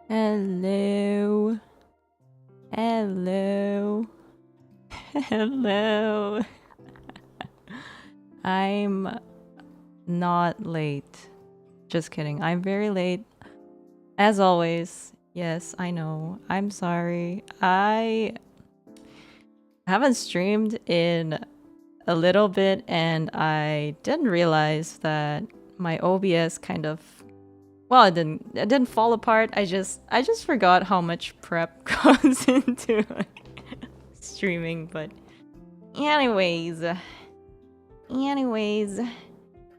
Hello. Hello. Hello. I'm not late. Just kidding. I'm very late. As always. Yes, I know. I'm sorry. I haven't streamed in a little bit and I didn't realize that my OBS kind of well, it didn't fall apart. I just forgot how much prep goes into streaming, but anyways. Anyways,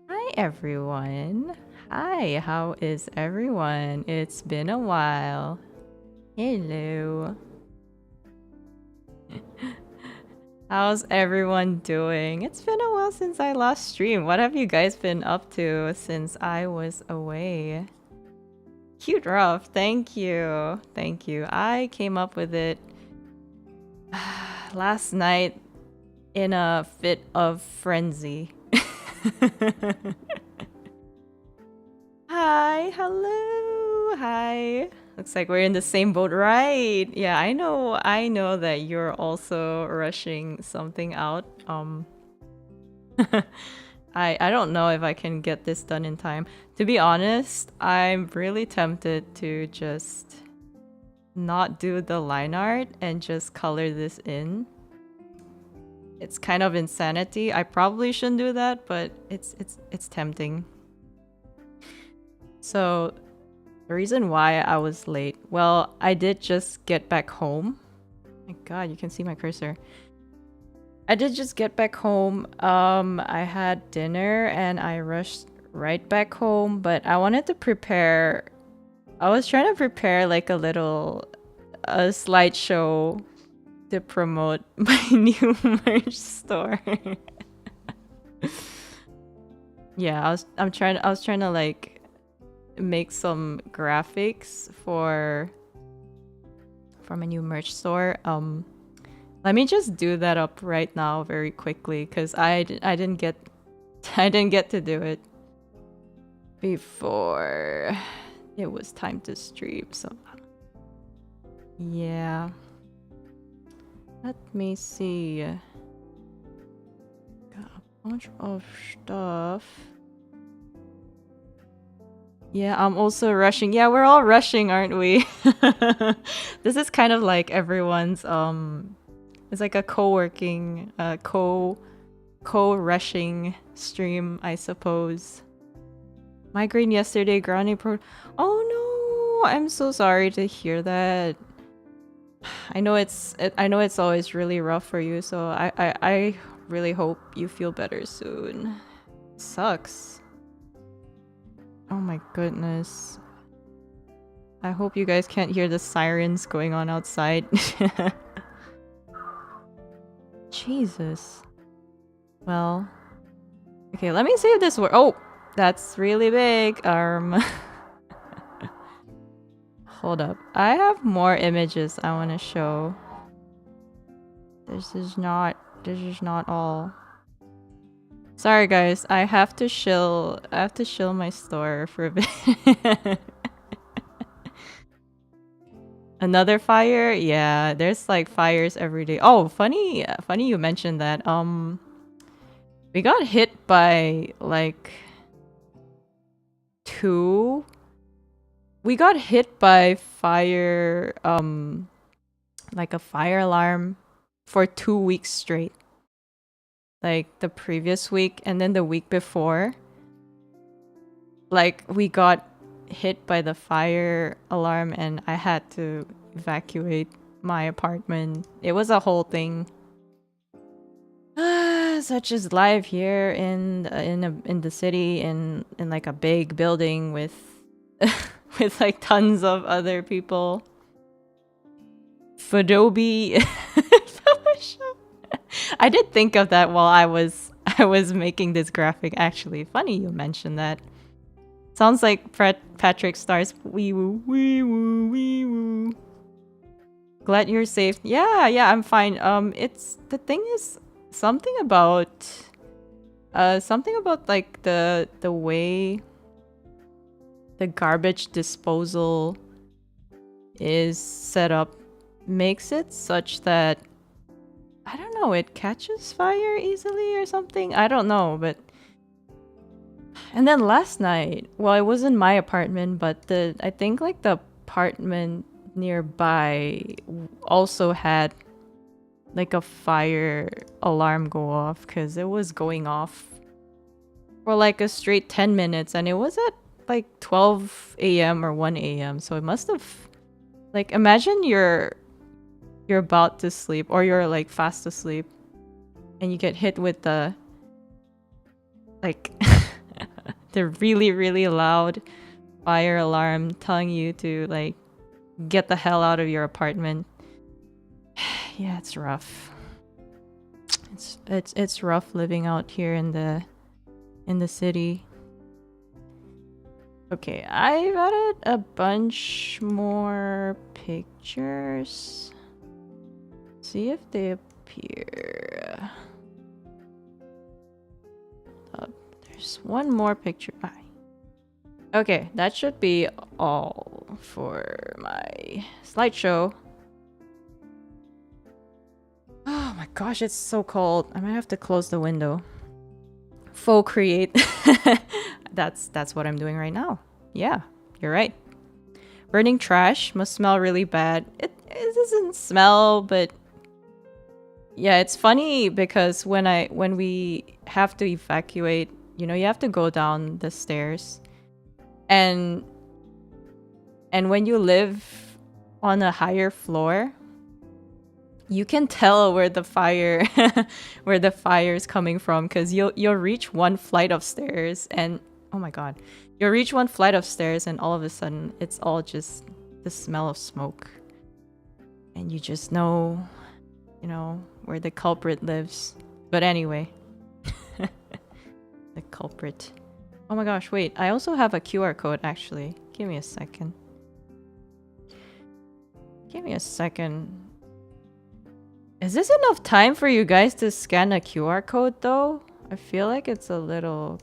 hi everyone. Hi, how is everyone? It's been a while. Hello. How's everyone doing? It's been a while since I last streamed. What have you guys been up to since I was away? Cute rough. Thank you. Thank you. I came up with it last night in a fit of frenzy. Hi, hello, hi. Looks like we're in the same boat, right? Yeah, I know that you're also rushing something out. I don't know if I can get this done in time. To be honest, I'm really tempted to just not do the line art and just color this in. It's kind of insanity. I probably shouldn't do that, but it's tempting. So the reason why I was late, well, I did just get back home. My God, you can see my cursor. I did just get back home. I had dinner and I rushed right back home, but I wanted to prepare. I was trying to prepare like a slideshow to promote my new merch store. Yeah, I was trying to like make some graphics for my new merch store. Let me just do that up right now very quickly because I didn't get I didn't get to do it before it was time to stream. So yeah, let me see. Got a bunch of stuff. Yeah, I'm also rushing. Yeah, we're all rushing, aren't we? This is kind of like everyone's it's like a co-working co-rushing stream, I suppose. Migraine yesterday, grounding pro. Oh no, I'm so sorry to hear that. I know it's always really rough for you, so I really hope you feel better soon. Sucks. Oh my goodness. I hope you guys can't hear the sirens going on outside. Jesus. Well, okay, let me save this word. Oh, that's really big. Hold up. I have more images I want to show. This is not all. Sorry guys, I have to shill my store for a bit. Another fire? Yeah, there's like fires every day. Oh, funny you mentioned that. We got hit by like two. We got hit by fire like a fire alarm for 2 weeks straight. Like the previous week and then the week before. Like we got hit by the fire alarm and I had to evacuate my apartment. It was a whole thing. Such as life here in the city in like a big building with with like tons of other people. Adobe Photoshop. I did think of that while I was making this graphic. Actually, funny you mentioned that. Sounds like Patrick Star's wee woo wee woo wee woo. Glad you're safe. Yeah, I'm fine. It's the thing is something about like the way the garbage disposal is set up makes it such that, I don't know, it catches fire easily or something. I don't know, but and then last night, well, it was in my apartment, but I think like the apartment nearby also had like a fire alarm go off because it was going off for like a straight 10 minutes and it was at like 12 a.m. or 1 a.m. So it must have, like, imagine you're about to sleep or you're like fast asleep and you get hit with the like the really, really loud fire alarm telling you to like get the hell out of your apartment. Yeah, it's rough. It's rough living out here in the city. Okay, I've added a bunch more pictures. See if they appear. There's one more picture. Okay, that should be all for my slideshow. Oh my gosh, it's so cold. I might have to close the window. Faux create. That's what I'm doing right now. Yeah, you're right. Burning trash must smell really bad. It doesn't smell, but yeah, it's funny because when we have to evacuate, you know, you have to go down the stairs. And when you live on a higher floor, you can tell where the fire where the fire is coming from because you'll reach one flight of stairs and oh my god, you'll reach one flight of stairs and all of a sudden it's all just the smell of smoke and you just know, you know, where the culprit lives. But anyway, the culprit. Oh my gosh, wait, I also have a QR code actually. Give me a second. Give me a second. Is this enough time for you guys to scan a QR code though? I feel like it's a little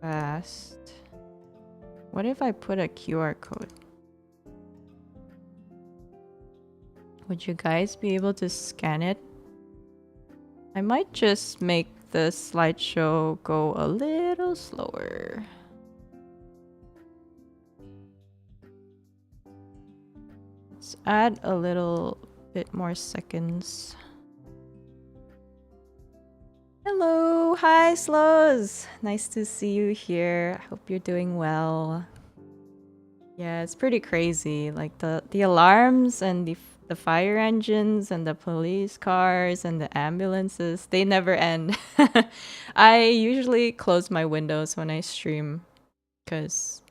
fast. What if I put a QR code? Would you guys be able to scan it? I might just make the slideshow go a little slower. Let's add a little bit more seconds. Hello, hi Slows. Nice to see you here. I hope you're doing well. Yeah, it's pretty crazy. Like the alarms and the fire engines and the police cars and the ambulances, they never end. I usually close my windows when I stream because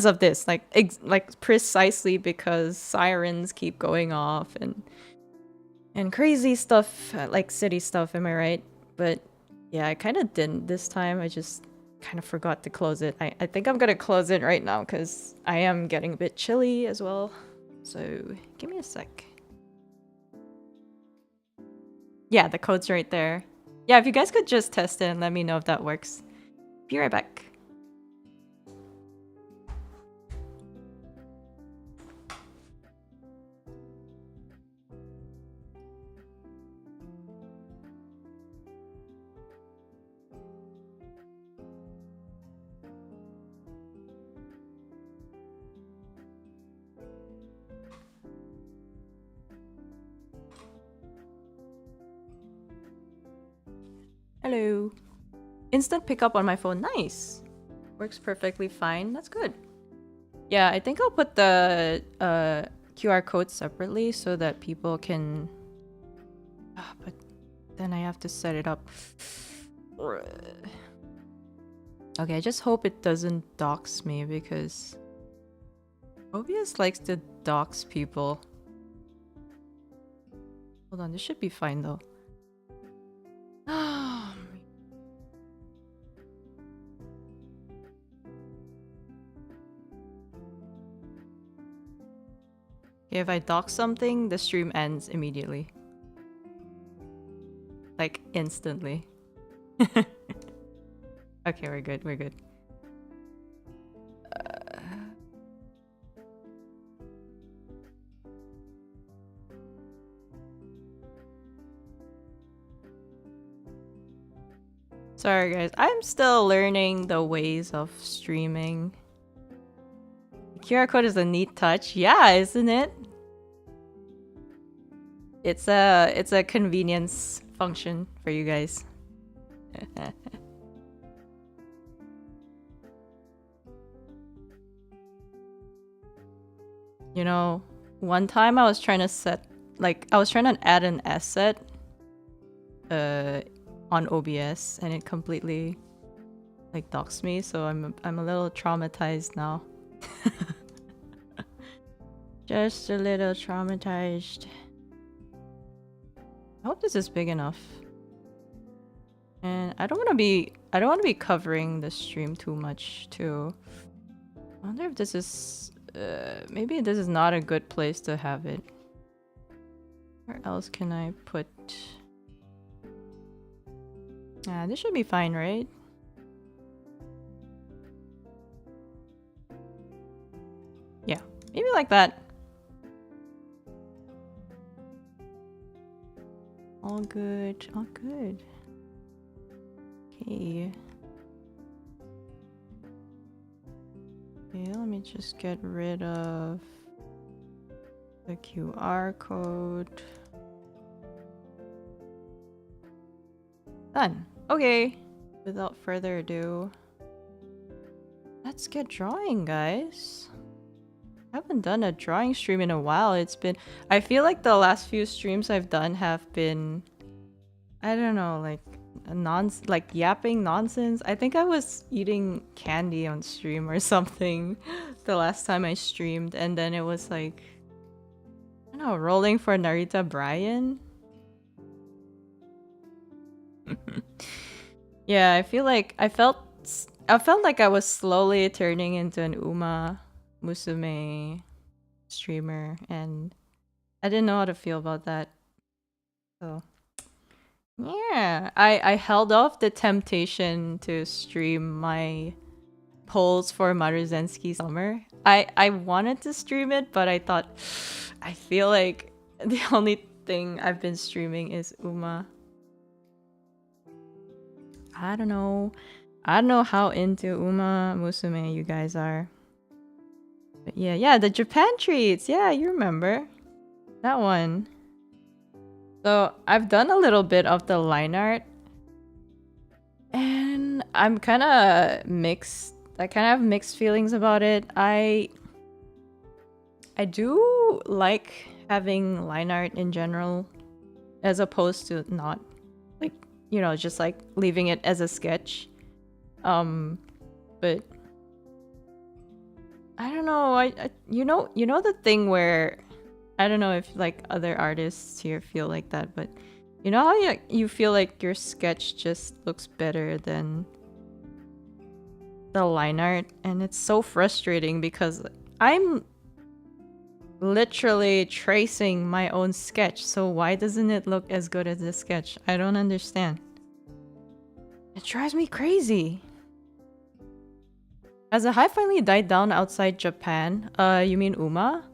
of this, like precisely because sirens keep going off and crazy stuff, like city stuff, am I right? But yeah, I kind of didn't this time. I just kind of forgot to close it. I think I'm gonna close it right now because I am getting a bit chilly as well. So give me a sec. Yeah, the code's right there. Yeah, if you guys could just test it and let me know if that works. Be right back. Hello. Instant pickup on my phone. Nice. Works perfectly fine. That's good. Yeah, I think I'll put the QR code separately so that people can... but then I have to set it up. Okay, I just hope it doesn't dox me because Mobius likes to dox people. Hold on, this should be fine though. Okay, if I dox something, the stream ends immediately. Like, instantly. Okay, we're good, we're good. Sorry guys, I'm still learning the ways of streaming. The QR code is a neat touch. Yeah, isn't it? It's a convenience function for you guys. You know, one time I was trying to add an asset on OBS and it completely like doxed me, so I'm a little traumatized now. Just a little traumatized. I hope this is big enough. And I don't want to be covering the stream too much too. I wonder if this is maybe this is not a good place to have it. Where else can I put? This should be fine, right? Yeah, maybe like that. All good, all good. Okay. Okay, let me just get rid of the QR code. Done. Okay. Without further ado, let's get drawing, guys. I haven't done a drawing stream in a while. I feel like the last few streams I've done have been, I don't know, like yapping nonsense. I think I was eating candy on stream or something the last time I streamed, and then it was like, I don't know, rolling for Narita Brian. Yeah, I felt like I was slowly turning into an Uma Musume streamer, and I didn't know how to feel about that. So yeah, I held off the temptation to stream my polls for Maruzensky Summer. I wanted to stream it, but I thought I feel like the only thing I've been streaming is Uma. I don't know how into Uma Musume you guys are. But yeah, the Japan treats. Yeah, you remember that one. So I've done a little bit of the line art, and I'm kind of mixed. I kind of have mixed feelings about it. I do like having line art in general, as opposed to not, like, you know, just like leaving it as a sketch. But I don't know. You know the thing where, I don't know if like other artists here feel like that, but you know how you feel like your sketch just looks better than the line art, and it's so frustrating because I'm literally tracing my own sketch, so why doesn't it look as good as the sketch? I don't understand. It drives me crazy. Has the hype finally died down outside Japan? You mean Uma?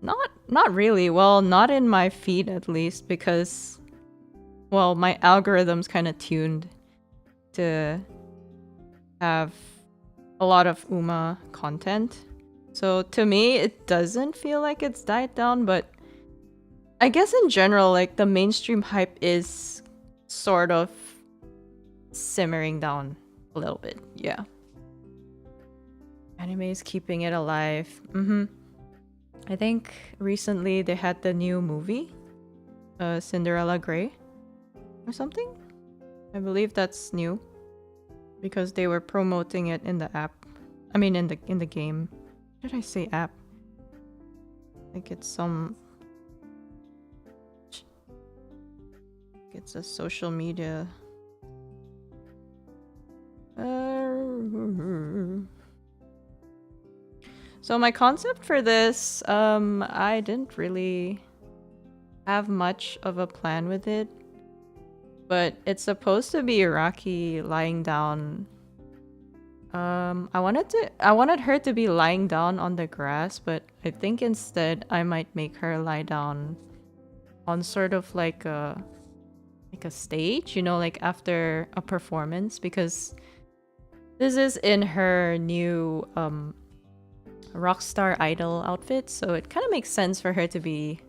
Not really. Well, not in my feed at least, because, well, my algorithm's kind of tuned to have a lot of Uma content. So to me, it doesn't feel like it's died down, but I guess in general, like, the mainstream hype is sort of simmering down a little bit. Yeah. Anime is keeping it alive. I think recently they had the new movie, Cinderella Grey or something. I believe that's new because they were promoting it in the app. I mean, in the game. What did I say app? I think it's some. It's a social media. So my concept for this, I didn't really have much of a plan with it, but it's supposed to be Iraqi lying down. I wanted her to be lying down on the grass, but I think instead I might make her lie down on sort of like a like a stage, you know, like after a performance, because this is in her new Rockstar Idol outfit, so it kind of makes sense for her to be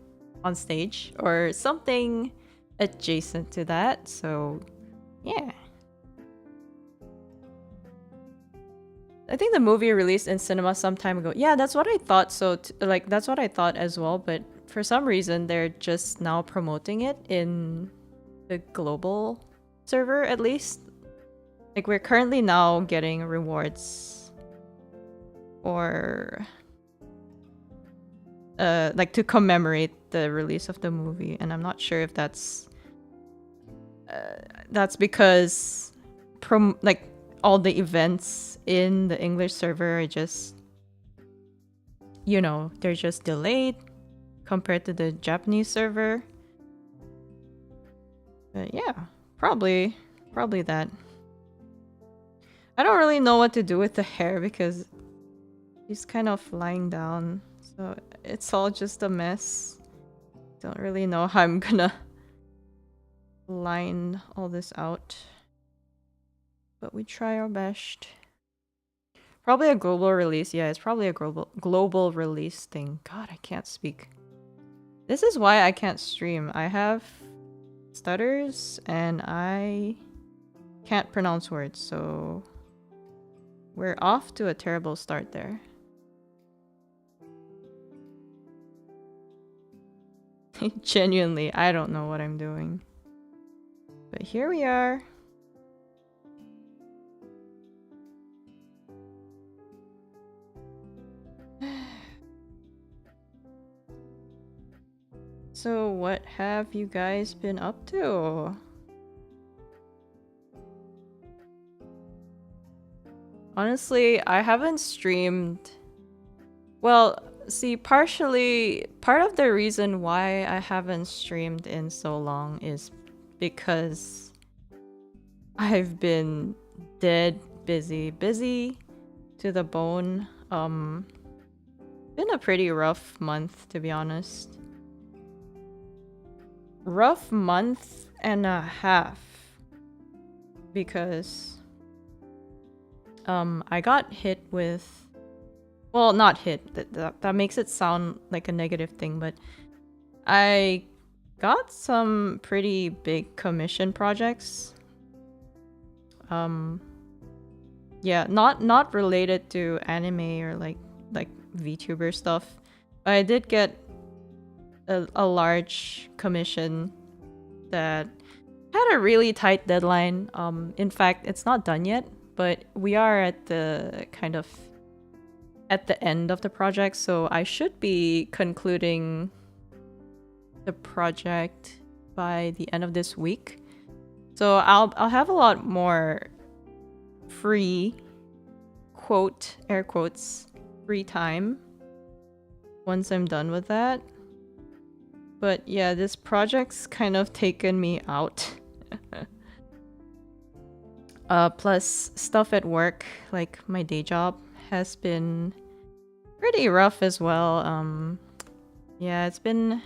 on stage or something adjacent to that. So yeah, I think the movie released in cinema some time ago. Yeah, that's what I thought. So like that's what I thought as well, but for some reason they're just now promoting it in the global server, at least. Like we're currently now getting rewards or like to commemorate the release of the movie, and I'm not sure if that's because like all the events in the English server are just, you know, they're just delayed compared to the Japanese server. But yeah, probably that. I don't really know what to do with the hair because he's kind of lying down, so it's all just a mess. Don't really know how I'm gonna line all this out, but we try our best. Probably a global release. Yeah, it's probably a global release thing. God, I can't speak. This is why I can't stream. I have stutters and I can't pronounce words, so we're off to a terrible start there. Genuinely, I don't know what I'm doing. But here we are. So what have you guys been up to? Honestly, I haven't streamed. Well, see, partially, part of the reason why I haven't streamed in so long is because I've been dead busy to the bone. Been a pretty rough month, to be honest. Rough month and a half, because I got hit with, well, not hit, that makes it sound like a negative thing, but I got some pretty big commission projects. Yeah, not related to anime or like VTuber stuff, but I did get a large commission that had a really tight deadline. In fact, it's not done yet, but we are at the kind of at the end of the project, so I should be concluding the project by the end of this week. So I'll have a lot more free, quote, air quotes, free time once I'm done with that. But yeah, this project's kind of taken me out. Plus stuff at work, like my day job, has been pretty rough as well. Yeah, it's been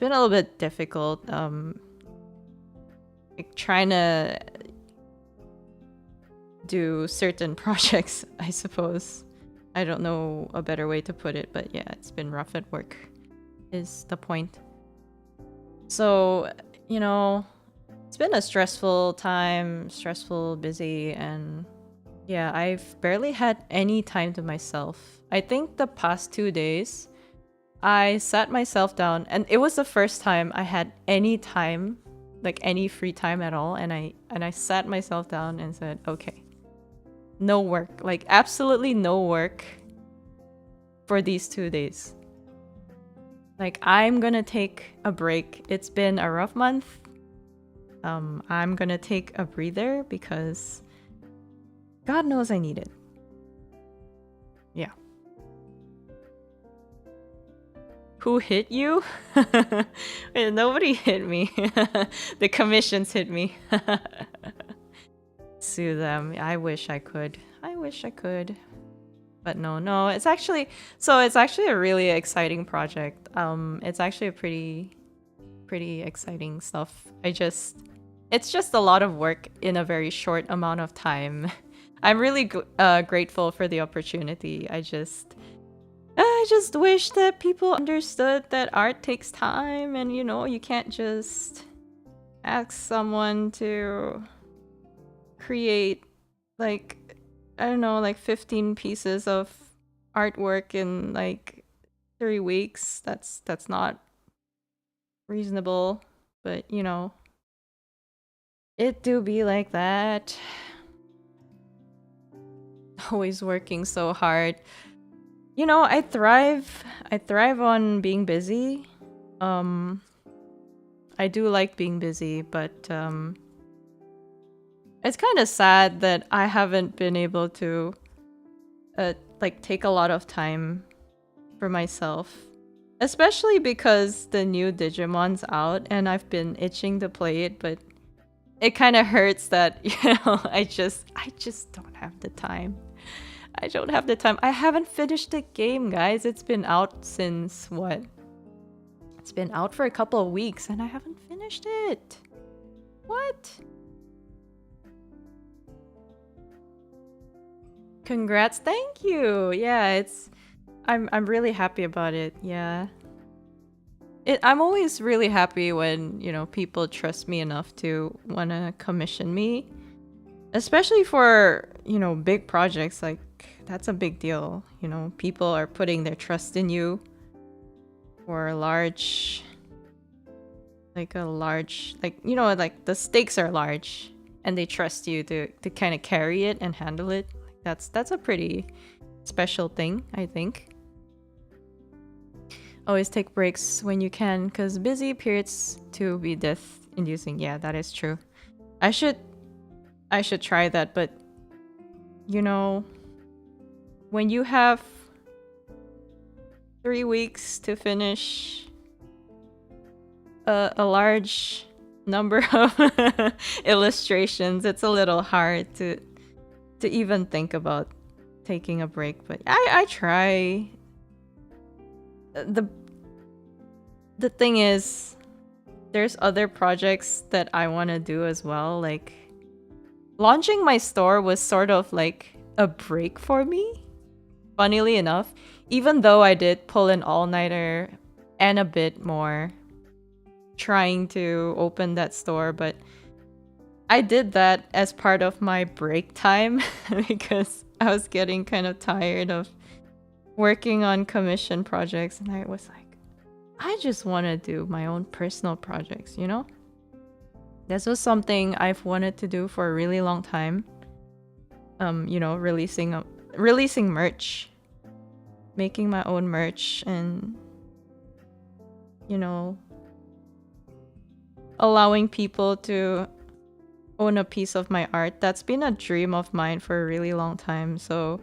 a little bit difficult. Like trying to do certain projects, I suppose. I don't know a better way to put it, but yeah, it's been rough at work is the point. So, you know, it's been a stressful time, busy, and yeah, I've barely had any time to myself. I think the past 2 days, I sat myself down, and it was the first time I had any time, like any free time at all, and I sat myself down and said, okay, no work, like absolutely no work for these 2 days. Like, I'm gonna take a break. It's been a rough month. I'm gonna take a breather because God knows I need it. Yeah. Who hit you? Wait, nobody hit me. The commissions hit me. Sue them. I wish I could. But no, it's actually a really exciting project. It's actually a pretty pretty exciting stuff. It's just a lot of work in a very short amount of time. I'm really grateful for the opportunity. I just wish that people understood that art takes time, and you can't just ask someone to create like, I don't know, like 15 pieces of artwork in like 3 weeks. That's not reasonable, but it do be like that. Always working so hard. I thrive on being busy. I do like being busy, but it's kind of sad that I haven't been able to like take a lot of time for myself. Especially because the new Digimon's out and I've been itching to play it, but it kind of hurts that, I just don't have the time. I don't have the time. I haven't finished the game, guys. It's been out since what? It's been out for a couple of weeks and I haven't finished it. What? Congrats. Thank you. Yeah, I'm really happy about it. Yeah. I'm always really happy when, people trust me enough to want to commission me. Especially for, big projects, like that's a big deal. People are putting their trust in you for a large, like the stakes are large and they trust you to kind of carry it and handle it. That's a pretty special thing, I think. Always take breaks when you can, because busy periods to be death-inducing. Yeah, that is true. I should try that, but when you have 3 weeks to finish a large number of illustrations, it's a little hard to even think about taking a break. But I try. The thing is, there's other projects that I want to do as well. Like, launching my store was sort of like a break for me, funnily enough, even though I did pull an all-nighter and a bit more trying to open that store, but I did that as part of my break time because I was getting kind of tired of working on commission projects, and I was like, I just want to do my own personal projects, This was something I've wanted to do for a really long time. Releasing merch, making my own merch, and allowing people to own a piece of my art. That's been a dream of mine for a really long time. So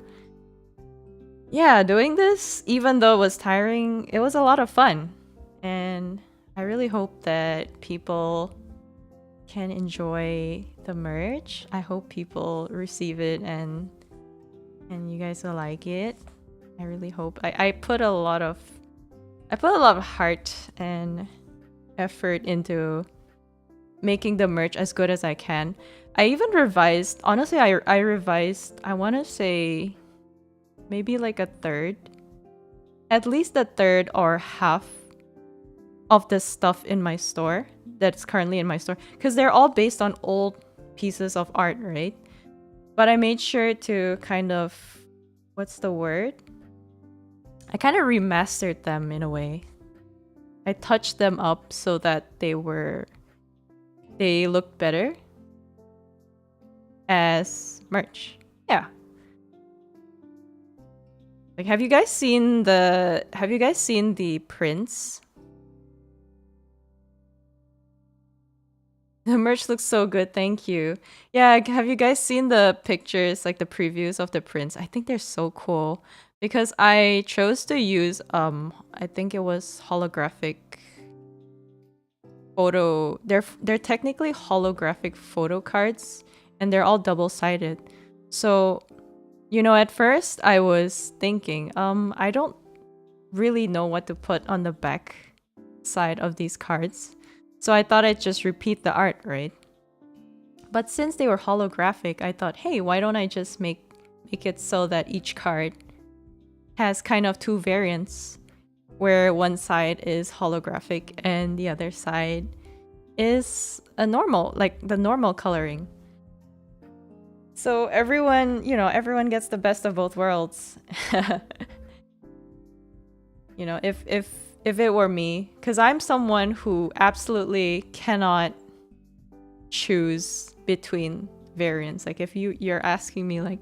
yeah, doing this, even though it was tiring, it was a lot of fun. And I really hope that people can enjoy the merch. I hope people receive it and you guys will like it. I really hope. I put a lot of heart and effort into making the merch as good as I can. I even revised, honestly, I revised, I want to say maybe like a third, at least a third or half of the stuff in my store that's currently in my store, because they're all based on old pieces of art, right? But I made sure to kind of, what's the word? I kind of remastered them in a way. I touched them up so that they looked better as merch. Yeah. Like, have you guys seen the prints? The merch looks so good, thank you. Yeah, have you guys seen the pictures, like the previews of the prints? I think they're so cool because I chose to use I think it was holographic photo. They're technically holographic photo cards and they're all double-sided. So, at first I was thinking, I don't really know what to put on the back side of these cards. So I thought I'd just repeat the art, right? But since they were holographic, I thought, hey, why don't I just make it so that each card has kind of two variants, where one side is holographic and the other side is a normal, like the normal coloring. So everyone, everyone gets the best of both worlds. If it were me, because I'm someone who absolutely cannot choose between variants. Like if you're asking me, like,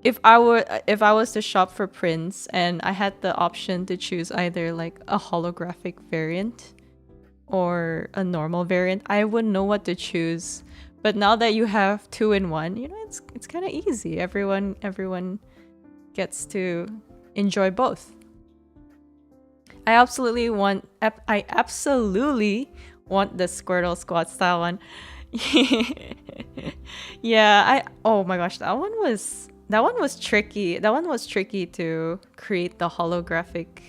if I was to shop for prints and I had the option to choose either like a holographic variant or a normal variant, I wouldn't know what to choose. But now that you have 2 in 1, it's kind of easy. Everyone gets to enjoy both. I absolutely want the Squirtle Squad style one. Yeah, oh my gosh, that one was tricky. That one was tricky to create the holographic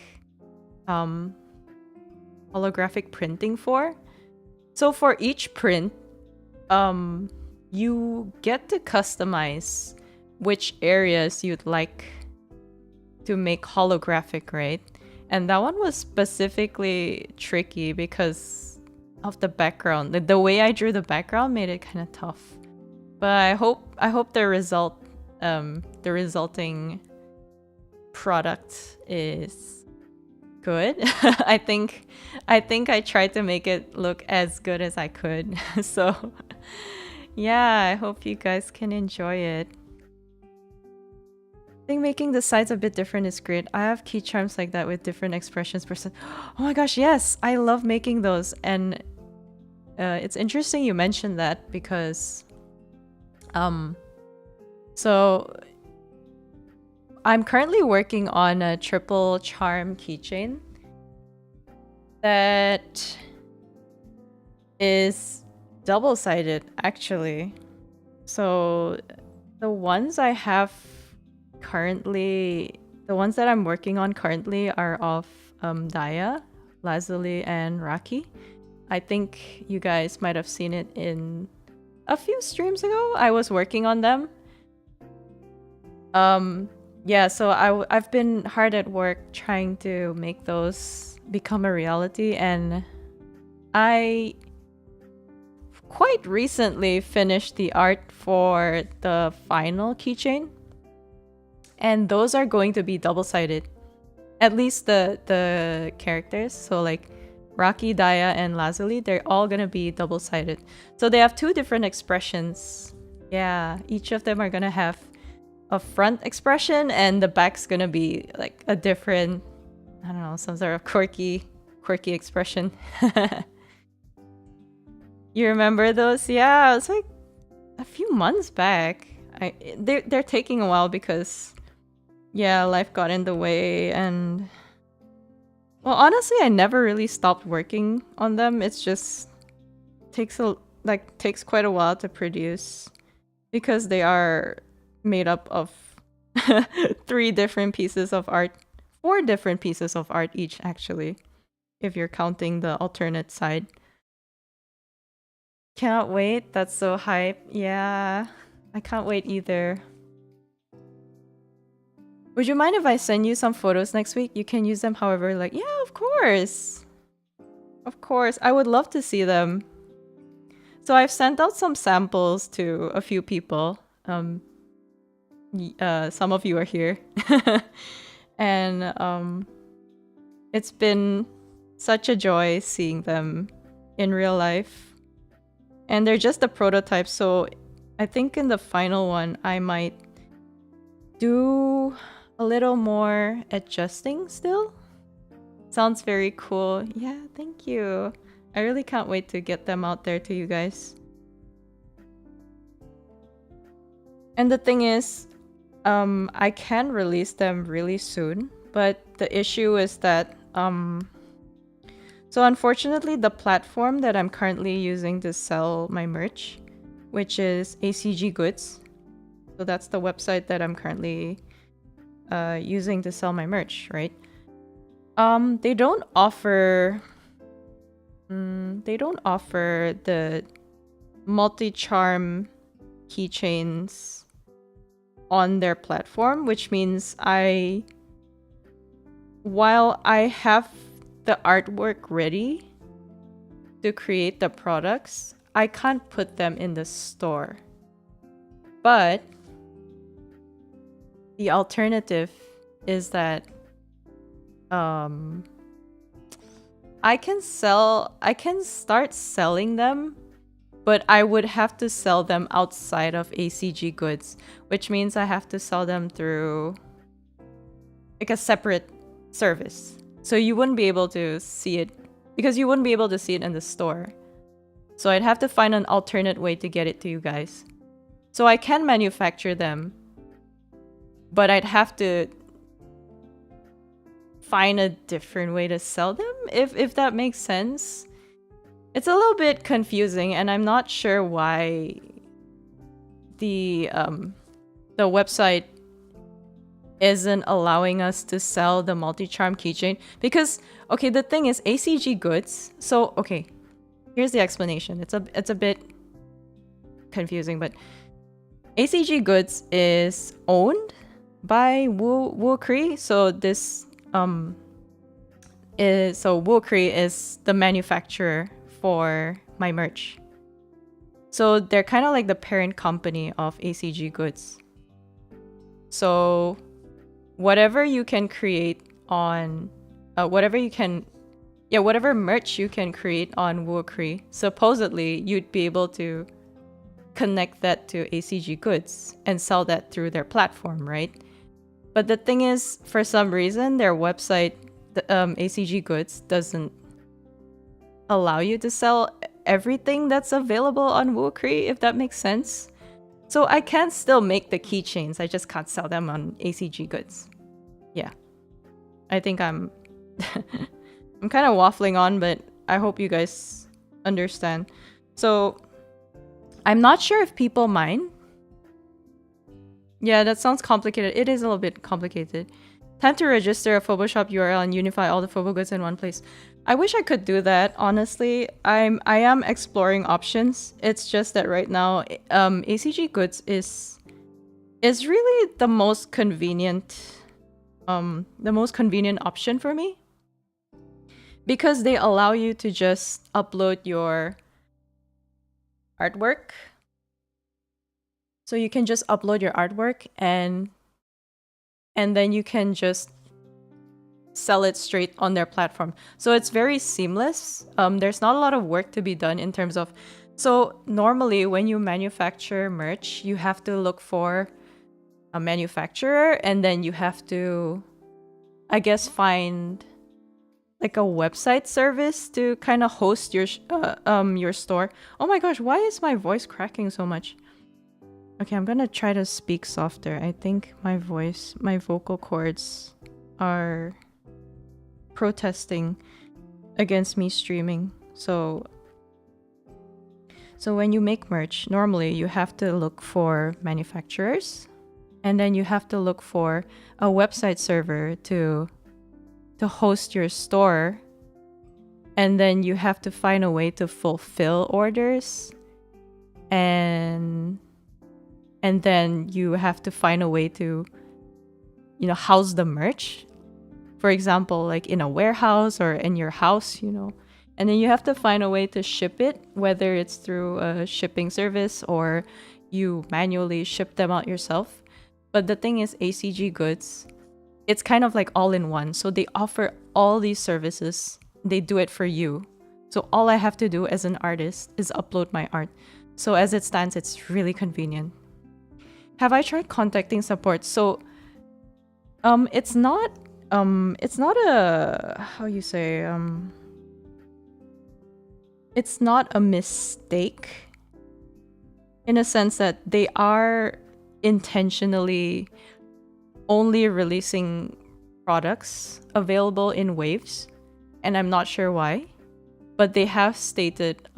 printing for. So for each print, you get to customize which areas you'd like to make holographic, right? And that one was specifically tricky because of the background. The way I drew the background made it kind of tough. But I hope the resulting product is good. I think I tried to make it look as good as I could. So yeah, I hope you guys can enjoy it. I think making the sides a bit different is great. I have key charms like that with different expressions per set. Oh my gosh, yes! I love making those. And it's interesting you mentioned that because so I'm currently working on a triple charm keychain that is double-sided, actually. So the ones I have currently, the ones that I'm working on currently are of Daya, Lazuli, and Raki. I think you guys might have seen it in a few streams ago. I was working on them. Yeah, so I've been hard at work trying to make those become a reality, and I quite recently finished the art for the final keychain, and those are going to be double-sided. At least the characters, so like Raki, Daya, and Lazuli, they're all gonna be double-sided. So they have 2 different expressions. Yeah, each of them are gonna have a front expression, and the back's gonna be like a different, I don't know, some sort of quirky expression. You remember those? Yeah, it was like a few months back. They're taking a while because, yeah, life got in the way, and well, honestly, I never really stopped working on them. It's just takes quite a while to produce because they are made up of 3 different pieces of art, 4 different pieces of art each, actually, if you're counting the alternate side. Cannot wait. That's so hype. Yeah, I can't wait either. Would you mind if I send you some photos next week? You can use them however, like, yeah, of course. Of course, I would love to see them. So I've sent out some samples to a few people. Some of you are here. And it's been such a joy seeing them in real life. And they're just a prototype, so I think in the final one I might do a little more adjusting still. Sounds very cool. Yeah, thank you. I really can't wait to get them out there to you guys. And the thing is, I can release them really soon, but the issue is that so unfortunately, the platform that I'm currently using to sell my merch, which is ACG Goods, so that's the website that I'm currently using to sell my merch, right? They don't offer They don't offer the multi-charm keychains on their platform, which means while I have the artwork ready to create the products, I can't put them in the store. But the alternative is that I can start selling them, but I would have to sell them outside of ACG Goods, which means I have to sell them through like a separate service. So you wouldn't be able to see it because you wouldn't be able to see it in the store. So I'd have to find an alternate way to get it to you guys. So I can manufacture them, but I'd have to find a different way to sell them, if that makes sense. It's a little bit confusing, and I'm not sure why the website isn't allowing us to sell the multi-charm keychain. Because, okay, the thing is, ACG Goods... So, okay, here's the explanation. It's a bit confusing, but ACG Goods is owned by Woocree. So this Woocree is the manufacturer for my merch. So they're kind of like the parent company of ACG Goods. So whatever you can create on whatever merch you can create on Woocree, supposedly you'd be able to connect that to ACG Goods and sell that through their platform, right? But the thing is, for some reason, their website, ACG Goods, doesn't allow you to sell everything that's available on Woocree, if that makes sense. So I can still make the keychains, I just can't sell them on ACG Goods. Yeah. I think I'm I'm kind of waffling on, but I hope you guys understand. So I'm not sure if people mind. Yeah, that sounds complicated. It is a little bit complicated. Time to register a Phoboshop URL and unify all the Phobo goods in one place. I wish I could do that, honestly. I am exploring options. It's just that right now, ACG Goods is really the most convenient option for me. Because they allow you to just upload your artwork. So you can just upload your artwork and then you can just sell it straight on their platform. So it's very seamless. There's not a lot of work to be done in terms of... So normally when you manufacture merch, you have to look for a manufacturer and then you have to, I guess, find like a website service to kind of host your store. Oh my gosh, why is my voice cracking so much? Okay, I'm gonna try to speak softer. I think my vocal cords are protesting against me streaming. So when you make merch, normally you have to look for manufacturers and then you have to look for a website server to host your store, and then you have to find a way to fulfill orders, and then you have to find a way to, house the merch. For example, like in a warehouse or in your house, and then you have to find a way to ship it, whether it's through a shipping service or you manually ship them out yourself. But the thing is, ACG Goods, it's kind of like all in one. So they offer all these services. They do it for you. So all I have to do as an artist is upload my art. So as it stands, it's really convenient. Have I tried contacting support? So it's not a, how you say, it's not a mistake in a sense that they are intentionally only releasing products available in waves, and I'm not sure why, but they have stated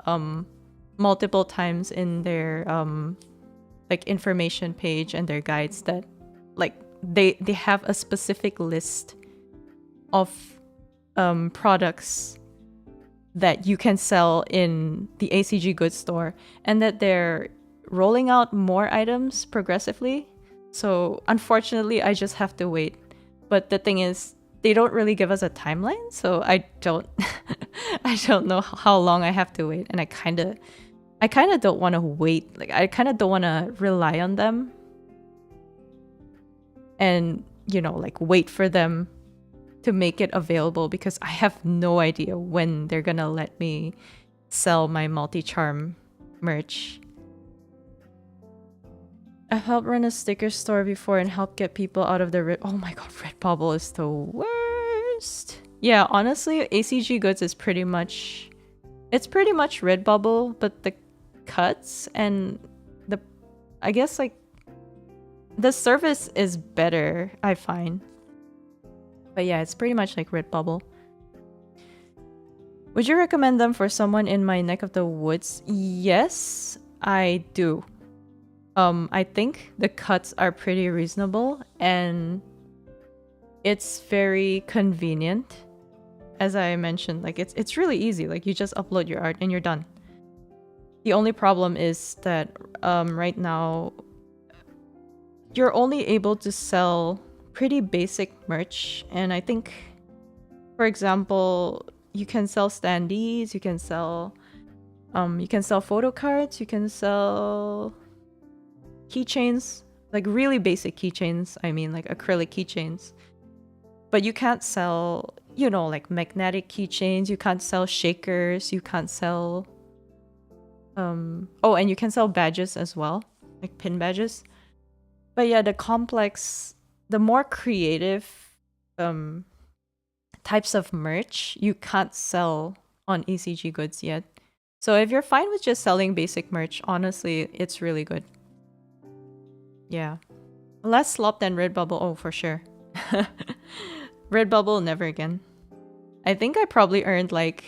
multiple times in their like information page and their guides that like they have a specific list of products that you can sell in the ACG goods store, and that they're rolling out more items progressively. So unfortunately, I just have to wait. But the thing is, they don't really give us a timeline, so I don't I don't know how long I have to wait, and I kind of don't want to wait. Like, I kind of don't want to rely on them and, like, wait for them to make it available, because I have no idea when they're gonna let me sell my multi-charm merch. I helped run a sticker store before and helped get people out of the oh my god, Redbubble is the worst. Yeah, honestly, ACG Goods is pretty much Redbubble, but the cuts and I guess, like, the service is better, I find. But yeah, it's pretty much like Redbubble. Would you recommend them for someone in my neck of the woods? Yes, I do. I think the cuts are pretty reasonable and it's very convenient. As I mentioned, like, it's really easy. Like, you just upload your art and you're done. The only problem is that right now you're only able to sell pretty basic merch, and I think, for example, you can sell standees, you can sell photo cards, you can sell keychains, like really basic keychains. I mean, like acrylic keychains. But you can't sell, like magnetic keychains, you can't sell shakers, you can't sell oh, and you can sell badges as well, like pin badges. But yeah, the more creative types of merch you can't sell on ACG Goods yet. So if you're fine with just selling basic merch, honestly, it's really good. Yeah. Less slop than Redbubble, oh, for sure. Redbubble, never again. I think I probably earned, like,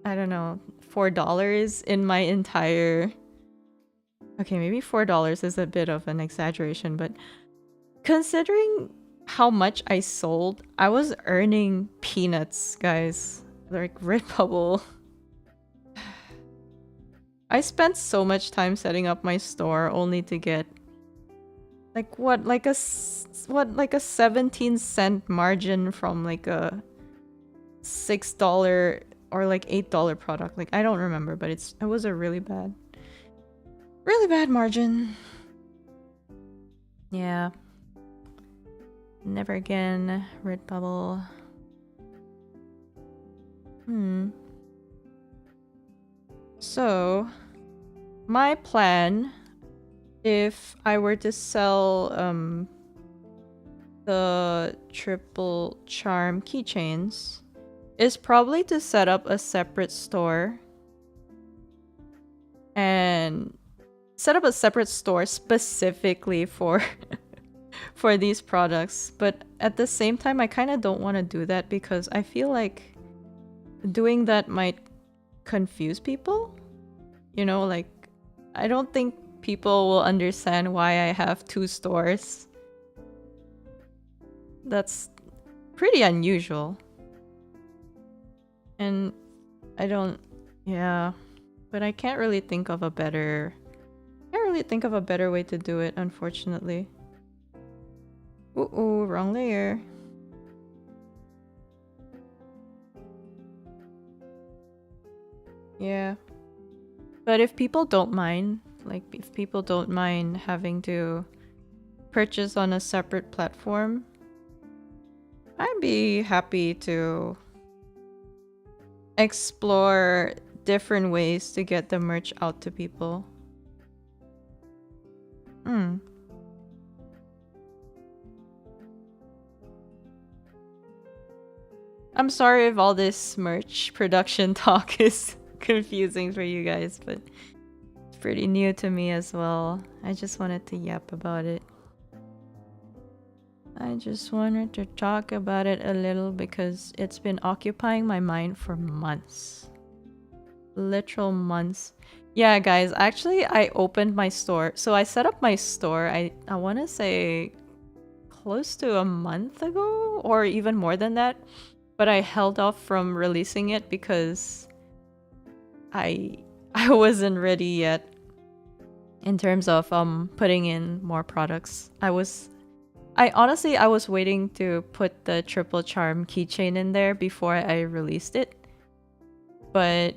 I don't know, $4 in my entire... Okay, maybe $4 is a bit of an exaggeration, but considering how much I sold, I was earning peanuts, guys. Like, Redbubble. I spent so much time setting up my store only to get like a 17-cent margin from like a $6 or like $8 product. Like, I don't remember, but it was a really bad margin. Yeah. Never again, Redbubble. So, my plan, if I were to sell the triple charm keychains, is probably to set up a separate store and set up a separate store specifically for for these products. But at the same time, I kind of don't want to do that because I feel like doing that might confuse people. Like, I don't think people will understand why I have 2 stores. That's pretty unusual. And yeah, but I can't really think of a better way to do it, unfortunately. Ooh, wrong layer. Yeah. But if people don't mind, having to purchase on a separate platform, I'd be happy to explore different ways to get the merch out to people. I'm sorry if all this merch production talk is confusing for you guys, but it's pretty new to me as well. I just wanted to yap about it. I just wanted to talk about it a little because it's been occupying my mind for months. Literal months. Yeah, guys, actually, I opened my store. So I set up my store, I want to say close to a month ago, or even more than that. but I held off from releasing it because I I wasn't ready yet in terms of putting in more products. I honestly I was waiting to put the triple charm keychain in there before I released it. But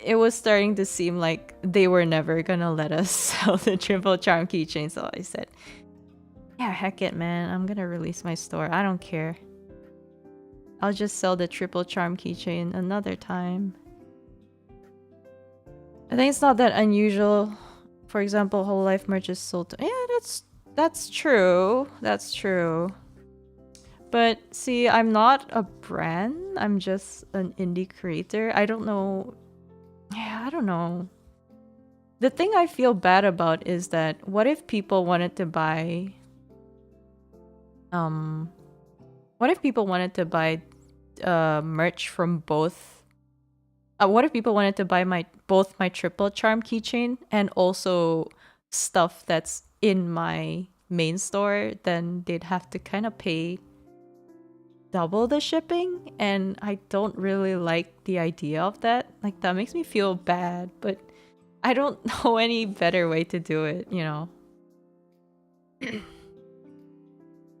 it was starting to seem like they were never gonna let us sell the triple charm keychain, so I said, yeah, heck it, man. I'm gonna release my store. I don't care. I'll just sell the triple charm keychain another time. I think it's not that unusual. For example, whole life merch is sold. Yeah, that's true. That's true. But see, I'm not a brand. I'm just an indie creator. I don't know. Yeah, I don't know. The thing I feel bad about is that what if people wanted to buy what if people wanted to buy merch from both what if people wanted to buy both my triple charm keychain and also stuff that's in my main store, then they'd have to kind of pay double the shipping, and I don't really like the idea of that. Like, that makes me feel bad, but I don't know any better way to do it, you know.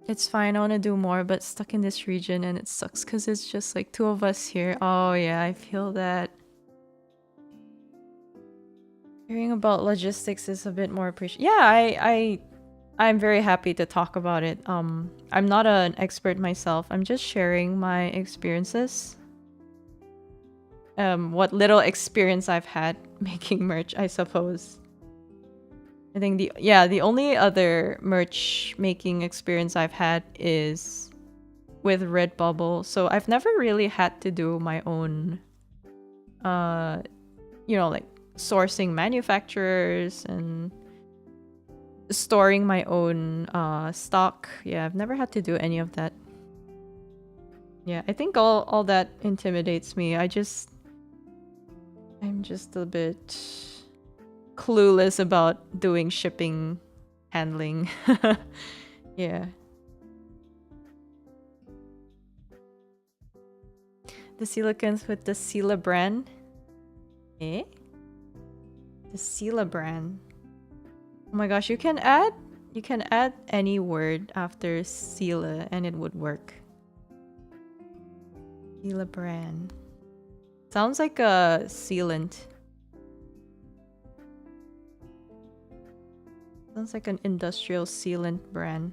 It's fine, I want to do more, but stuck in this region and it sucks because it's just like 2 of us here. Oh yeah, I feel that. Hearing about logistics is a bit more appreciated. Yeah, I'm very happy to talk about it. I'm not an expert myself. I'm just sharing my experiences. What little experience I've had making merch, I suppose. I think the only other merch making experience I've had is with Redbubble. So I've never really had to do my own you know, like sourcing manufacturers and storing my own stock. Yeah, I've never had to do any of that. Yeah, I think all that intimidates me. I'm just a bit clueless about doing shipping handling. Yeah. The silicons with the Sila brand. Eh? The Sila brand. Oh my gosh, you can add any word after Sila and it would work. Sila brand. Sounds like a sealant. Sounds like an industrial sealant brand.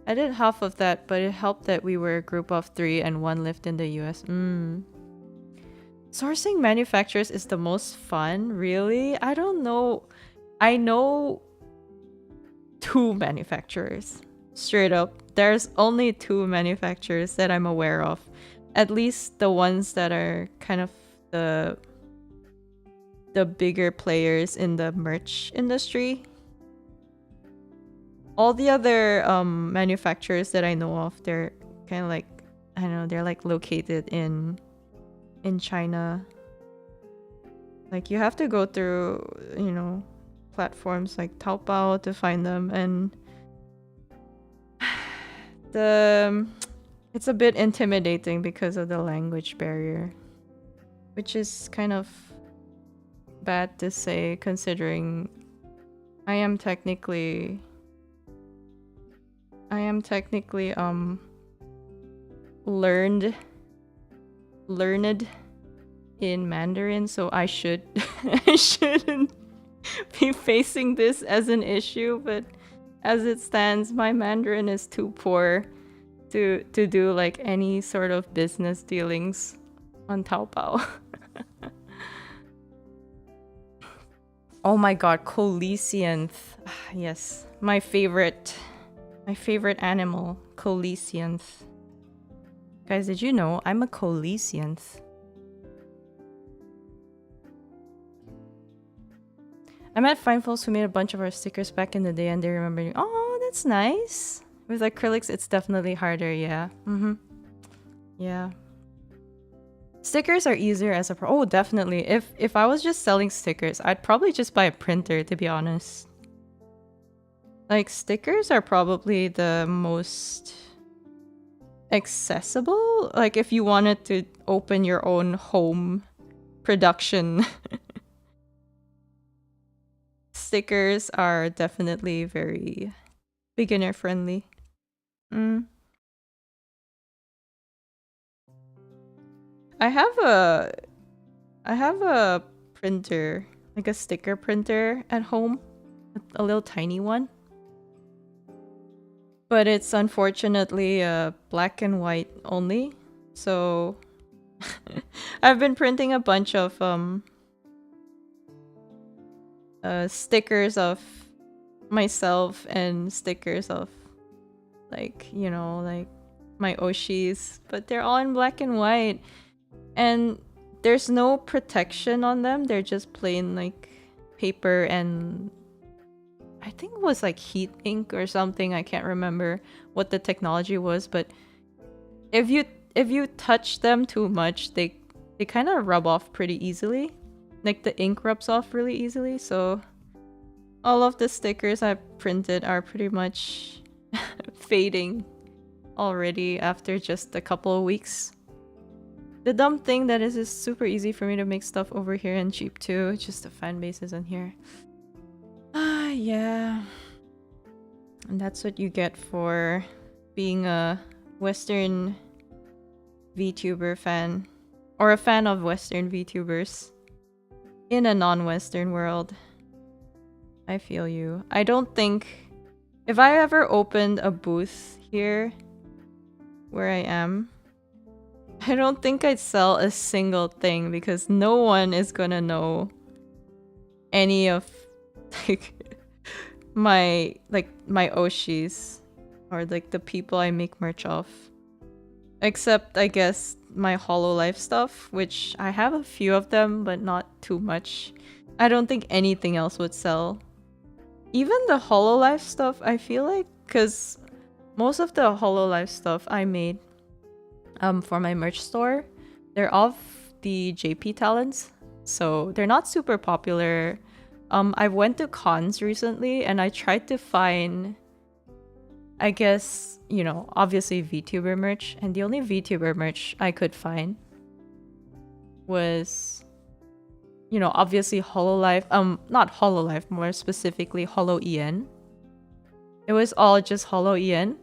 I did half of that, but it helped that we were a group of 3 and 1 lived in the US. Sourcing manufacturers is the most fun, really? I don't know. I know 2 manufacturers. Straight up. There's only 2 manufacturers that I'm aware of. At least the ones that are kind of the bigger players in the merch industry. All the other manufacturers that I know of, they're kind of like, I don't know, they're like located in China. Like, you have to go through, you know, platforms like Taobao to find them, and it's a bit intimidating because of the language barrier, which is kind of bad to say considering I am technically learned in Mandarin, so I shouldn't be facing this as an issue, but as it stands, my Mandarin is too poor to do like any sort of business dealings on Taobao. Oh my god, Colesianth. Yes, my favorite animal, Colesianth. Guys, did you know I'm a Colesianth? I met fine folks who made a bunch of our stickers back in the day, and they remember me. Oh, that's nice. With acrylics, it's definitely harder, yeah. Yeah. Stickers are easier as a pro. Oh, definitely. If I was just selling stickers, I'd probably just buy a printer, to be honest. Like, stickers are probably the most accessible. Like, if you wanted to open your own home production, stickers are definitely very beginner friendly. Mm. I have a printer, like a sticker printer at home, a little tiny one. But it's unfortunately black and white only. So I've been printing a bunch of stickers of myself and stickers of like, you know, like my Oshis, but they're all in black and white. And there's no protection on them. They're just plain like paper, and I think it was like heat ink or something. I can't remember what the technology was, but if you touch them too much, they kind of rub off pretty easily. Like the ink rubs off really easily, so all of the stickers I printed are pretty much fading already after just a couple of weeks. The dumb thing that is it's super easy for me to make stuff over here and cheap too. It's just the fan base isn't here. Ah, yeah. And that's what you get for being a Western VTuber fan. Or a fan of Western VTubers. In a non-Western world. I feel you. I don't think... If I ever opened a booth here, where I am, I don't think I'd sell a single thing because no one is gonna know any of like my Oshis or like the people I make merch of. Except I guess my Hololive stuff, which I have a few of them but not too much. I don't think anything else would sell. Even the Hololive stuff, I feel like, cuz most of the Hololive stuff I made for my merch store, they're of the JP talents, so they're not super popular. I went to cons recently and I tried to find, I guess, you know, obviously VTuber merch, and the only VTuber merch I could find was, you know, obviously Hololive, not Hololive, more specifically Holo EN. It was all just Holo EN.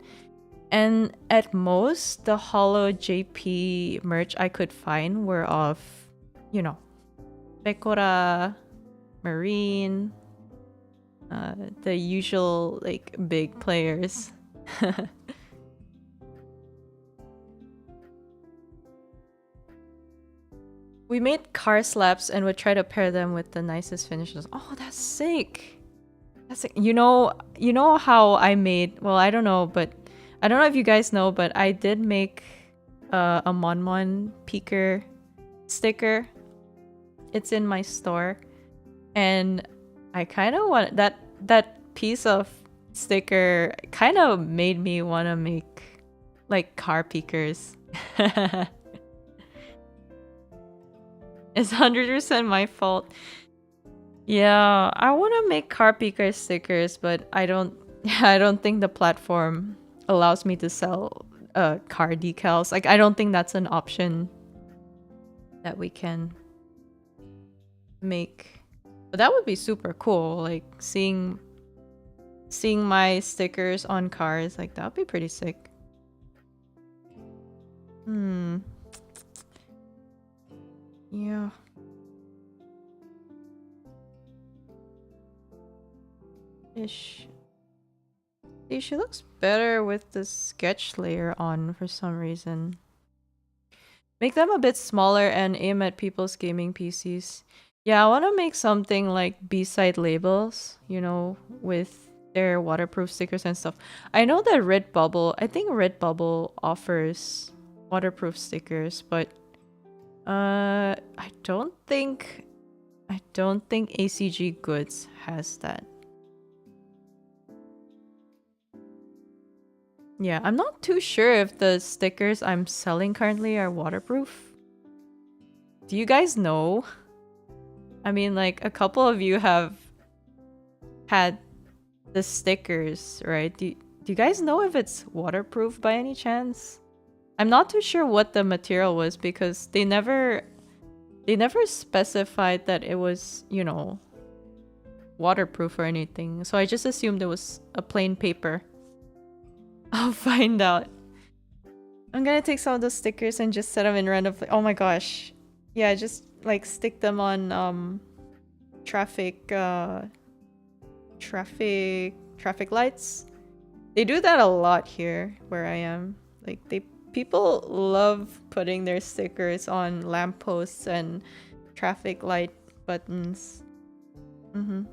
And at most, the Holo JP merch I could find were of, you know, Pekora, Marine, the usual, like, big players. We made car slaps and would try to pair them with the nicest finishes. Oh, that's sick! That's sick. You know how I made... Well, I don't know, but... I don't know if you guys know, but I did make a Monmon Peaker sticker. It's in my store. And I kind of want... That piece of sticker kind of made me want to make, like, car peakers. It's 100% my fault. Yeah, I want to make car peaker stickers, but I don't think the platform allows me to sell car decals. Like, I don't think that's an option that we can make. But that would be super cool. Like, seeing my stickers on cars, like, that would be pretty sick. Yeah. Ish. See, she looks better with the sketch layer on for some reason. Make them a bit smaller and aim at people's gaming PCs. Yeah, I want to make something like B-side labels, you know, with their waterproof stickers and stuff. I know that I think Redbubble offers waterproof stickers, but I don't think ACG Goods has that. Yeah, I'm not too sure if the stickers I'm selling currently are waterproof. Do you guys know? I mean, like, a couple of you have had the stickers, right? Do you guys know if it's waterproof by any chance? I'm not too sure what the material was because they never specified that it was, waterproof or anything. So I just assumed it was a plain paper. I'll find out. I'm gonna take some of those stickers and just set them in random. Oh my gosh. Yeah, just like stick them on traffic traffic lights. They do that a lot here where I am. Like people love putting their stickers on lampposts and traffic light buttons. Mm-hmm.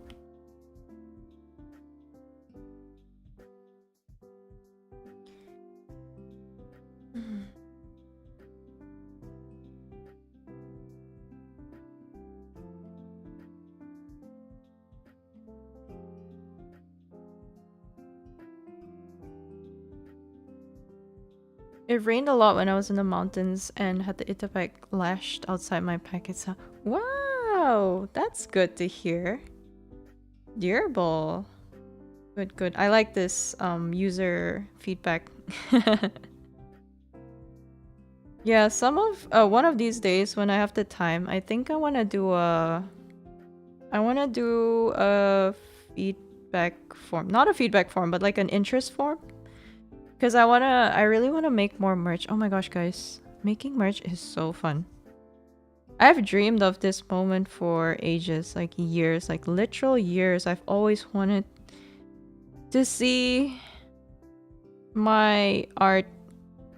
It rained a lot when I was in the mountains and had the Itapec lashed outside my packets. Wow, that's good to hear. Durable. Good, good. I like this user feedback. Yeah, one of these days when I have the time, I think I want to do a feedback form. Not a feedback form, but like an interest form. Because I really want to make more merch. Oh my gosh, guys. Making merch is so fun. I've dreamed of this moment for ages, like years, like literal years. I've always wanted to see my art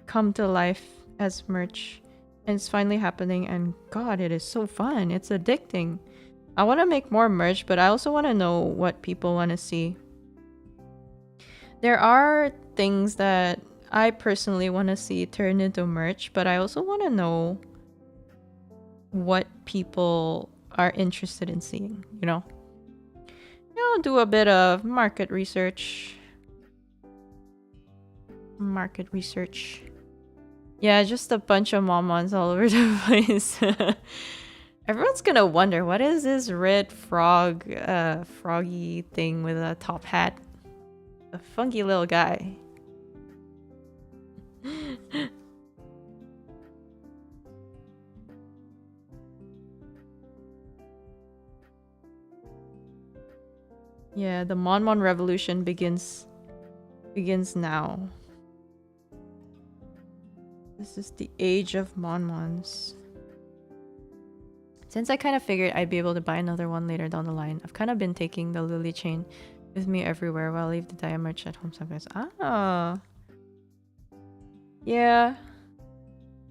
come to life as merch. And it's finally happening, and God, it is so fun. It's addicting. I want to make more merch, but I also want to know what people want to see. There are things that I personally want to see turn into merch, but I also want to know what people are interested in seeing, do a bit of market research. Yeah, just a bunch of momons all over the place. Everyone's gonna wonder, what is this red froggy thing with a top hat? A funky little guy. Yeah, the Mon revolution begins now. This is the age of Mon. Since I kind of figured I'd be able to buy another one later down the line, I've kind of been taking the Lily chain with me everywhere while I leave the Dia merch at home sometimes. Ah. Yeah.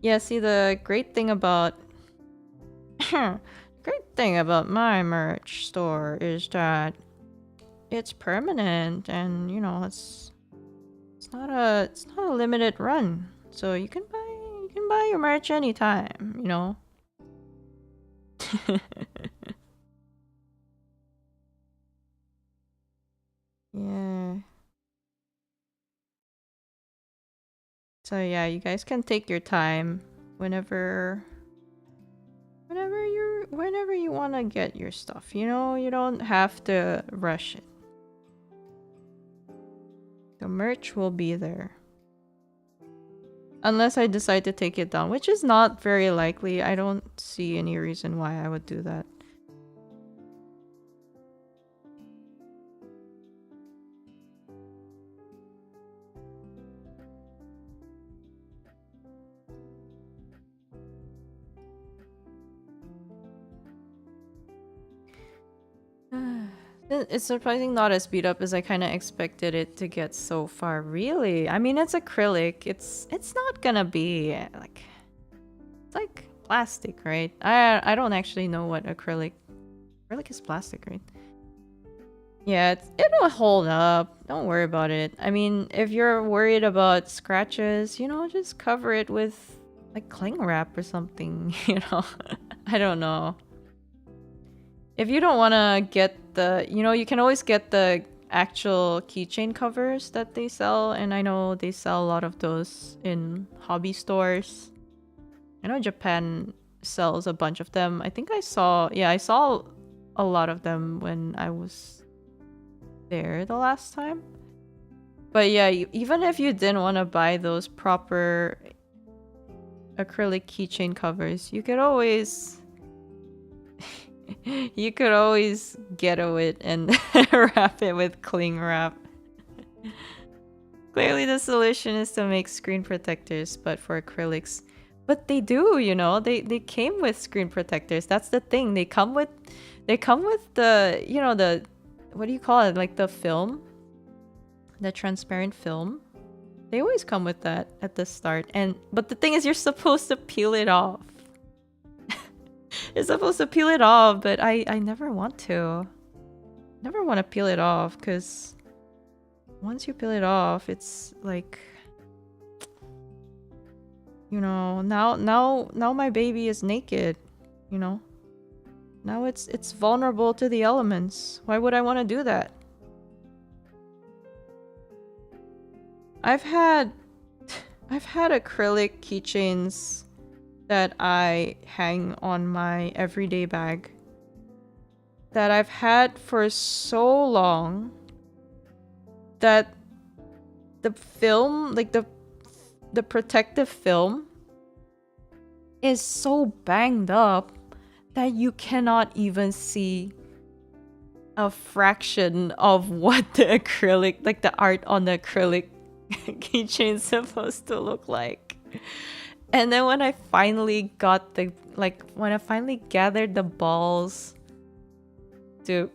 Yeah, see, the great thing about my merch store is that it's permanent, and it's not a limited run. So you can buy your merch anytime, Yeah. So yeah, you guys can take your time whenever you want to get your stuff. You don't have to rush it. The merch will be there. Unless I decide to take it down, which is not very likely. I don't see any reason why I would do that. It's surprising not as beat up as I kind of expected it to get so far. Really? I mean, it's acrylic. It's not gonna be like... It's like plastic, right? I don't actually know what acrylic... Acrylic is plastic, right? Yeah, it'll hold up. Don't worry about it. I mean, if you're worried about scratches, just cover it with like cling wrap or something, I don't know. If you don't want to get the, you can always get the actual keychain covers that they sell, and I know they sell a lot of those in hobby stores. I know Japan sells a bunch of them. I think I saw a lot of them when I was there the last time. But yeah, even if you didn't want to buy those proper acrylic keychain covers, you could always get it and wrap it with cling wrap. Clearly the solution is to make screen protectors, but for acrylics. But they do, you know, they came with screen protectors. That's the thing. They come with the, you know, the, what do you call it? Like the film? The transparent film. They always come with that at the start. But the thing is, you're supposed to peel it off. You're supposed to peel it off, but I never want to. Never want to peel it off, because once you peel it off, it's like, you know, now my baby is naked, you know? Now it's vulnerable to the elements. Why would I want to do that? I've had acrylic keychains that I hang on my everyday bag that I've had for so long that the film, like the protective film, is so banged up that you cannot even see a fraction of what the acrylic, like the art on the acrylic keychain is supposed to look like. And then when I finally got when I finally gathered the balls to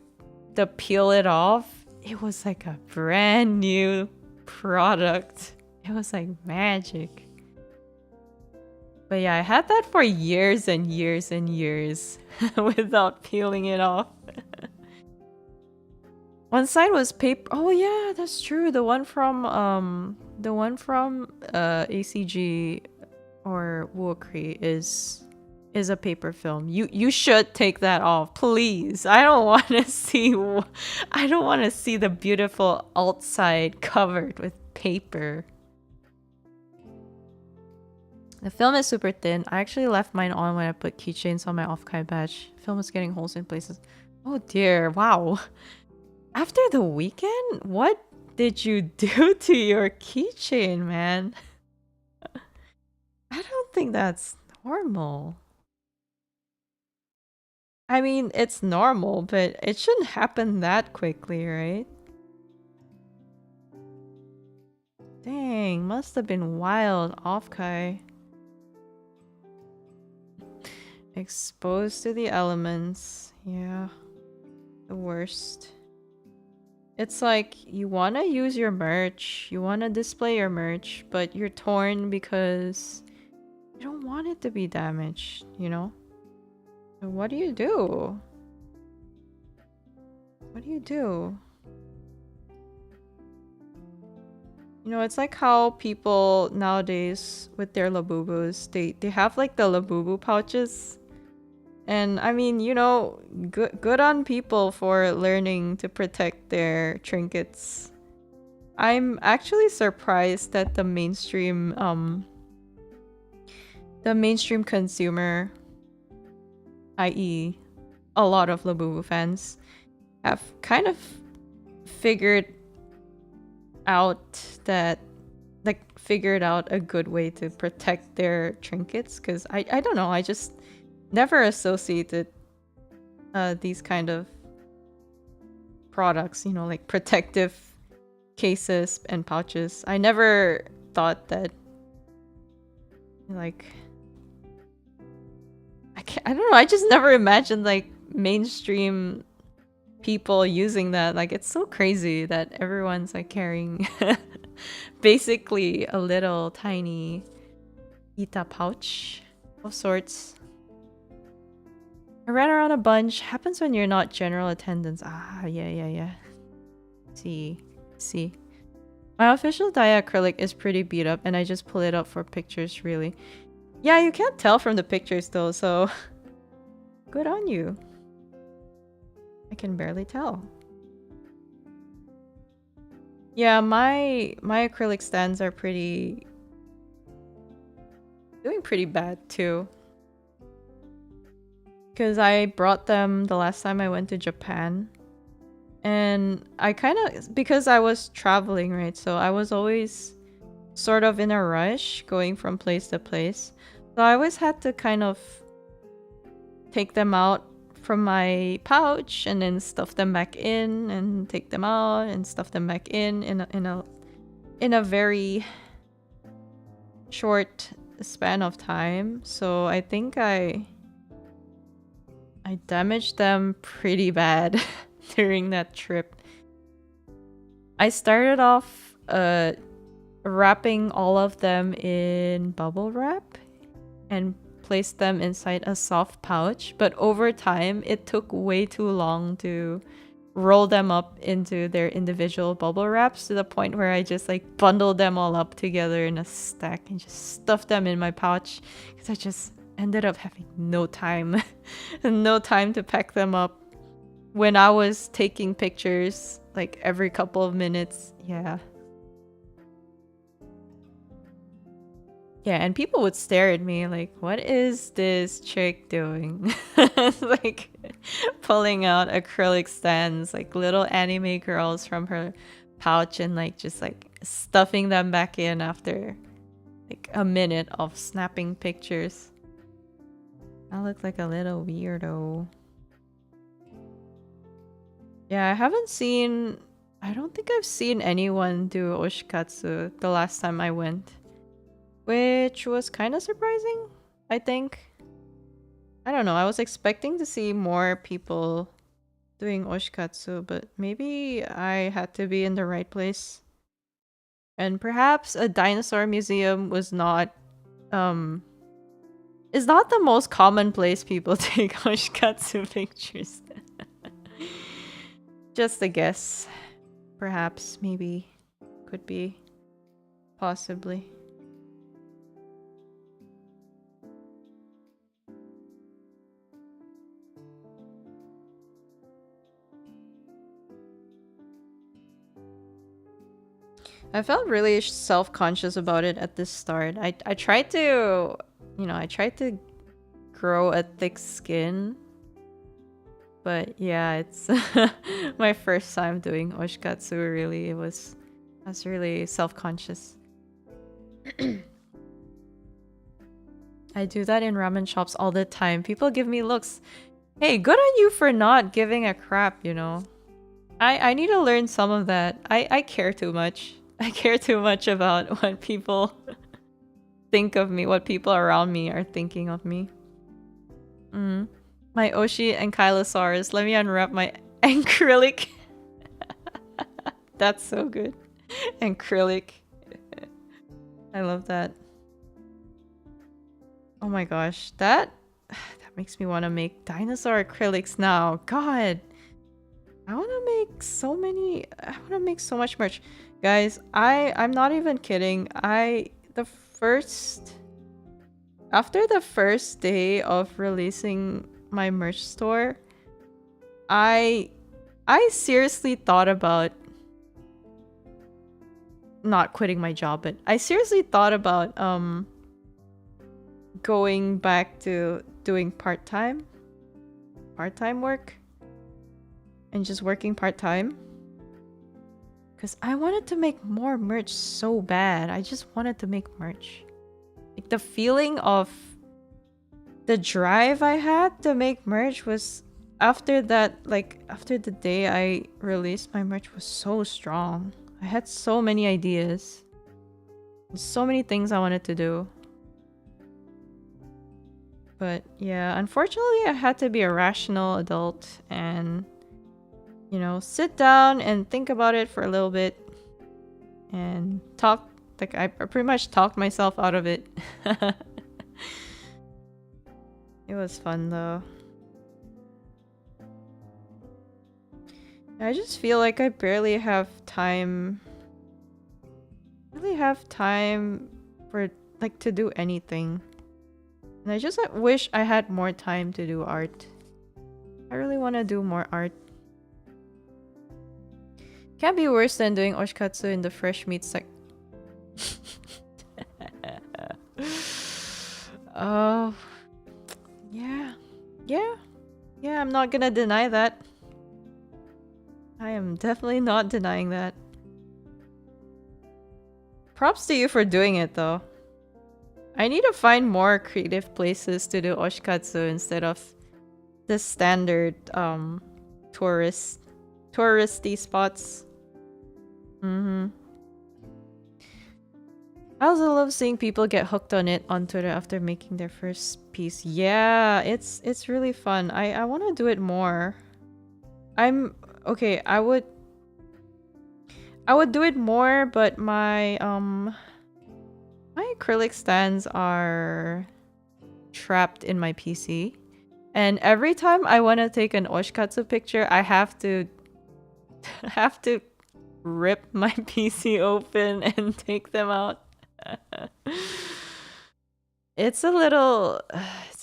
peel it off, it was like a brand new product. It was like magic. But yeah, I had that for years and years and years without peeling it off. One side was paper. Oh yeah, that's true. The one from ACG or Wookri is a paper film. You should take that off, please. I don't want to see the beautiful outside covered with paper. The film is super thin. I actually left mine on when I put keychains on my off-kai badge. Film is getting holes in places. Oh dear, wow. After the weekend, what did you do to your keychain, man? I don't think that's normal. I mean, it's normal, but it shouldn't happen that quickly, right? Dang, must have been wild, off-kai. Exposed to the elements. Yeah. The worst. It's like, you want to use your merch, you want to display your merch, but you're torn because you don't want it to be damaged, you know? So what do you do? What do you do? You know, it's like how people nowadays with their Labubus, they have like the Labubu pouches. And I mean, you know, good on people for learning to protect their trinkets. I'm actually surprised that the mainstream consumer, i.e. a lot of Labubu fans, have kind of figured out a good way to protect their trinkets, because I don't know, I just never associated these kind of products, you know, like protective cases and pouches. I never thought that, like, I don't know, I just never imagined like mainstream people using that. Like, it's so crazy that everyone's like carrying basically a little tiny Ita pouch of sorts. I ran around a bunch. Happens when you're not general attendance. Ah, yeah. See. My official Daya acrylic is pretty beat up, and I just pull it up for pictures, really. Yeah, you can't tell from the pictures though, so good on you. I can barely tell. Yeah, my acrylic stands are doing pretty bad too. Because I brought them the last time I went to Japan. And I kind of, because I was traveling, right? So I was always sort of in a rush going from place to place. So I always had to kind of take them out from my pouch and then stuff them back in and take them out and stuff them back in a very short span of time. So I think I damaged them pretty bad during that trip. I started off wrapping all of them in bubble wrap and placed them inside a soft pouch, but over time it took way too long to roll them up into their individual bubble wraps, to the point where I just like bundled them all up together in a stack and just stuffed them in my pouch, because I just ended up having no time no time to pack them up when I was taking pictures like every couple of minutes. Yeah, and people would stare at me like, what is this chick doing? Like pulling out acrylic stands, like little anime girls from her pouch, and like just like stuffing them back in after like a minute of snapping pictures. I look like a little weirdo. Yeah, I don't think I've seen anyone do oshikatsu the last time I went, which was kind of surprising, I think. I don't know, I was expecting to see more people doing oshikatsu, but maybe I had to be in the right place. And perhaps a dinosaur museum is not the most common place people take oshikatsu pictures. Just a guess. Perhaps, maybe, could be, possibly. I felt really self-conscious about it at the start. I tried to, I tried to grow a thick skin, but yeah, it's my first time doing oshikatsu. Really, I was really self-conscious. I do that in ramen shops all the time. People give me looks. Hey, good on you for not giving a crap, you know. I need to learn some of that. I care too much. I care too much about what people think of me, what people around me are thinking of me. My Oshi and Kylosaurus. Let me unwrap my acrylic. That's so good. Acrylic. I love that. Oh my gosh, that makes me want to make dinosaur acrylics now. God, I want to make so many. I want to make so much merch, guys. I'm not even kidding. After the first day of releasing my merch store, I seriously thought about not quitting my job, but I seriously thought about going back to doing part-time work and just working part-time, because I wanted to make more merch so bad. I just wanted to make merch. Like, the feeling of the drive I had to make merch was, after that, like after the day I released my merch, was so strong. I had so many ideas, so many things I wanted to do. But yeah, unfortunately I had to be a rational adult and, sit down and think about it for a little bit and talk. Like, I pretty much talked myself out of it. It was fun though. I just feel like I barely have time. For like to do anything. And I just wish I had more time to do art. I really want to do more art. Can't be worse than doing oshikatsu in the fresh meat Oh, yeah, I'm not gonna deny that. I am definitely not denying that. Props to you for doing it though. I need to find more creative places to do oshikatsu instead of the standard touristy spots. I also love seeing people get hooked on it on Twitter after making their first piece. Yeah, it's really fun. I want to do it more. Okay, I would do it more, but my acrylic stands are trapped in my PC. And every time I want to take an oshikatsu picture, I have to rip my PC open and take them out. It's a little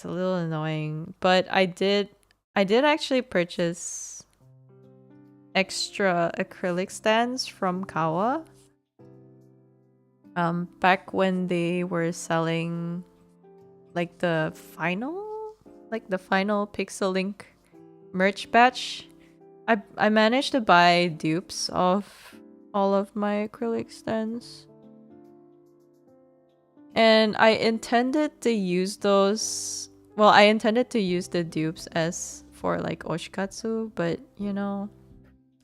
annoying, but I did actually purchase extra acrylic stands from Kawa. Back when they were selling like the final Pixel Link merch batch, I managed to buy dupes of all of my acrylic stands. And I intended to use those. Well, I intended to use the dupes as for like oshikatsu, but you know,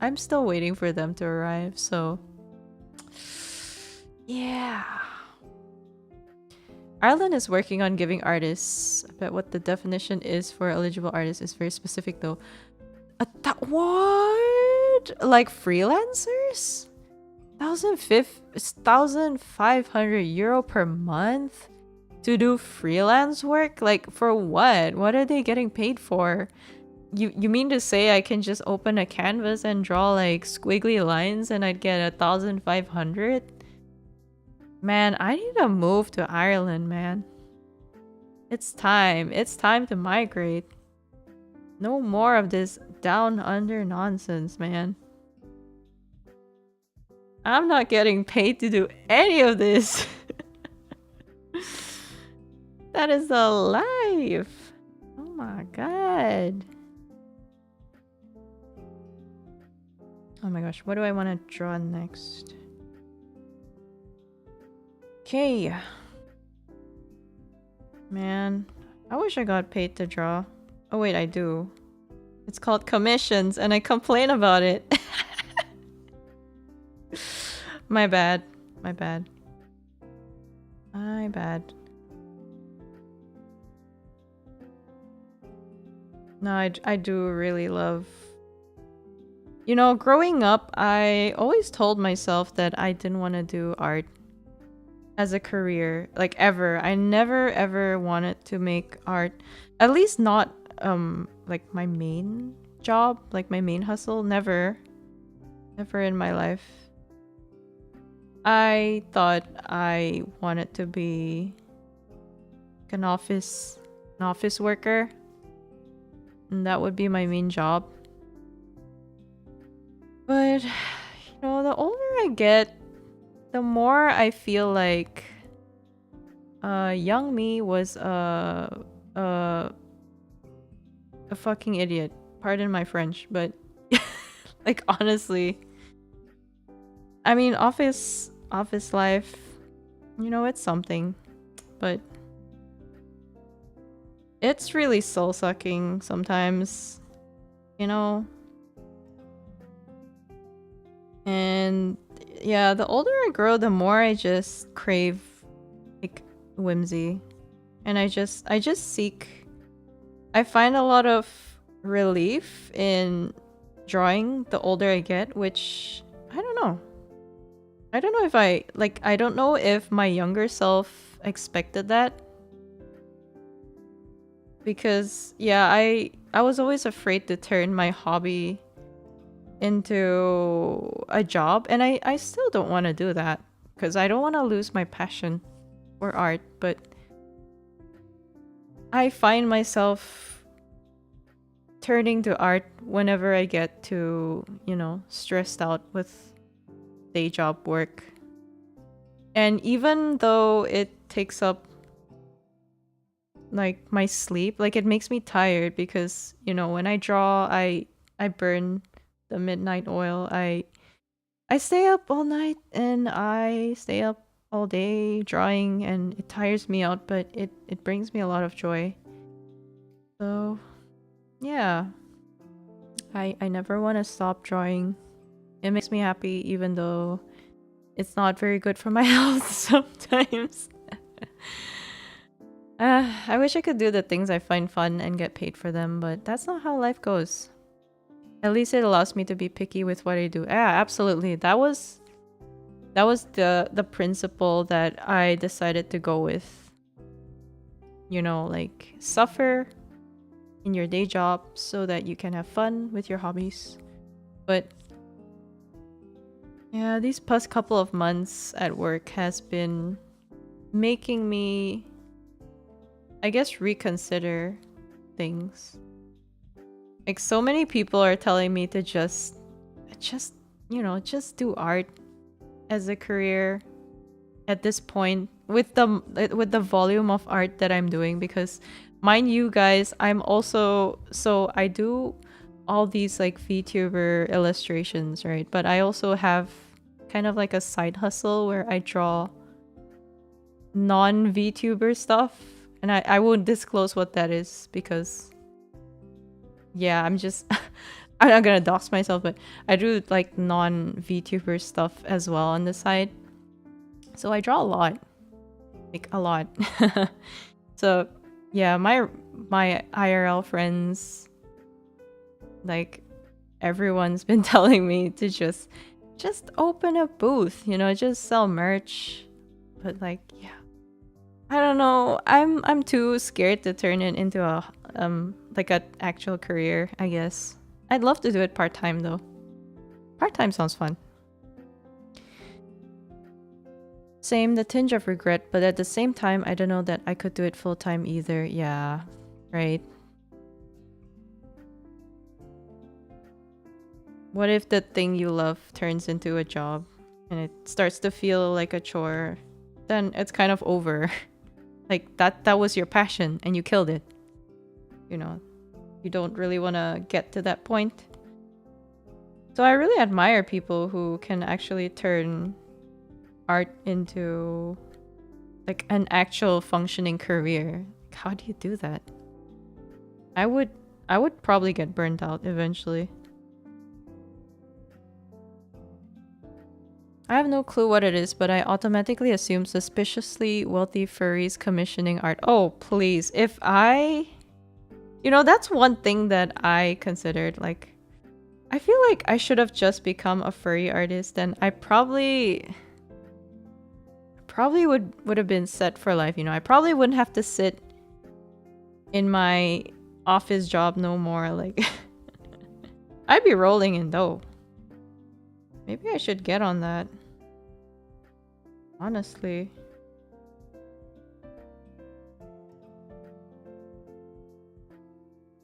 I'm still waiting for them to arrive, so yeah. Ireland is working on giving artists, I bet what the definition is for eligible artists is very specific though. What? Like freelancers? 1,500 euro per month to do freelance work? Like for what? What are they getting paid for? You mean to say I can just open a canvas and draw like squiggly lines and I'd get 1,500? Man, I need to move to Ireland, man. It's time. It's time to migrate. No more of this down under nonsense, man. I'm not getting paid to do any of this. That is a life. Oh my god. Oh my gosh, what do I want to draw next? Okay. Man, I wish I got paid to draw. Oh wait, I do. It's called commissions and I complain about it. My bad. My bad. My bad. No, I do really love... You know, growing up, I always told myself that I didn't want to do art as a career. Like, ever. I never, ever wanted to make art. At least not, like, my main job. Like, my main hustle. Never. Never in my life. I thought I wanted to be an office worker. And that would be my main job. But, you know, the older I get, the more I feel like young me was a fucking idiot. Pardon my French, but like honestly, I mean, office life, you know, it's something, but it's really soul-sucking sometimes, you know. And yeah, the older I grow, the more I just crave like whimsy. And I just seek... I find a lot of relief in drawing the older I get, which I don't know. I don't know if I don't know if my younger self expected that. Because yeah, I was always afraid to turn my hobby into a job, and I still don't want to do that because I don't want to lose my passion for art, but I find myself turning to art whenever I get to, you know, stressed out with day job work. And even though it takes up like my sleep, like it makes me tired because, you know, when I draw, I burn the midnight oil. I stay up all night and I stay up all day drawing, and it tires me out, but it brings me a lot of joy. So yeah, I never want to stop drawing. It makes me happy even though it's not very good for my health sometimes. I wish I could do the things I find fun and get paid for them, but that's not how life goes. At least it allows me to be picky with what I do. Yeah, absolutely. That was the principle that I decided to go with. You know, like suffer in your day job so that you can have fun with your hobbies. But yeah, these past couple of months at work has been making me, I guess, reconsider things. Like so many people are telling me to just just do art as a career at this point with the volume of art that I'm doing, because mind you guys, I do all these like VTuber illustrations, right? But I also have kind of like a side hustle where I draw non-VTuber stuff, and I won't disclose what that is because yeah, I'm just I'm not gonna dox myself, but I do like non-VTuber stuff as well on the side. So I draw a lot. Like a lot. So yeah, my IRL friends, like everyone's been telling me to just open a booth, just sell merch. But like, yeah. I don't know. I'm too scared to turn it into a like an actual career, I guess. I'd love to do it part-time though. Part-time sounds fun. Same, the tinge of regret, but at the same time, I don't know that I could do it full-time either. Yeah, right. What if the thing you love turns into a job and it starts to feel like a chore? Then it's kind of over. Like that was your passion and you killed it. You don't really want to get to that point. So I really admire people who can actually turn art into like an actual functioning career. How do you do that? I would probably get burnt out eventually. I have no clue what it is, but I automatically assume suspiciously wealthy furries commissioning art. Oh, please. If I... that's one thing that I considered. Like, I feel like I should have just become a furry artist, and I probably would have been set for life. I probably wouldn't have to sit in my office job no more. Like, I'd be rolling in dough. Maybe I should get on that. Honestly.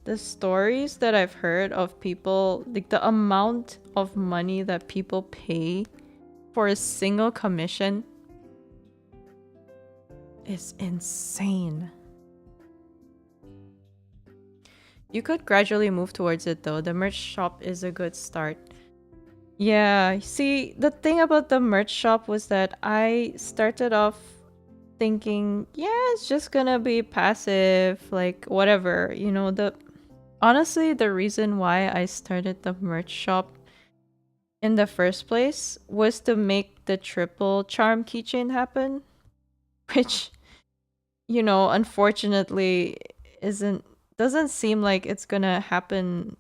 The stories that I've heard of people, like the amount of money that people pay for a single commission is insane. You could gradually move towards it though. The merch shop is a good start. Yeah, see, the thing about the merch shop was that I started off thinking, yeah, it's just gonna be passive, like whatever. Honestly, the reason why I started the merch shop in the first place was to make the triple charm keychain happen, which, unfortunately doesn't seem like it's gonna happen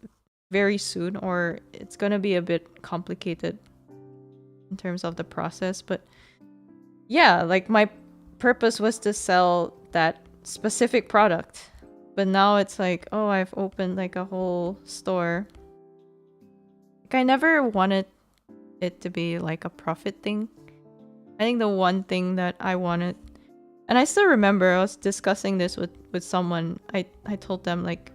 very soon, or it's gonna be a bit complicated in terms of the process. But yeah, like my purpose was to sell that specific product, but now it's like, oh, I've opened like a whole store. Like I never wanted it to be like a profit thing. I think the one thing that I wanted, and I still remember I was discussing this with someone. I told them, like,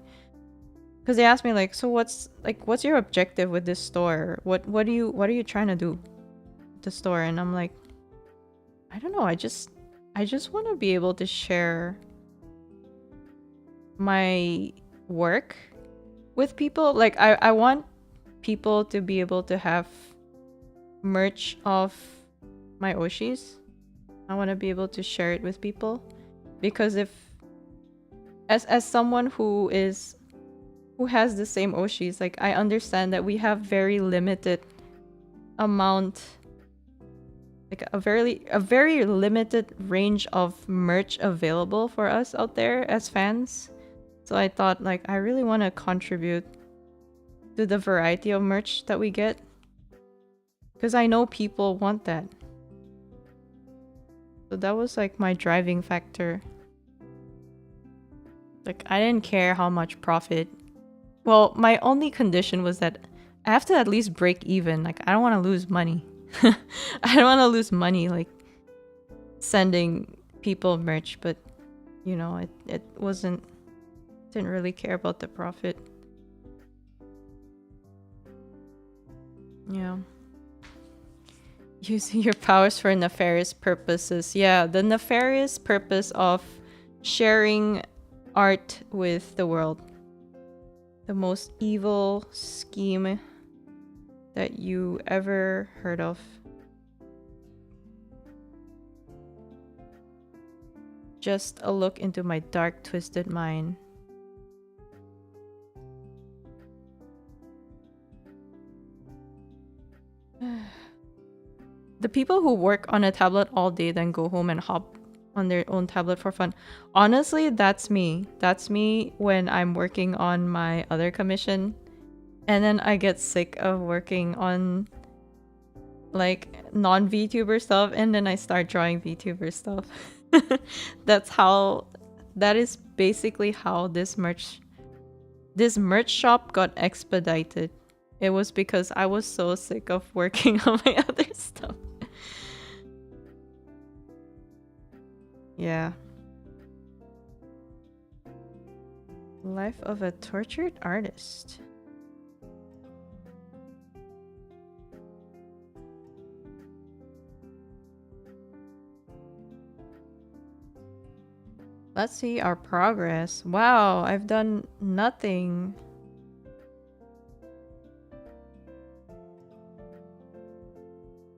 because they asked me like, so what's your objective with this store? What are you trying to do with the store? And I'm like, I don't know. I just want to be able to share my work with people. Like I want people to be able to have merch of my Oshis. I want to be able to share it with people, because if as someone who has the same Oshis, like I understand that we have very limited amount, like a very limited range of merch available for us out there as fans. So I thought, like, I really want to contribute to the variety of merch that we get, because I know people want that. So that was like my driving factor. Like, I didn't care how much profit. Well, my only condition was that I have to at least break even. Like, I don't want to lose money. I don't want to lose money, like, sending people merch, but, you know, it didn't really care about the profit. Yeah. Using your powers for nefarious purposes. Yeah, the nefarious purpose of sharing art with the world. The most evil scheme that you ever heard of. Just a look into my dark, twisted mind. The people who work on a tablet all day then go home and hop on their own tablet for fun. Honestly, that's me. That's me when I'm working on my other commission. And then I get sick of working on like non-VTuber stuff, and then I start drawing VTuber stuff. That is basically how this merch shop got expedited. It was because I was so sick of working on my other stuff. Yeah. Life of a tortured artist. Let's see our progress. Wow, I've done nothing.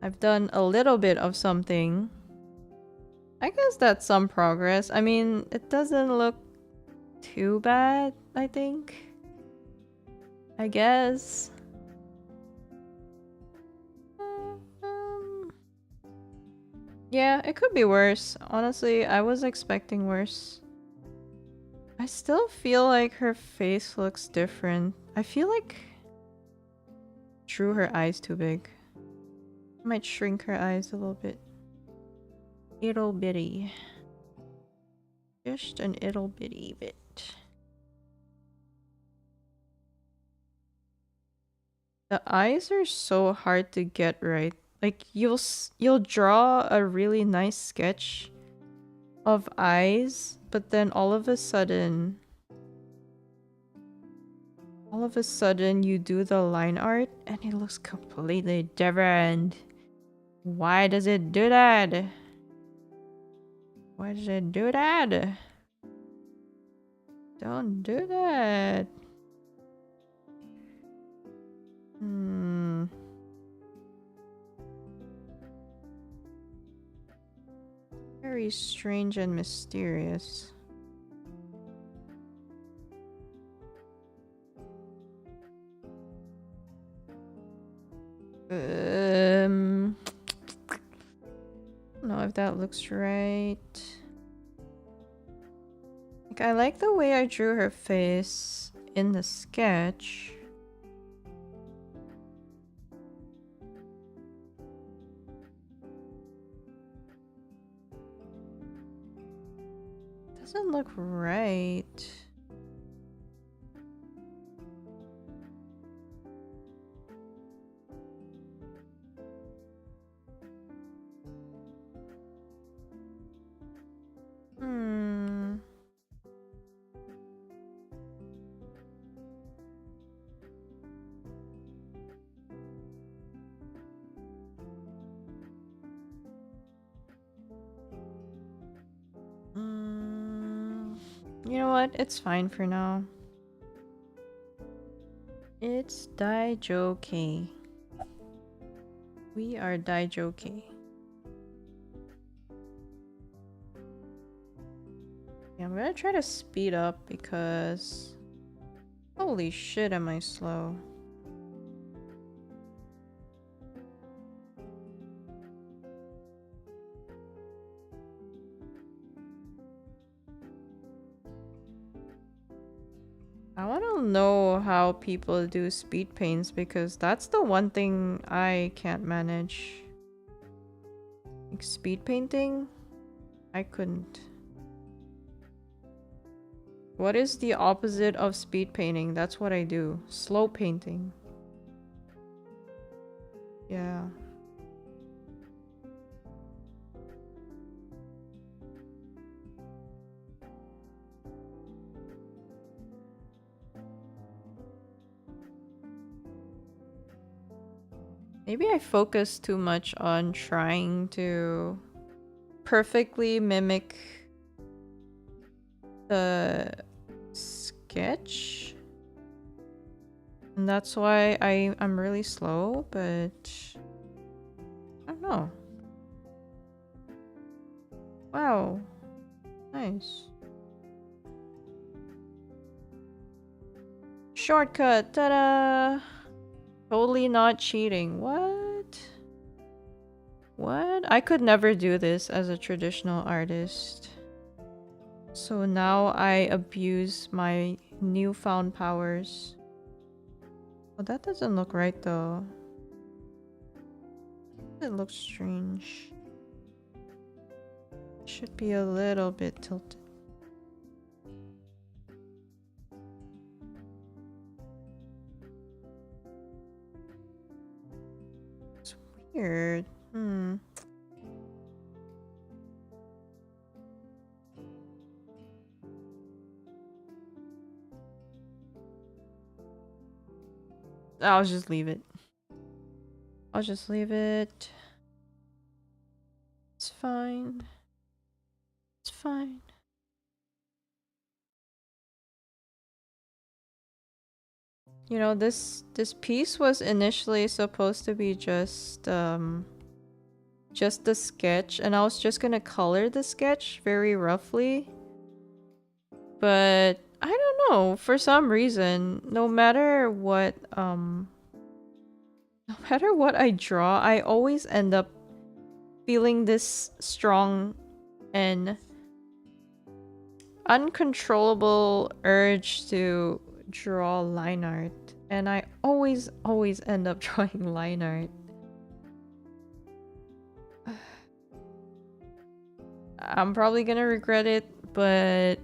I've done a little bit of something. I guess that's some progress. I mean, it doesn't look too bad, I think. I guess. Yeah, it could be worse. Honestly, I was expecting worse. I still feel like her face looks different. I feel like drew her eyes too big. I might shrink her eyes a little bit. Ittle bitty. Just an ittle bitty bit. The eyes are so hard to get right. Like you'll draw a really nice sketch of eyes, but then all of a sudden you do the line art and it looks completely different. Why does it do that? Why does it do that? Don't do that. Very strange and mysterious. I don't know if that looks right. Like, I like the way I drew her face in the sketch. Doesn't look right. You know what? It's fine for now. It's Daijoki. We are Daijoki. Yeah, I'm gonna try to speed up because... Holy shit, am I slow. I want to know how people do speed paints because that's the one thing I can't manage. Like speed painting? I couldn't. What is the opposite of speed painting? That's what I do. Slow painting. Yeah. Maybe I focus too much on trying to perfectly mimic the sketch. And that's why I'm really slow, but I don't know. Wow. Nice. Shortcut! Ta-da! Totally not cheating. What? What? I could never do this as a traditional artist. So now I abuse my newfound powers. Oh, that doesn't look right though. It looks strange. Should be a little bit tilted. It's weird. I'll just leave it. I'll just leave it. It's fine. It's fine. You know, this piece was initially supposed to be just the sketch, and I was just gonna color the sketch very roughly. But I don't know, for some reason, no matter what I draw, I always end up feeling this strong and uncontrollable urge to draw line art, and I always end up drawing line art. I'm probably gonna regret it, but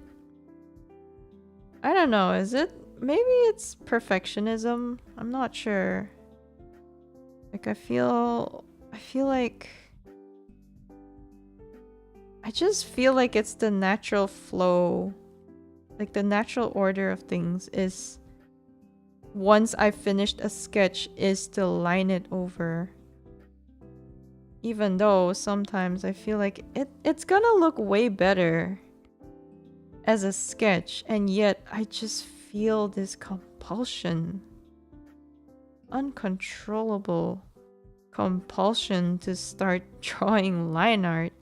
I don't know, is it? Maybe it's perfectionism? I'm not sure. Like I feel like I just feel like it's the natural flow. Like the natural order of things is once I've finished a sketch is to line it over. Even though sometimes I feel like it's gonna look way better as a sketch, and yet I just feel this compulsion. Uncontrollable compulsion to start drawing line art.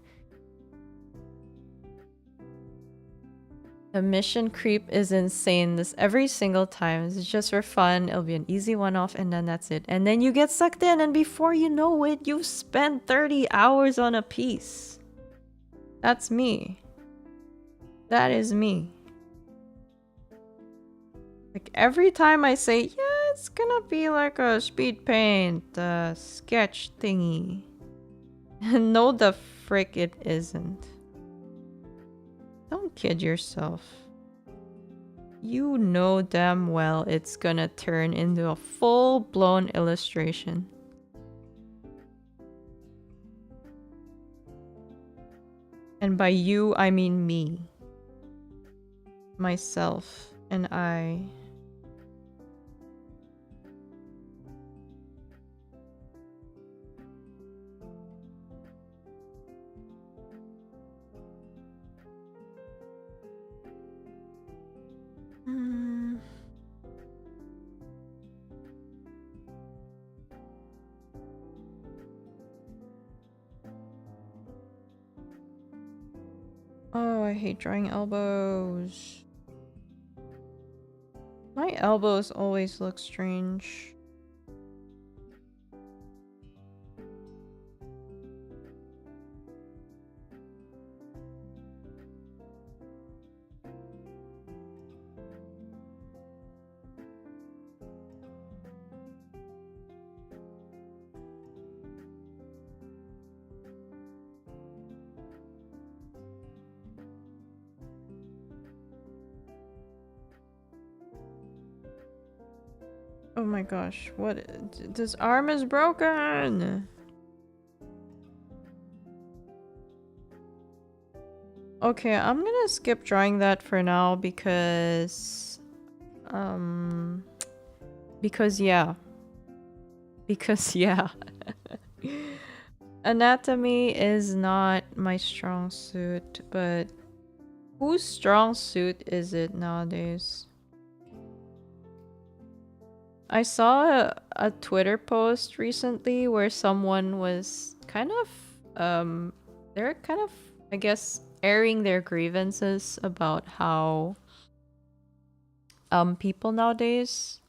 The mission creep is insane this every single time. It's just for fun. It'll be an easy one-off and then that's it. And then you get sucked in and before you know it, you've spent 30 hours on a piece. That's me. That is me. Like every time I say, yeah, it's gonna be like a speed paint sketch thingy. No, the frick it isn't. Don't kid yourself. You know damn well it's gonna turn into a full-blown illustration. And by you, I mean me. Myself and I. Oh, I hate drawing elbows. My elbows always look strange. Oh my gosh, what? This arm is broken! Okay, I'm gonna skip drawing that for now because... Because yeah. Because yeah. Anatomy is not my strong suit, but whose strong suit is it nowadays? I saw a Twitter post recently where someone was kind of they're kind of, I guess, airing their grievances about how people nowadays,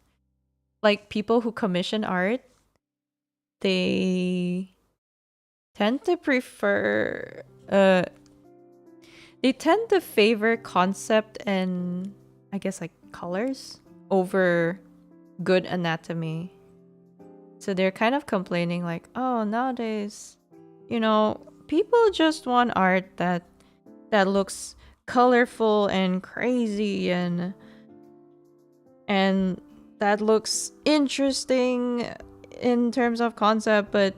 like people who commission art, they tend to prefer they tend to favor concept and, I guess, like colors over good anatomy. So they're kind of complaining like, oh, nowadays, people just want art that looks colorful and crazy and that looks interesting in terms of concept, but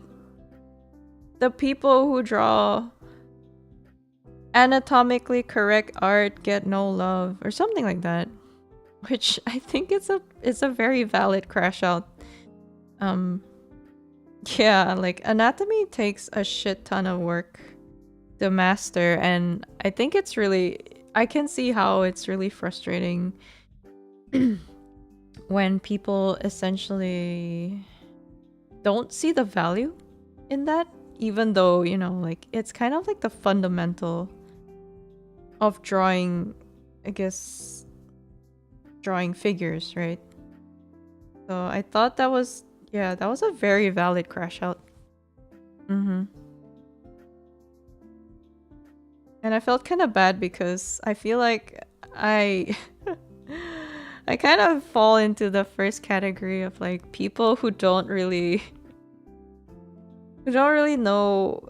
the people who draw anatomically correct art get no love or something like that, which I think it's a very valid crash out. Yeah, like anatomy takes a shit ton of work to master, and I think I can see how it's really frustrating when people essentially don't see the value in that, even though, like it's kind of like the fundamental of drawing, I guess, drawing figures, right? So I thought that was a very valid crash out. And I felt kind of bad because I feel like I I kind of fall into the first category of like people who don't really know,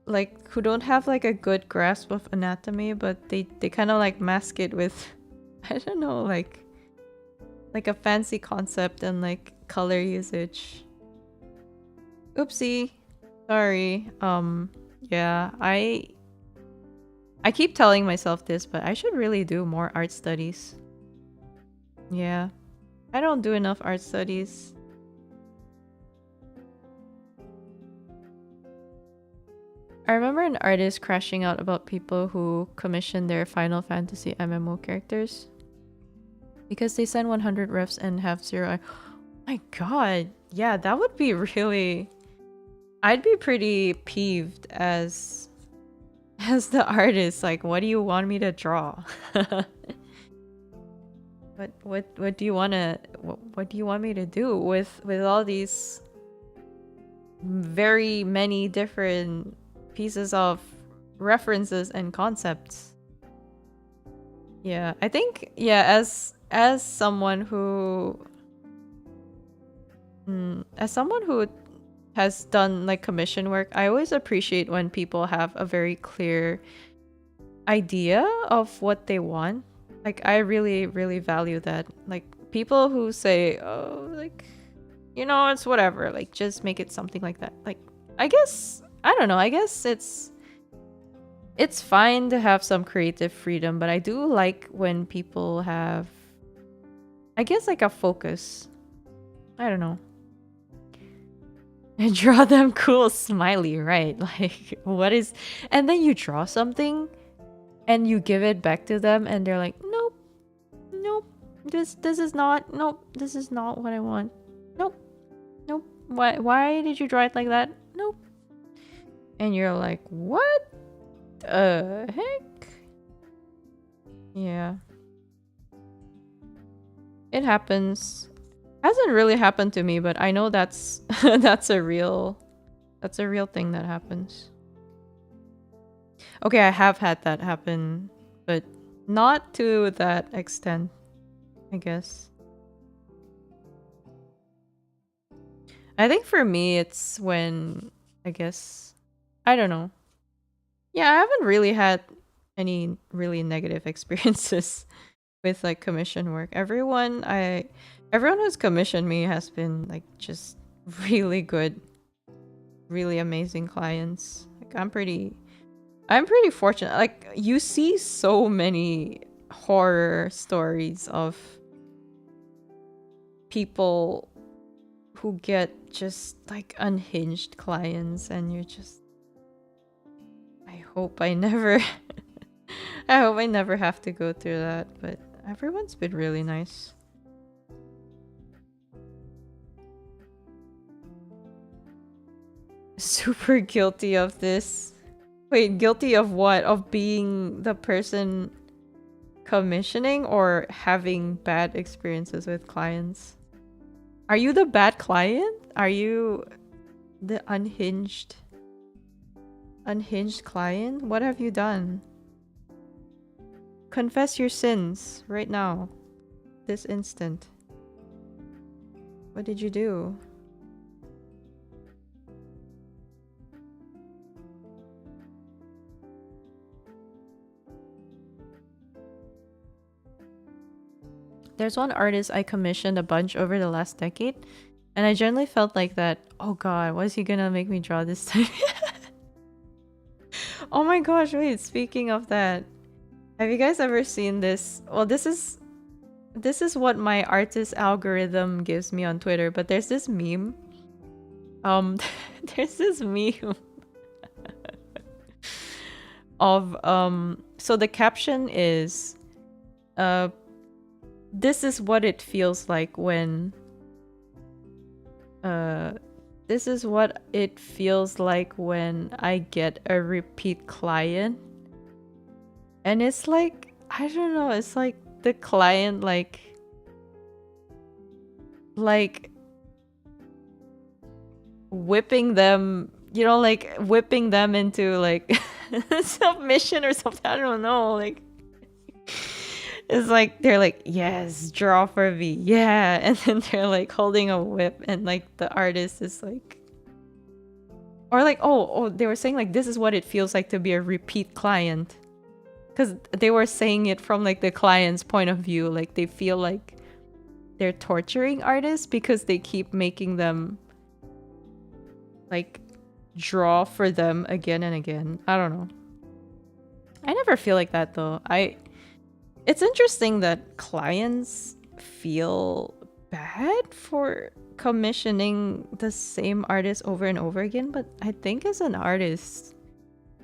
like who don't have like a good grasp of anatomy, but they kind of like mask it with I don't know, like a fancy concept and like color usage. Oopsie. Sorry. Yeah, I keep telling myself this, but I should really do more art studies. Yeah. I don't do enough art studies. I remember an artist crashing out about people who commission their Final Fantasy MMO characters because they send 100 refs and have 0. My god. Yeah, that would be really... I'd be pretty peeved as the artist. Like, what do you want me to draw? What do you want to what do you want me to do with all these very many different pieces of references and concepts? Yeah, I think as someone who has done like commission work, I always appreciate when people have a very clear idea of what they want. Like I really, really value that. Like people who say, oh, like, it's whatever, like just make it something like that. Like I don't know, I guess it's fine to have some creative freedom, but I do like when people have, I guess, like a focus. I don't know. And draw them cool smiley, right? Like what is... And then you draw something and you give it back to them and they're like, nope, this is not what I want. Nope. Why did you draw it like that? Nope. And you're like, what the heck? Yeah. It happens. Hasn't really happened to me, but I know that's that's a real thing that happens. Okay, I have had that happen, but not to that extent, I guess. I think for me it's when I guess I don't know. Yeah, I haven't really had any really negative experiences with like commission work. Everyone who's commissioned me has been like just really good, really amazing clients. Like I'm pretty fortunate. Like you see so many horror stories of people who get just like unhinged clients and you're just I hope I never I hope I never have to go through that, but everyone's been really nice. Super guilty of this. Wait, guilty of what? Of being the person commissioning or having bad experiences with clients? Are you the bad client? Are you the unhinged client? What have you done? Confess your sins right now. This instant. What did you do? There's one artist I commissioned a bunch over the last decade, and I generally felt like that, oh god, what is he gonna make me draw this time? Oh my gosh, wait, speaking of that, have you guys ever seen this? Well, this is what my artist algorithm gives me on Twitter, but there's this meme. There's this meme of so the caption is this is what it feels like when this is what it feels like when I get a repeat client. And it's like, I don't know, it's like the client like whipping them, you know, like whipping them into like submission or something. I don't know, like it's like they're like, yes, draw for me, yeah, and then they're like holding a whip and like the artist is like, or like, oh, they were saying like this is what it feels like to be a repeat client, because they were saying it from like the client's point of view, like they feel like they're torturing artists because they keep making them like draw for them again and again. I don't know. I never feel like that though. It's interesting that clients feel bad for commissioning the same artist over and over again, but I think as an artist,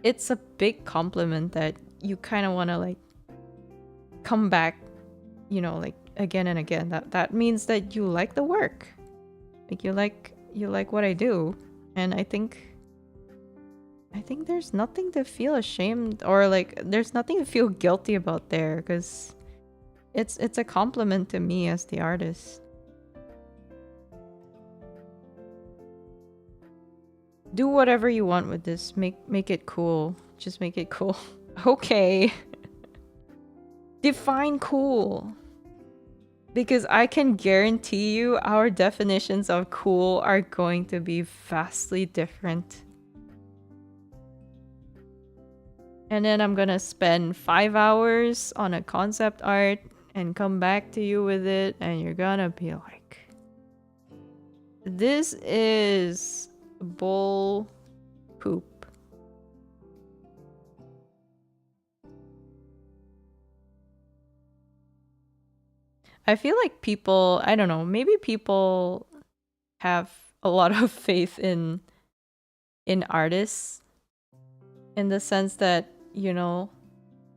it's a big compliment that you kind of want to like come back, you know, like again and again. That means that you like the work. Like you like what I do. And I think there's nothing to feel ashamed or like there's nothing to feel guilty about there, because it's a compliment to me as the artist. Do whatever you want with this. Make it cool. Just make it cool. Okay. Define cool. Because I can guarantee you our definitions of cool are going to be vastly different. And then I'm gonna spend 5 hours on a concept art and come back to you with it, and you're gonna be like, this is bull poop. I feel like people, I don't know, maybe people have a lot of faith in artists in the sense that, you know,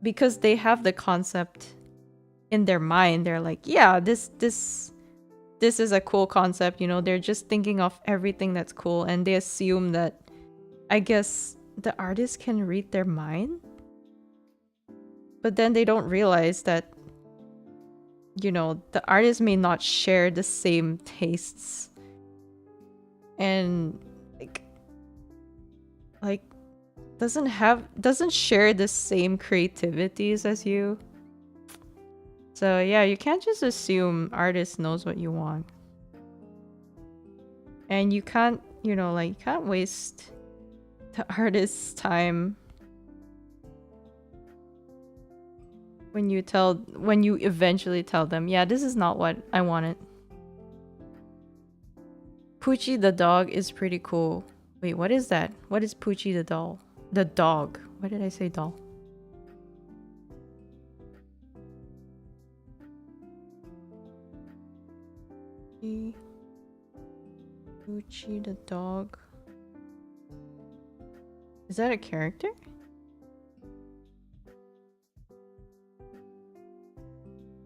because they have the concept in their mind, they're like, yeah, this is a cool concept, you know, they're just thinking of everything that's cool, and they assume that, I guess, the artist can read their mind. But then they don't realize that, you know, the artist may not share the same tastes and like doesn't share the same creativities as you. So yeah, you can't just assume artist knows what you want. And you can't, you know, like, you can't waste the artist's time when you eventually tell them, yeah, this is not what I wanted. Poochie the dog is pretty cool. Wait, what is that? What is Poochie the doll? The dog. Why did I say doll? Poochie the dog. Is that a character?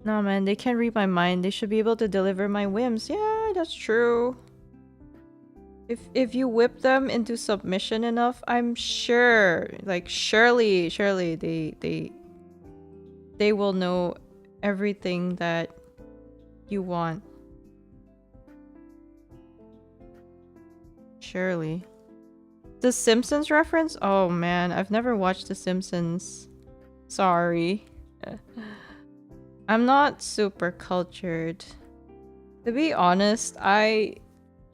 No, man, they can't read my mind. They should be able to deliver my whims. Yeah, that's true. If you whip them into submission enough, I'm sure, like, surely they will know everything that you want. Surely. The Simpsons reference? Oh man, I've never watched The Simpsons. Sorry. I'm not super cultured. To be honest, I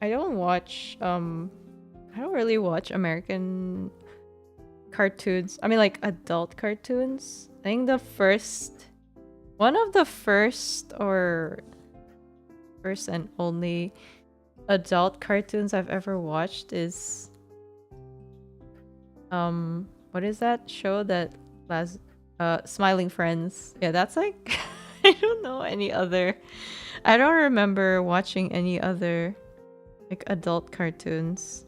don't watch I don't really watch American cartoons. I mean, like, adult cartoons. I think one of the first or first and only adult cartoons I've ever watched is what is that show that last Smiling Friends. Yeah, that's like I don't know any other. I don't remember watching any other like adult cartoons.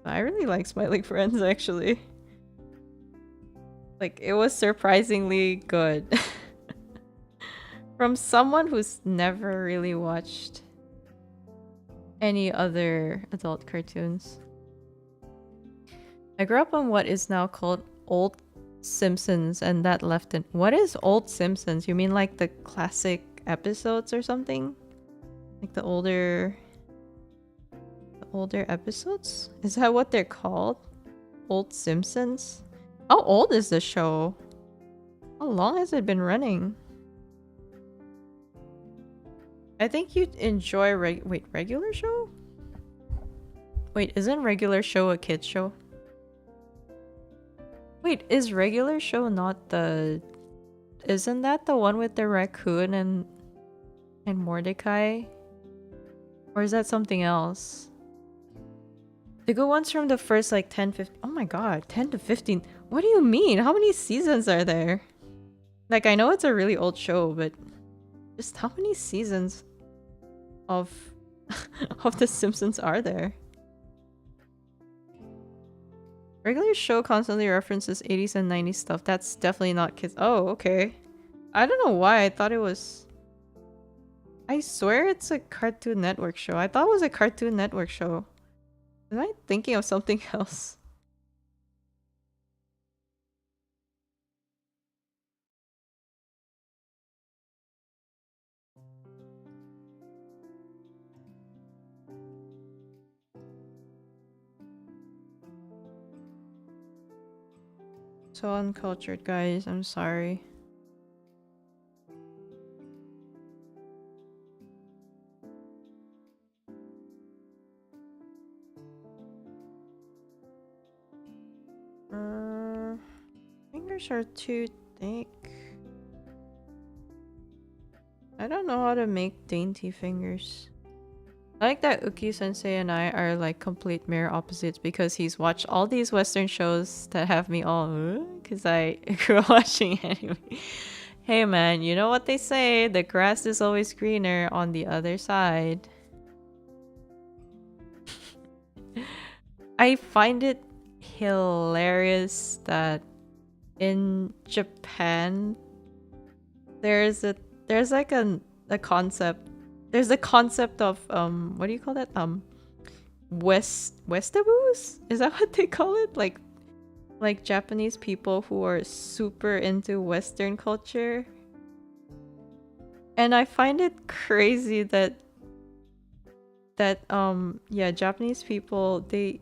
I really like Smiling Friends actually. Like, it was surprisingly good. From someone who's never really watched any other adult cartoons. I grew up on what is now called Old Simpsons, and that left in. What is Old Simpsons? You mean like the classic episodes or something? Like the older episodes? Is that what they're called? Old Simpsons? How old is the show? How long has it been running? I think you'd enjoy regular show? Wait, isn't regular show a kid's show? Wait, is regular show not the... Isn't that the one with the raccoon and Mordecai? Or is that something else? The good ones from the first like 10, 15... Oh my god, 10 to 15. What do you mean? How many seasons are there? Like, I know it's a really old show, but just how many seasons of of The Simpsons are there? Regular show constantly references 80s and 90s stuff. That's definitely not kids. Oh, okay. I don't know why I thought it was... I swear it's a Cartoon Network show. I thought it was a Cartoon Network show. Am I thinking of something else? So uncultured, guys. I'm sorry. Fingers are too thick. I don't know how to make dainty fingers. I like that Uki Sensei and I are like complete mirror opposites because he's watched all these Western shows that have me all because I grew up watching anime. Hey man, you know what they say, the grass is always greener on the other side. I find it hilarious that in Japan there's like a concept. There's a concept of what do you call that? Westaboos? Is that what they call it? Like like Japanese people who are super into Western culture. And I find it crazy that yeah, Japanese people they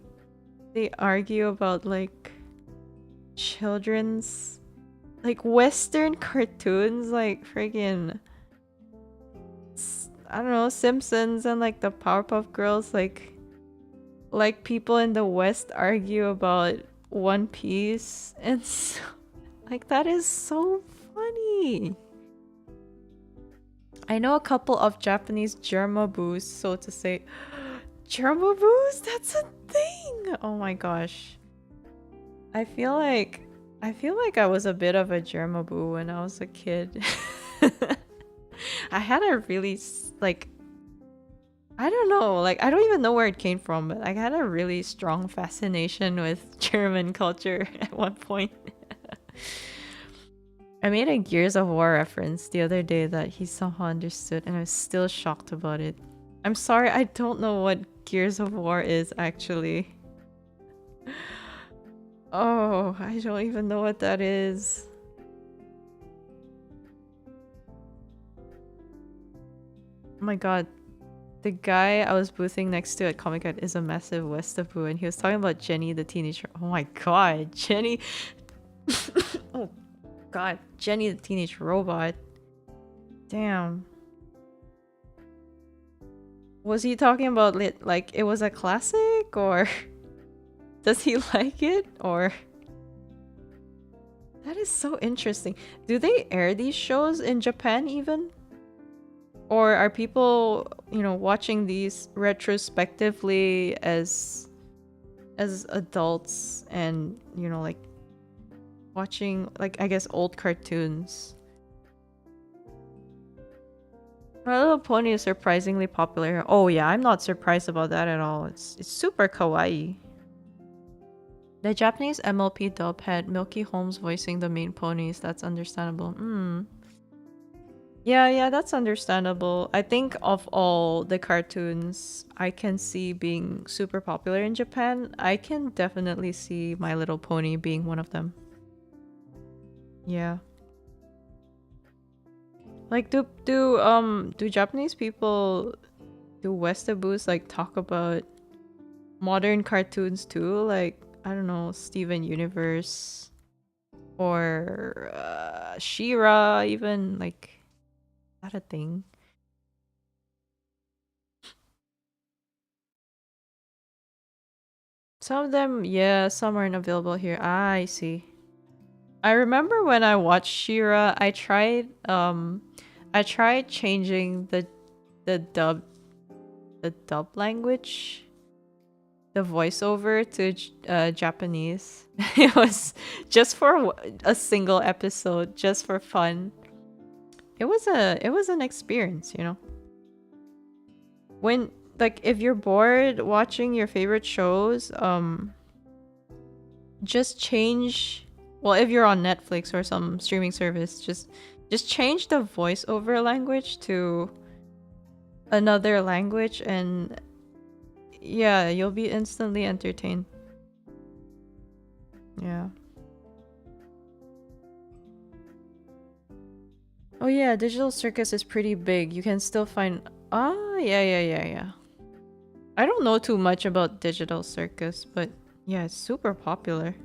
argue about like children's like Western cartoons, like friggin' I don't know, Simpsons and like the Powerpuff Girls, like people in the West argue about One Piece, and so, like that is so funny. I know a couple of Japanese germaboos, so to say. Germaboos? That's a thing! Oh my gosh. I feel like I was a bit of a germaboo when I was a kid. I had a really like I don't know, like I don't even know where it came from, but I had a really strong fascination with German culture at one point. I made a Gears of War reference the other day that he somehow understood, and I was still shocked about it. I'm sorry, I don't know what Gears of War is actually. Oh, I don't even know what that is. Oh my god. The guy I was boothing next to at Comic Con is a massive Westaboo, and he was talking about Jenny the Teenage... Oh my god, Jenny... oh god, Jenny the Teenage Robot. Damn. Was he talking about it like it was a classic, or does he like it, or... That is so interesting. Do they air these shows in Japan even? Or are people, you know, watching these retrospectively as adults and, you know, like watching like I guess old cartoons? My Little Pony is surprisingly popular. Oh yeah, I'm not surprised about that at all. It's super kawaii. The Japanese MLP dub had Milky Holmes voicing the main ponies. That's understandable. Yeah, that's understandable. I think of all the cartoons I can see being super popular in Japan, I can definitely see My Little Pony being one of them. Yeah. Like do Japanese people, do Westaboos like talk about modern cartoons too? Like, I don't know, Steven Universe or She-Ra even, like, is that a thing? Some of them, yeah, some aren't available here. Ah, I see. I remember when I watched She-Ra, I tried changing the dub the dub language, the voiceover to Japanese. It was just for a single episode, just for fun. It was an experience, you know. When like if you're bored watching your favorite shows, just change, well, if you're on Netflix or some streaming service, just change the voiceover language to another language, and yeah, you'll be instantly entertained. Yeah. Oh yeah, Digital Circus is pretty big. You can still find... Ah, yeah. I don't know too much about Digital Circus, but yeah, it's super popular.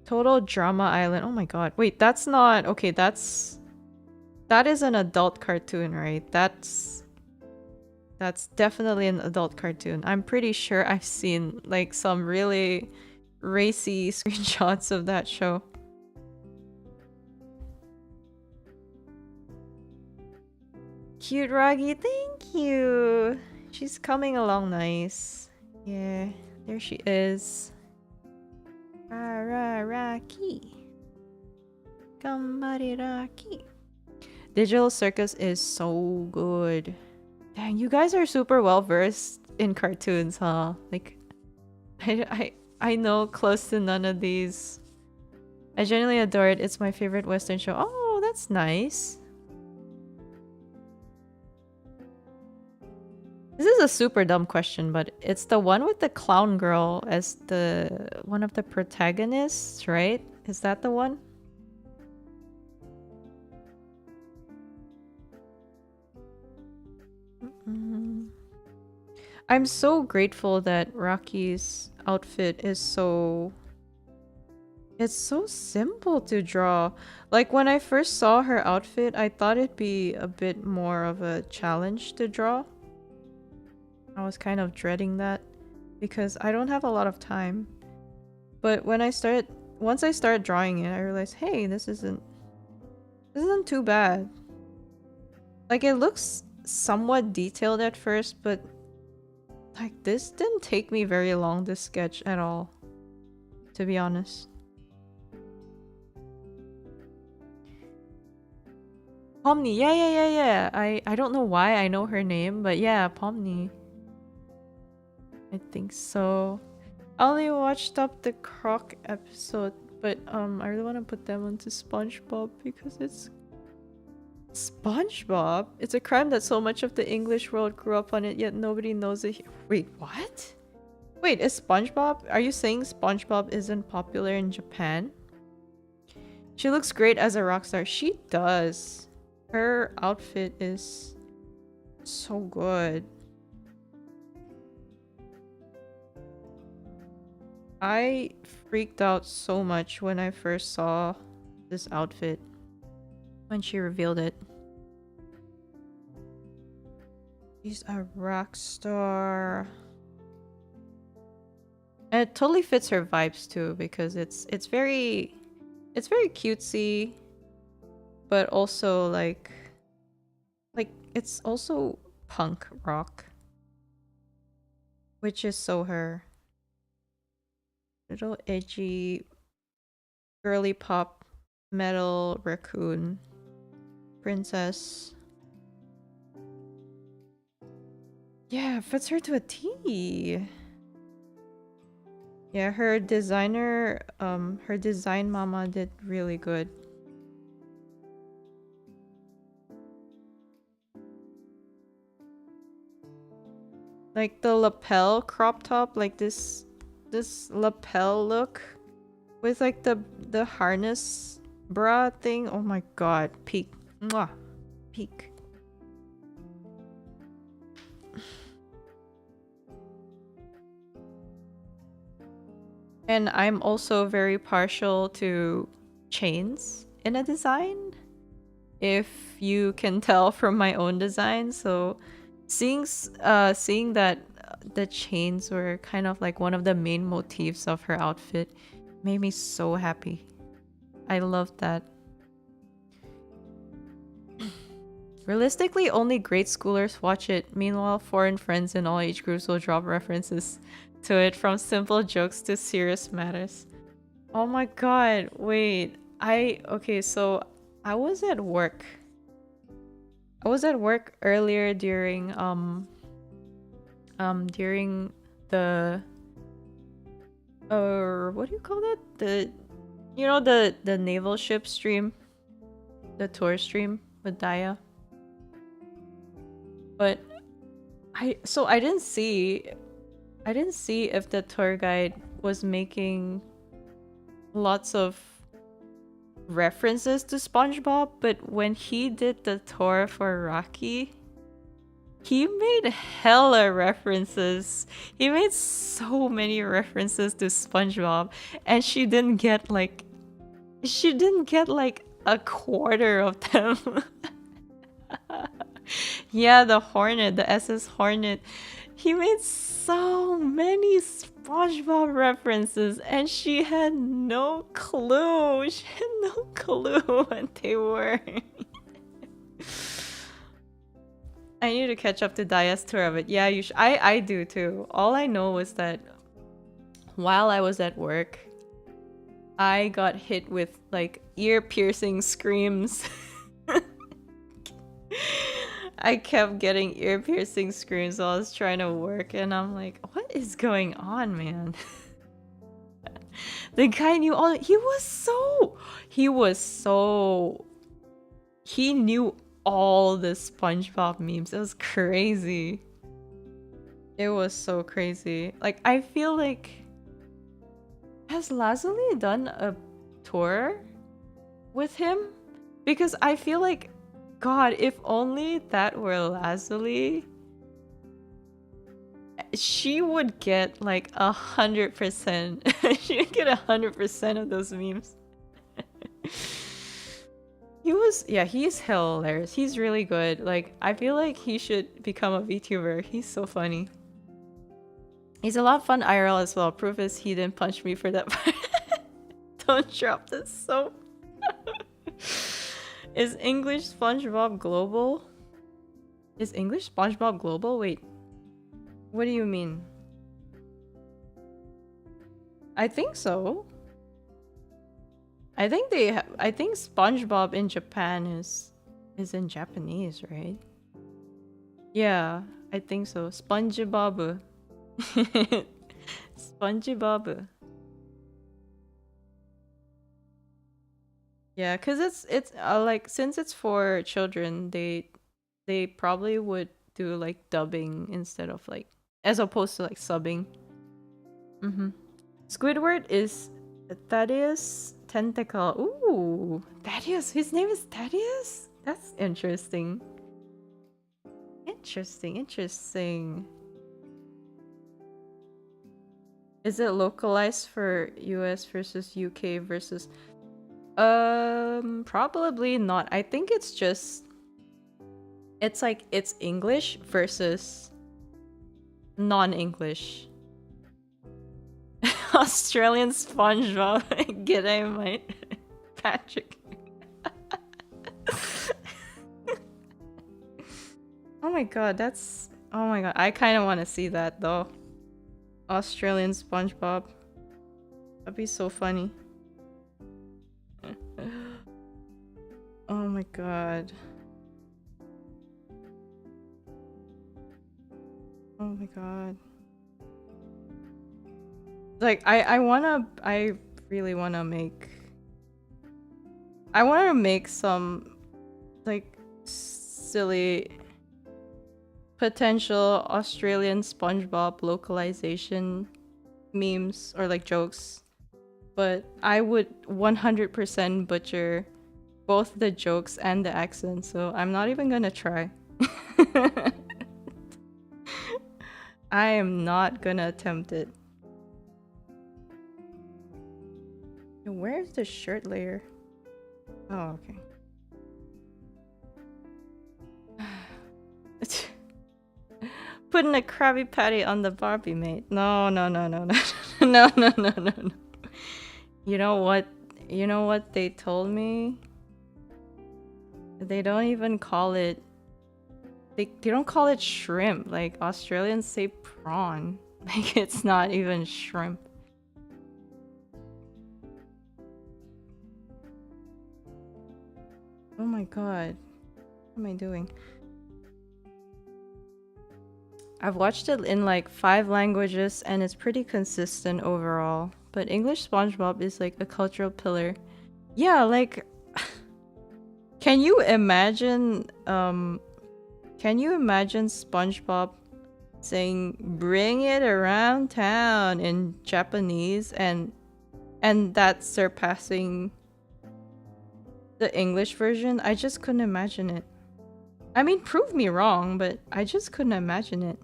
Total Drama Island. Oh my god. Wait, that's not... Okay, that is an adult cartoon, right? That's definitely an adult cartoon. I'm pretty sure I've seen like some really racy screenshots of that show. Cute Raggy, thank you! She's coming along nice. Yeah, there she is. Raki. Gambari Raki. Digital Circus is so good. Dang, you guys are super well versed in cartoons, huh? Like, I know close to none of these. I genuinely adore it. It's my favorite Western show. Oh, that's nice. This is a super dumb question, but it's the one with the clown girl as the one of the protagonists, right? Is that the one? I'm so grateful that Rocky's outfit is so... It's so simple to draw. Like, when I first saw her outfit, I thought it'd be a bit more of a challenge to draw. I was kind of dreading that because I don't have a lot of time. But once I started drawing it, I realized, hey, this isn't too bad. Like, it looks somewhat detailed at first, but like, this didn't take me very long to sketch at all, to be honest. Pomni, yeah. I don't know why I know her name, but yeah, Pomni. I think so. I only watched up the Croc episode, but I really want to put them onto SpongeBob because it's SpongeBob. It's a crime that so much of the English world grew up on it, yet nobody knows it. Wait, what? Wait, is SpongeBob? Are you saying SpongeBob isn't popular in Japan? She looks great as a rock star. She does. Her outfit is so good. I freaked out so much when I first saw this outfit. When she revealed it. She's a rock star. And it totally fits her vibes too, because it's very cutesy, but also like it's also punk rock, which is so her. Little edgy girly pop metal raccoon princess. Yeah, fits her to a T. Yeah, her designer, her design mama did really good. Like the lapel crop top, like this lapel look with like the harness bra thing. Oh my god, peak. Mwah. Peak. And I'm also very partial to chains in a design, if you can tell from my own design. So seeing that the chains were kind of like one of the main motifs of her outfit made me so happy. I loved that. Realistically, only grade schoolers watch it. Meanwhile, foreign friends in all age groups will drop references to it, from simple jokes to serious matters. Oh my god, wait. Okay, so I was at work. I was at work earlier during the what do you call that? The naval ship stream, the tour stream with Daya. But I didn't see if the tour guide was making lots of references to SpongeBob, but when he did the tour for Rocky, he made hella references. He made so many references to SpongeBob, and she didn't get like a quarter of them. Yeah, the Hornet, the SS Hornet. He made so many SpongeBob references, and she had no clue. She had no clue what they were. I need to catch up to Daya's tour of it. Yeah, you I do too. All I know was that while I was at work, I got hit with like ear-piercing screams. I kept getting ear-piercing screams while I was trying to work, and I'm like, what is going on, man? The guy knew all. He knew all the SpongeBob memes. It was crazy. It was so crazy. Like, I feel like, has Lazuli done a tour with him? Because I feel like, God, if only that were Lazuli, she would get like 100%. She would get 100% of those memes. He's hilarious. He's really good. Like, I feel like he should become a VTuber. He's so funny. He's a lot of fun IRL as well. Proof is he didn't punch me for that part. Don't drop this so. Is English SpongeBob global? Is English SpongeBob global? Wait. What do you mean? I think so. I think SpongeBob in Japan is in Japanese, right? Yeah, I think so. SpongeBob. SpongeBob. Yeah, cuz it's like, since it's for children, they probably would do like dubbing instead of like, as opposed to like subbing. Squidward is Thaddeus Tentacle. Ooh, Thaddeus. His name is Thaddeus? That's interesting. Interesting. Is it localized for US versus UK versus... Probably not. I think it's just... It's like, it's English versus non-English. Australian SpongeBob. G'day, mate. Patrick. Oh my god, that's... Oh my god, I kind of want to see that though. Australian SpongeBob. That'd be so funny. Oh my god. Oh my god. Like, I really wanna make... I wanna make some, like, silly potential Australian SpongeBob localization memes or like jokes, but I would 100% butcher both the jokes and the accent, so I'm not even gonna try. I am not gonna attempt it. Where's the shirt layer? Oh, okay. Putting a Krabby Patty on the Barbie, mate. No. No. You know what? You know what they told me? They don't even call it... They don't call it shrimp. Like, Australians say prawn. Like, it's not even shrimp. Oh my god. What am I doing? I've watched it in like 5 languages and it's pretty consistent overall. But English SpongeBob is like a cultural pillar. Yeah, like... Can you imagine SpongeBob saying "bring it around town" in Japanese and that surpassing the English version? I just couldn't imagine it. I mean, prove me wrong, but I just couldn't imagine it.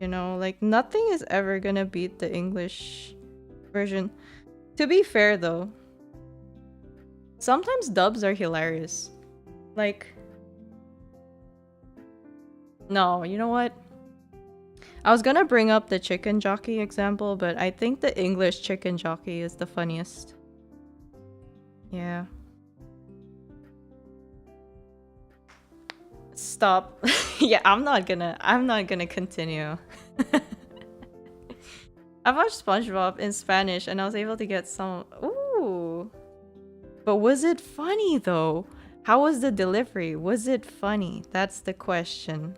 You know, like, nothing is ever gonna beat the English version. To be fair though, sometimes dubs are hilarious. Like... No, you know what? I was gonna bring up the chicken jockey example, but I think the English chicken jockey is the funniest. Yeah. Stop. Yeah, I'm not gonna continue. I watched SpongeBob in Spanish and I was able to get some... Ooh. But was it funny though? How was the delivery? Was it funny? That's the question.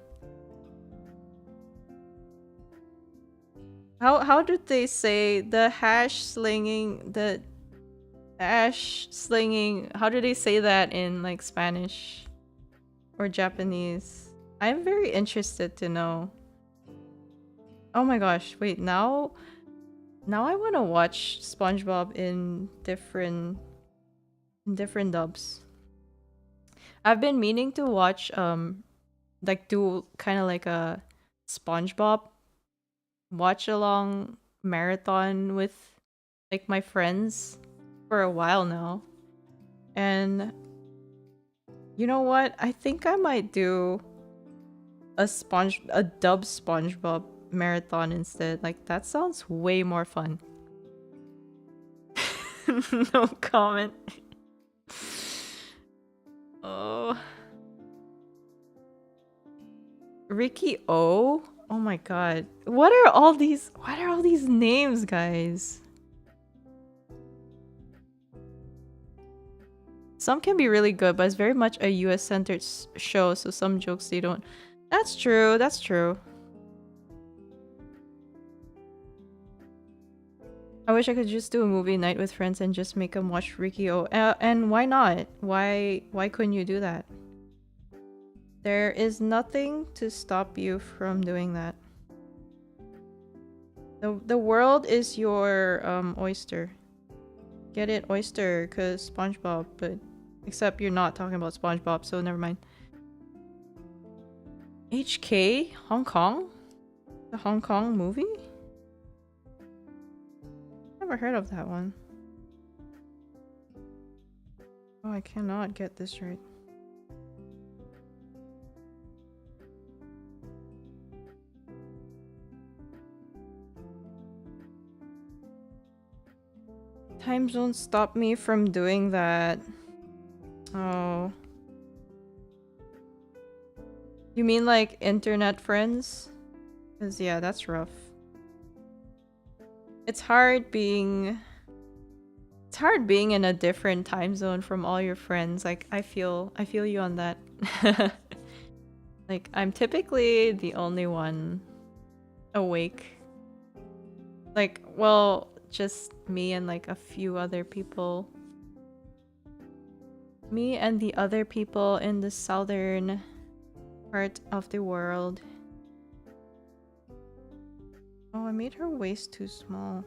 How did they say the hash slinging, the ash slinging? How do they say that in like Spanish or Japanese? I'm very interested to know. Oh my gosh, wait, now I want to watch SpongeBob in different dubs. I've been meaning to watch like do kind of like a SpongeBob watch along marathon with like my friends for a while now. And you know what? I think I might do a dub SpongeBob marathon instead. Like that sounds way more fun. No comment. Oh. Ricky O? Oh my god. What are all these names, guys? Some can be really good, but it's very much a US centered show, so some jokes they don't. That's true, that's true. I wish I could just do a movie night with friends and just make them watch Ricky O. And why not? Why couldn't you do that? There is nothing to stop you from doing that. The world is your oyster. Get it, oyster, cause SpongeBob, but except you're not talking about SpongeBob, so never mind. HK? Hong Kong? The Hong Kong movie? Never heard of that one. Oh, I cannot get this right. Time zone stopped me from doing that. Oh. You mean like internet friends? Cause yeah, that's rough. It's hard being in a different time zone from all your friends. Like I feel you on that. Like I'm typically the only one awake. Like, well, just me and like a few other people. Me and the other people in the southern part of the world. Oh, I made her waist too small.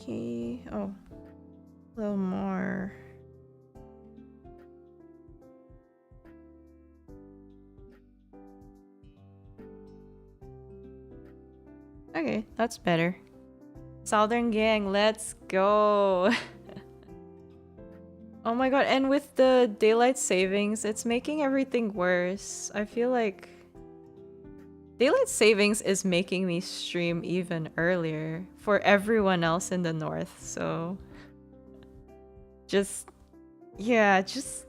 Okay. Oh, a little more. Okay, that's better. Southern Gang, let's go. Oh my god, and with the daylight savings, it's making everything worse. I feel like daylight savings is making me stream even earlier for everyone else in the north, so just yeah, just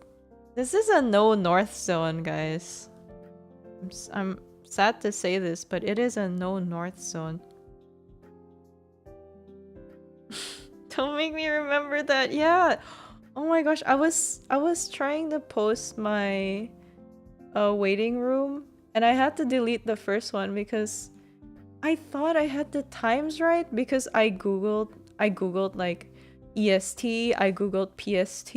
this is a no north zone, guys. I'm sad to say this, but it is a no north zone. Don't make me remember that. Yeah. Oh my gosh, I was trying to post my waiting room and I had to delete the first one because I thought I had the times right because I googled like EST, I googled PST,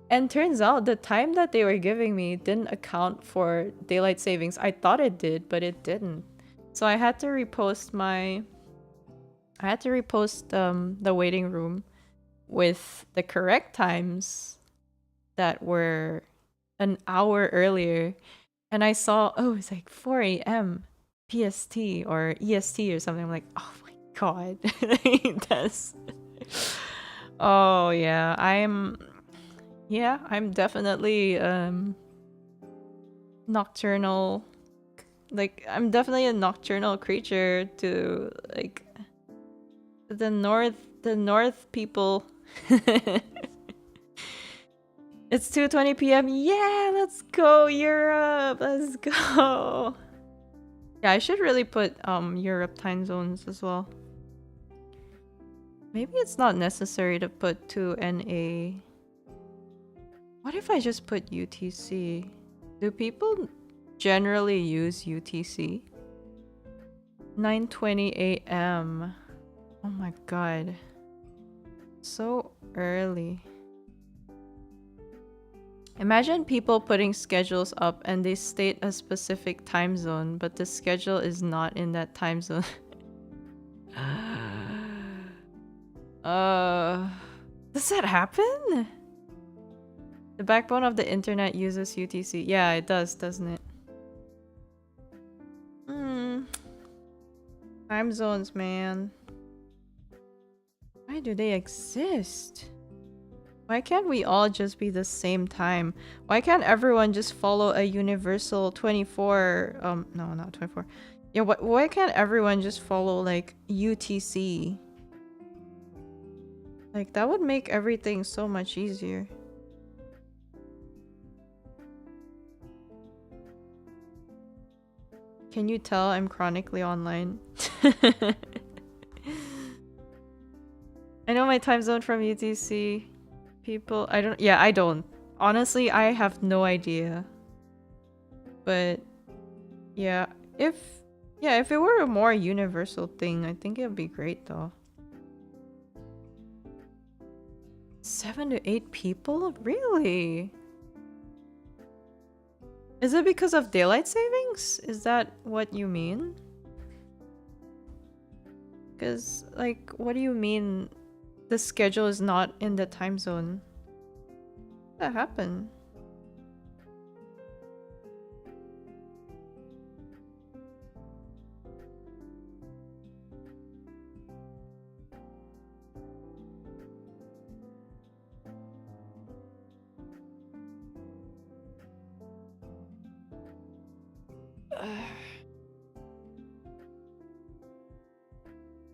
and turns out the time that they were giving me didn't account for daylight savings. I thought it did, but it didn't. So I had to repost the waiting room with the correct times that were an hour earlier. And I saw, oh, it's like 4 a.m. PST or EST or something. I'm like, oh my god. That's... Oh yeah, I'm definitely nocturnal. Like I'm definitely a nocturnal creature to like the north people. It's 2:20 p.m. Yeah, let's go Europe. Let's go. Yeah, I should really put Europe time zones as well. Maybe it's not necessary to put 2NA. What if I just put UTC? Do people generally use UTC? 9:20 a.m. Oh my god. So early. Imagine people putting schedules up and they state a specific time zone, but the schedule is not in that time zone. Does that happen? The backbone of the internet uses UTC. Yeah, it does, doesn't it? Time zones, man. Why do they exist? Why can't we all just be the same time? Why can't everyone just follow a universal 24 no, not 24. Yeah, why can't everyone just follow like UTC? Like that would make everything so much easier. Can you tell I'm chronically online? I know my time zone from UTC. People, I don't. Honestly, I have no idea. But yeah, if it were a more universal thing, I think it would be great though. 7 to 8 people? Really? Is it because of daylight savings? Is that what you mean? Because, like, what do you mean the schedule is not in the time zone? What that happened?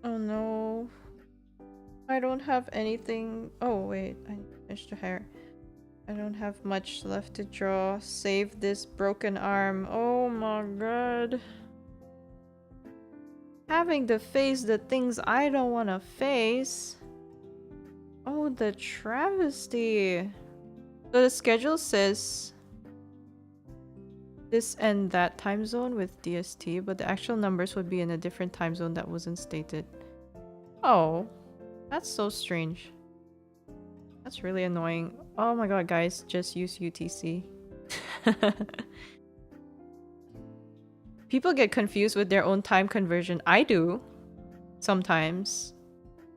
Oh no. I don't have anything. Oh wait, I finished the hair. I don't have much left to draw. Save this broken arm. Oh my god. Having to face the things I don't want to face. Oh, the travesty. So the schedule says this and that time zone with DST, but the actual numbers would be in a different time zone that wasn't stated. Oh, that's so strange. That's really annoying. Oh my god, guys, just use UTC. People get confused with their own time conversion. I do. Sometimes.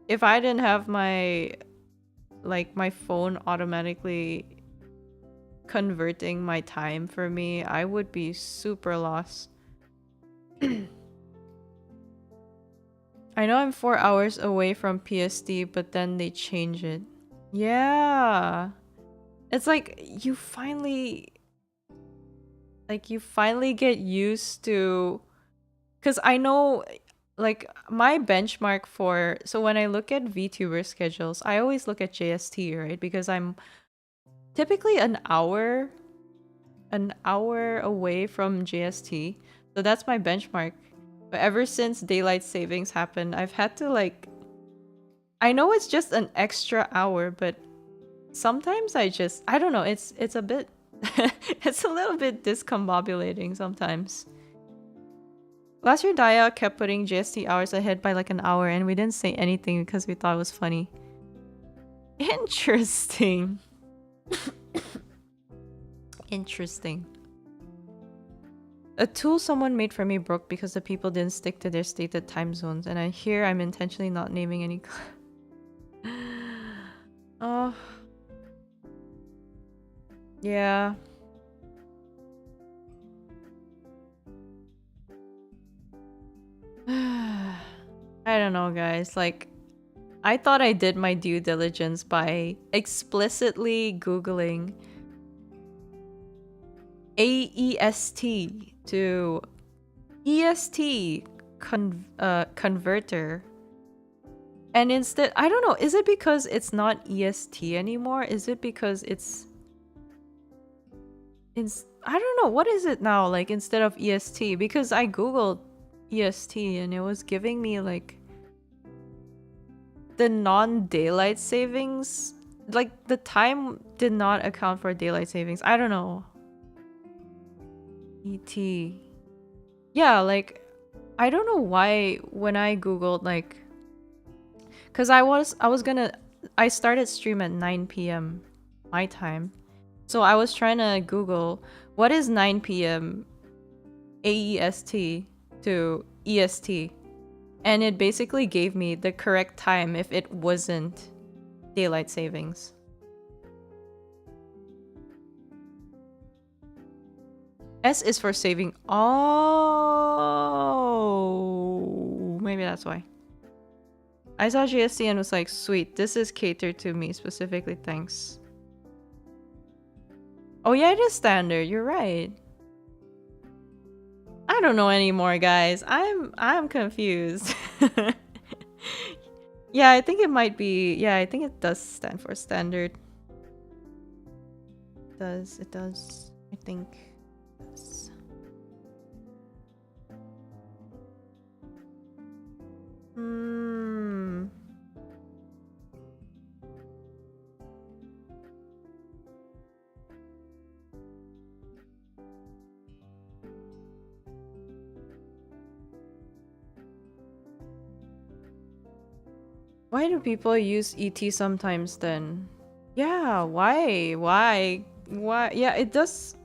If I didn't have my phone automatically converting my time for me, I would be super lost. I know I'm 4 hours away from PST, but then they change it. Yeah. It's like you finally get used to, because I know like my benchmark for, so when I look at VTuber schedules, I always look at JST, right? Because I'm typically an hour away from JST. So that's my benchmark. But ever since daylight savings happened, I've had to like, I know it's just an extra hour, but sometimes I don't know, it's a bit it's a little bit discombobulating sometimes. Last year Daya kept putting JST hours ahead by like an hour and we didn't say anything because we thought it was funny. Interesting. Interesting. A tool someone made for me broke because the people didn't stick to their stated time zones, and I'm intentionally not naming any. Oh. Yeah. I don't know, guys. Like, I thought I did my due diligence by explicitly Googling AEST to EST converter. And instead, I don't know, is it because it's not EST anymore? Is it because it's I don't know, what is it now, like, instead of EST? Because I googled EST, and it was giving me like the non-daylight savings. Like the time did not account for daylight savings. I don't know. ET. Yeah, like I don't know why when I googled like cuz I started stream at 9 p.m. my time. So I was trying to Google what is 9 p.m. AEST to EST. And it basically gave me the correct time if it wasn't daylight savings. S is for saving. Oh, maybe that's why. I saw GST and was like, sweet, this is catered to me specifically, thanks. Oh yeah, it is standard, you're right. I don't know anymore, guys. I'm confused. Yeah, I think it might be. Yeah, I think it does stand for standard. It does. I think. Yes. Hmm. Why do people use ET sometimes then? Yeah, why? Why? Why? Yeah, it does.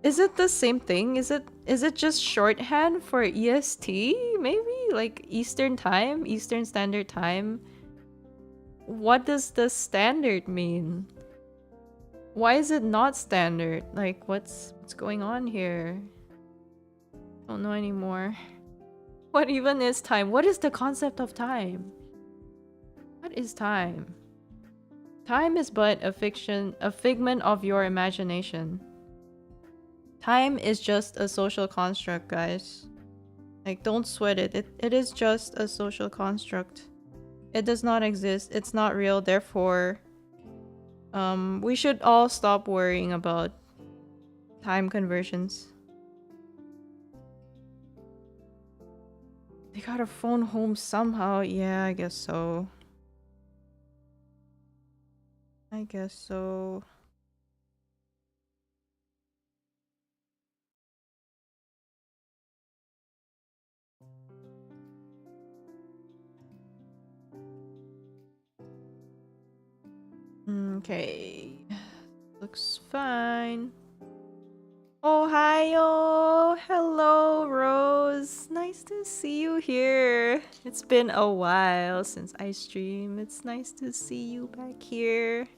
Is it the same thing? Is it just shorthand for EST? Maybe like Eastern time, Eastern Standard Time. What does the standard mean? Why is it not standard? Like what's going on here? Don't know anymore. What even is time? What is the concept of time? What is time? Time is but a figment of your imagination. Time is just a social construct, guys. Like, don't sweat it. It is just a social construct. It does not exist. It's not real. Therefore, we should all stop worrying about time conversions. They got a phone home somehow. Yeah, I guess so. I guess so. Okay. Looks fine. Ohio! Hello, Rose! Nice to see you here. It's been a while since I stream. It's nice to see you back here.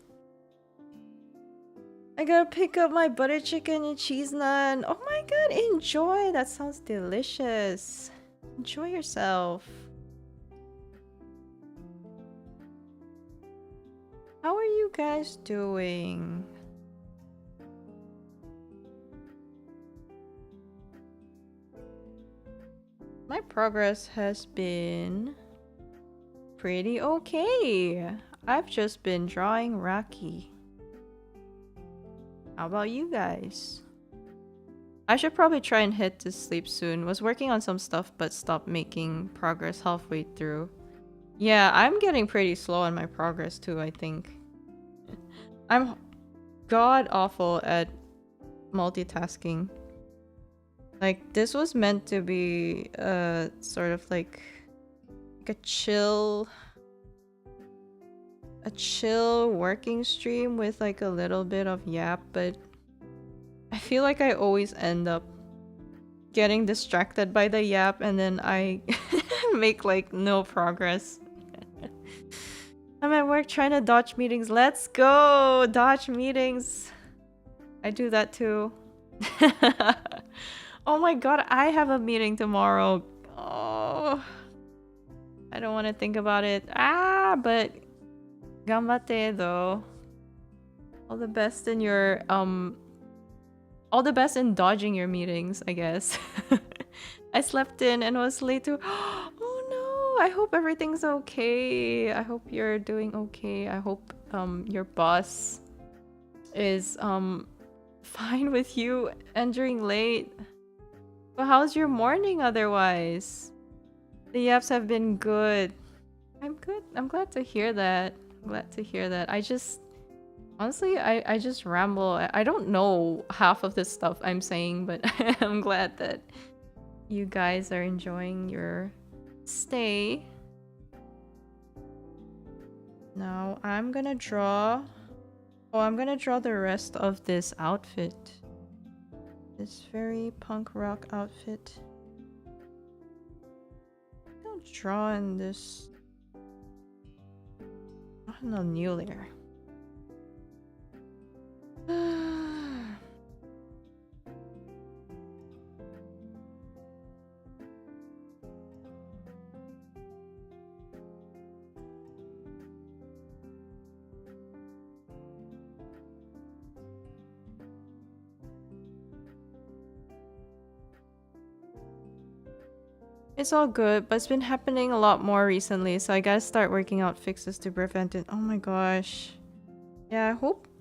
I gotta pick up my butter chicken and cheese naan. Oh my god, enjoy! That sounds delicious. Enjoy yourself. How are you guys doing? My progress has been pretty okay. I've just been drawing Raki. How about you guys? I should probably try and head to sleep soon. Was working on some stuff but stopped making progress halfway through. Yeah, I'm getting pretty slow on my progress too, I think. I'm god awful at multitasking. Like, this was meant to be sort of like a chill working stream with like a little bit of yap, but I feel like I always end up getting distracted by the yap and then I make like no progress. I'm at work trying to dodge meetings. Let's go! Dodge meetings! I do that too. Oh my god, I have a meeting tomorrow. Oh, I don't want to think about it. Ah, but ganbatte though. All the best in your all the best in dodging your meetings, I guess. I slept in and was late too. Oh no, I hope everything's okay. I hope you're doing okay. I hope your boss is fine with you entering late. But how's your morning otherwise? The yaps have been good. I'm good. I'm glad to hear that. I'm glad to hear that. I just honestly I just ramble. I don't know half of the stuff I'm saying, but I'm glad that you guys are enjoying your stay. Now I'm gonna draw. Oh, I'm gonna draw the rest of this outfit. This very punk rock outfit. Don't draw in this. Oh, no, new layer. It's all good, but it's been happening a lot more recently, so I gotta start working out fixes to prevent it. Oh my gosh. Yeah, I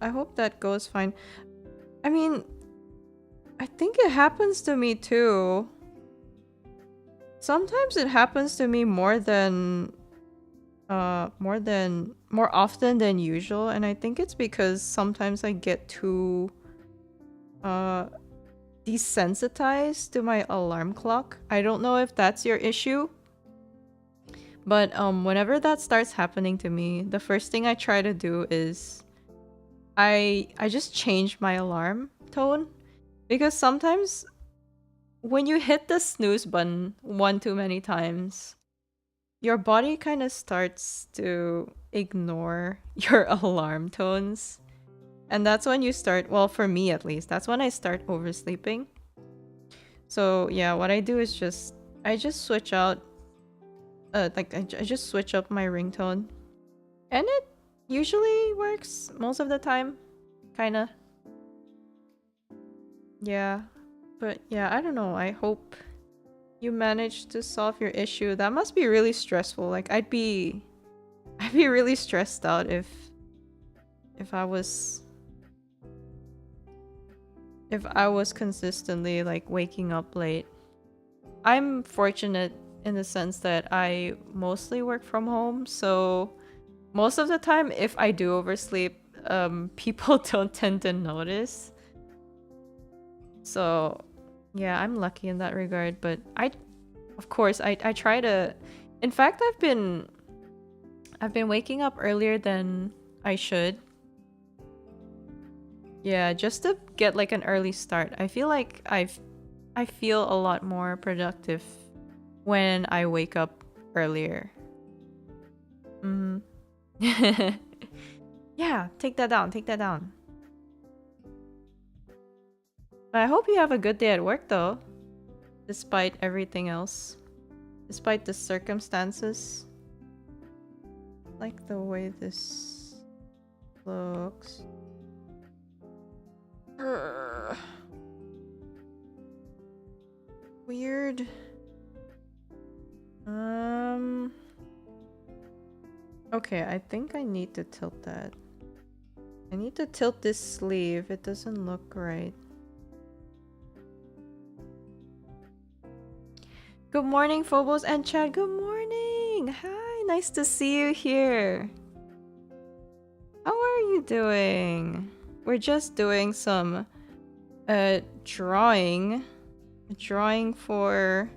hope that goes fine. I mean, I think it happens to me too. Sometimes it happens to me more often than usual, and I think it's because sometimes I get too desensitized to my alarm clock. I don't know if that's your issue, but whenever that starts happening to me, the first thing I try to do is I just change my alarm tone, because sometimes when you hit the snooze button one too many times, your body kind of starts to ignore your alarm tones. And that's when you start, well, for me at least, that's when I start oversleeping. So yeah, what I do is I just switch out, I just switch up my ringtone. And it usually works most of the time, kinda. Yeah, but yeah, I don't know, I hope you managed to solve your issue. That must be really stressful. Like, I'd be really stressed out if I was consistently like waking up late. I'm fortunate in the sense that I mostly work from home, so most of the time if I do oversleep, people don't tend to notice. So yeah, I'm lucky in that regard, but of course I try to. In fact, I've been waking up earlier than I should. Yeah, just to get like an early start. I feel like I feel a lot more productive when I wake up earlier. Mm-hmm. Yeah, take that down, take that down. But I hope you have a good day at work though, despite everything else. Despite the circumstances. Like the way this looks. Urgh. Weird. Okay, I think I need to tilt that. I need to tilt this sleeve. It doesn't look right. Good morning, Phobos and Chad. Good morning. Hi, nice to see you here. How are you doing? We're just doing some drawing. A drawing for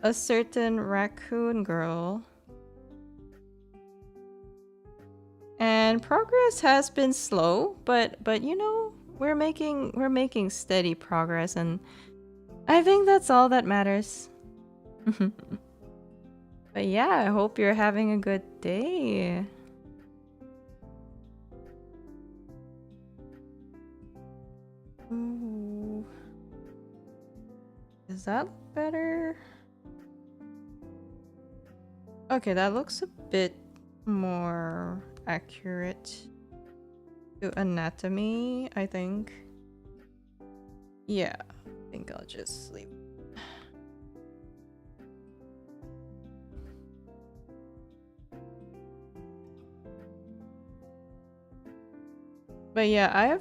a certain raccoon girl. And progress has been slow, but you know, we're making steady progress, and I think that's all that matters. But yeah, I hope you're having a good day. Ooh. Is that better? Okay, that looks a bit more accurate to anatomy, I think. Yeah, I think I'll just sleep. But yeah,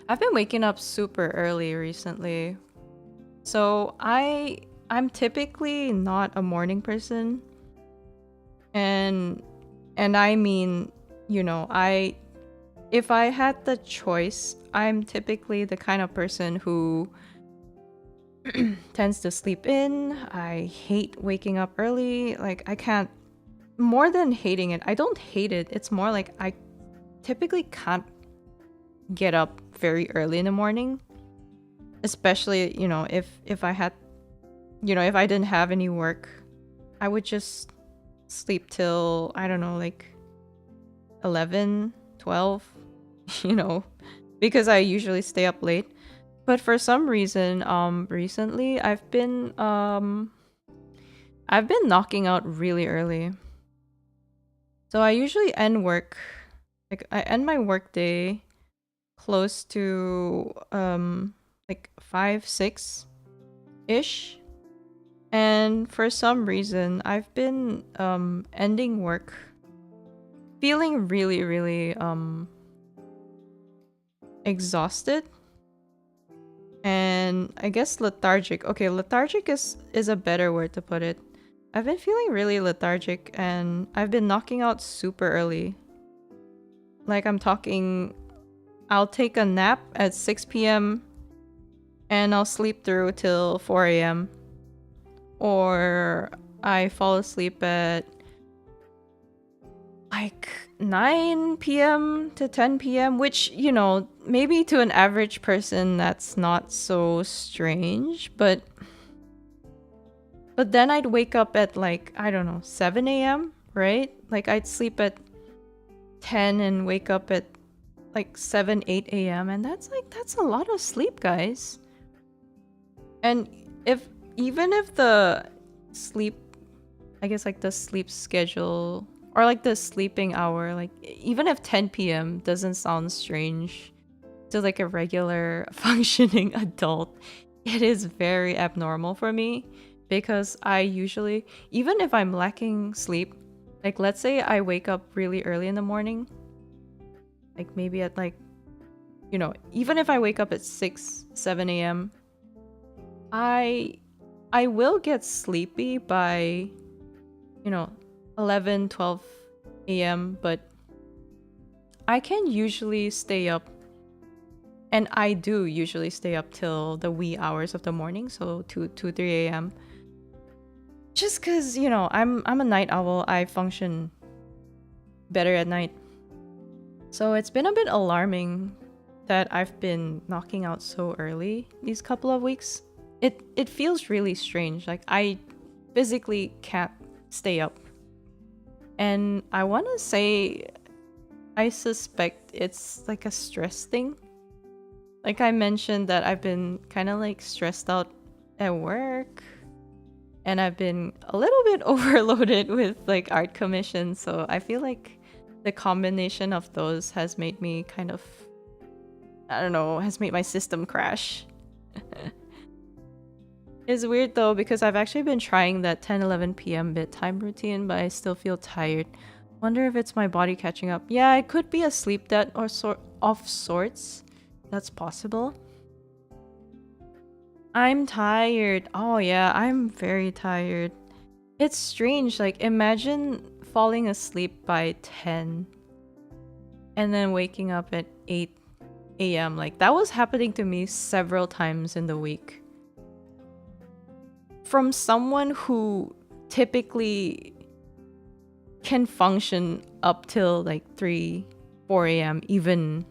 I've been waking up super early recently. So I'm typically not a morning person, and I mean, I if I had the choice, I'm typically the kind of person who tends to sleep in. I hate waking up early. Like I can't more than hating it. I don't hate it. It's more like I typically can't get up very early in the morning, especially, if I had, if I didn't have any work, I would just sleep till, I don't know, like 11, 12, you know, because I usually stay up late. But for some reason, recently I've been knocking out really early. So I usually end work, like I end my work day close to like 5, 6 ish. And for some reason, I've been ending work feeling really, really exhausted and I guess lethargic. Okay, lethargic is a better word to put it. I've been feeling really lethargic and I've been knocking out super early. Like I'm talking, I'll take a nap at 6 p.m. and I'll sleep through till 4 a.m. Or I fall asleep at like 9 p.m. to 10 p.m., which, maybe to an average person that's not so strange, but then I'd wake up at like, I don't know, 7 a.m., right? Like I'd sleep at 10 and wake up at like 7, 8 a.m. and that's a lot of sleep, guys. And even if the sleep, I guess like the sleep schedule or like the sleeping hour, like even if 10 p.m. doesn't sound strange to like a regular functioning adult, it is very abnormal for me because I usually, even if I'm lacking sleep, like let's say I wake up really early in the morning, like maybe at like, even if I wake up at 6, 7 a.m., I will get sleepy by 11, 12 a.m., but I can usually stay up, and I do usually stay up till the wee hours of the morning, so 2, 3 a.m. Just because, I'm a night owl, I function better at night. So it's been a bit alarming that I've been knocking out so early these couple of weeks. It feels really strange, like I physically can't stay up. And I want to say, I suspect it's like a stress thing. Like I mentioned that I've been kind of like stressed out at work. And I've been a little bit overloaded with like art commissions. So I feel like the combination of those has made me kind of, I don't know, has made my system crash. It's weird though because I've actually been trying that 10, 11 p.m. bedtime routine, but I still feel tired. Wonder if it's my body catching up. Yeah, it could be a sleep debt or of sorts. That's possible. I'm tired. Oh yeah, I'm very tired. It's strange, like imagine falling asleep by 10 and then waking up at 8 a.m. Like that was happening to me several times in the week. From someone who typically can function up till like 3, 4 a.m. even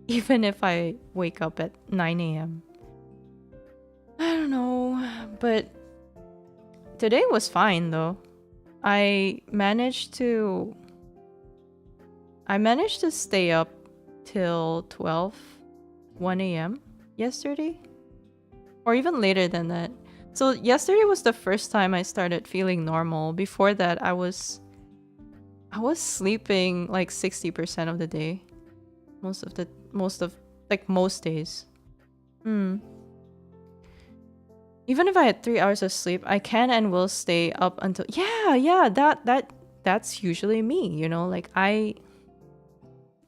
if I wake up at 9 a.m. I don't know, but today was fine though. I managed to stay up till 12, 1 a.m. yesterday, or even later than that. So yesterday was the first time I started feeling normal. Before that, I was sleeping like 60% of the day. Most days. Even if I had 3 hours of sleep, I can and will stay up until that's usually me,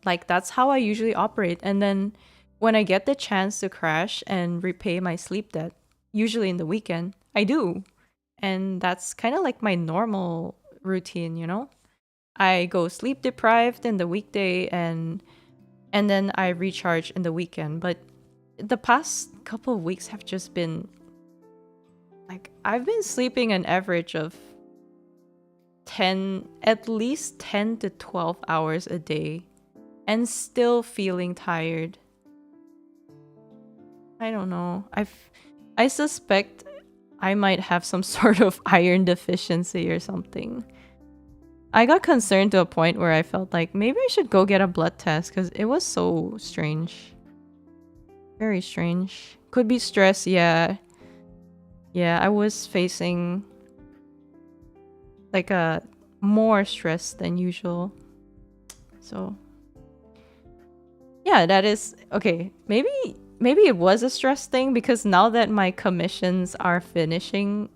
like that's how I usually operate. And then when I get the chance to crash and repay my sleep debt, usually in the weekend, I do. And that's kind of like my normal routine, you know? I go sleep deprived in the weekday and then I recharge in the weekend. But the past couple of weeks have just been like I've been sleeping an average of 10 at least 10 to 12 hours a day and still feeling tired. I don't know. I suspect I might have some sort of iron deficiency or something. I got concerned to a point where I felt like maybe I should go get a blood test because it was so strange. Very strange. Could be stress, yeah. Yeah, I was facing like a more stress than usual. So yeah, that is okay. Maybe it was a stress thing because now that my commissions are finishing,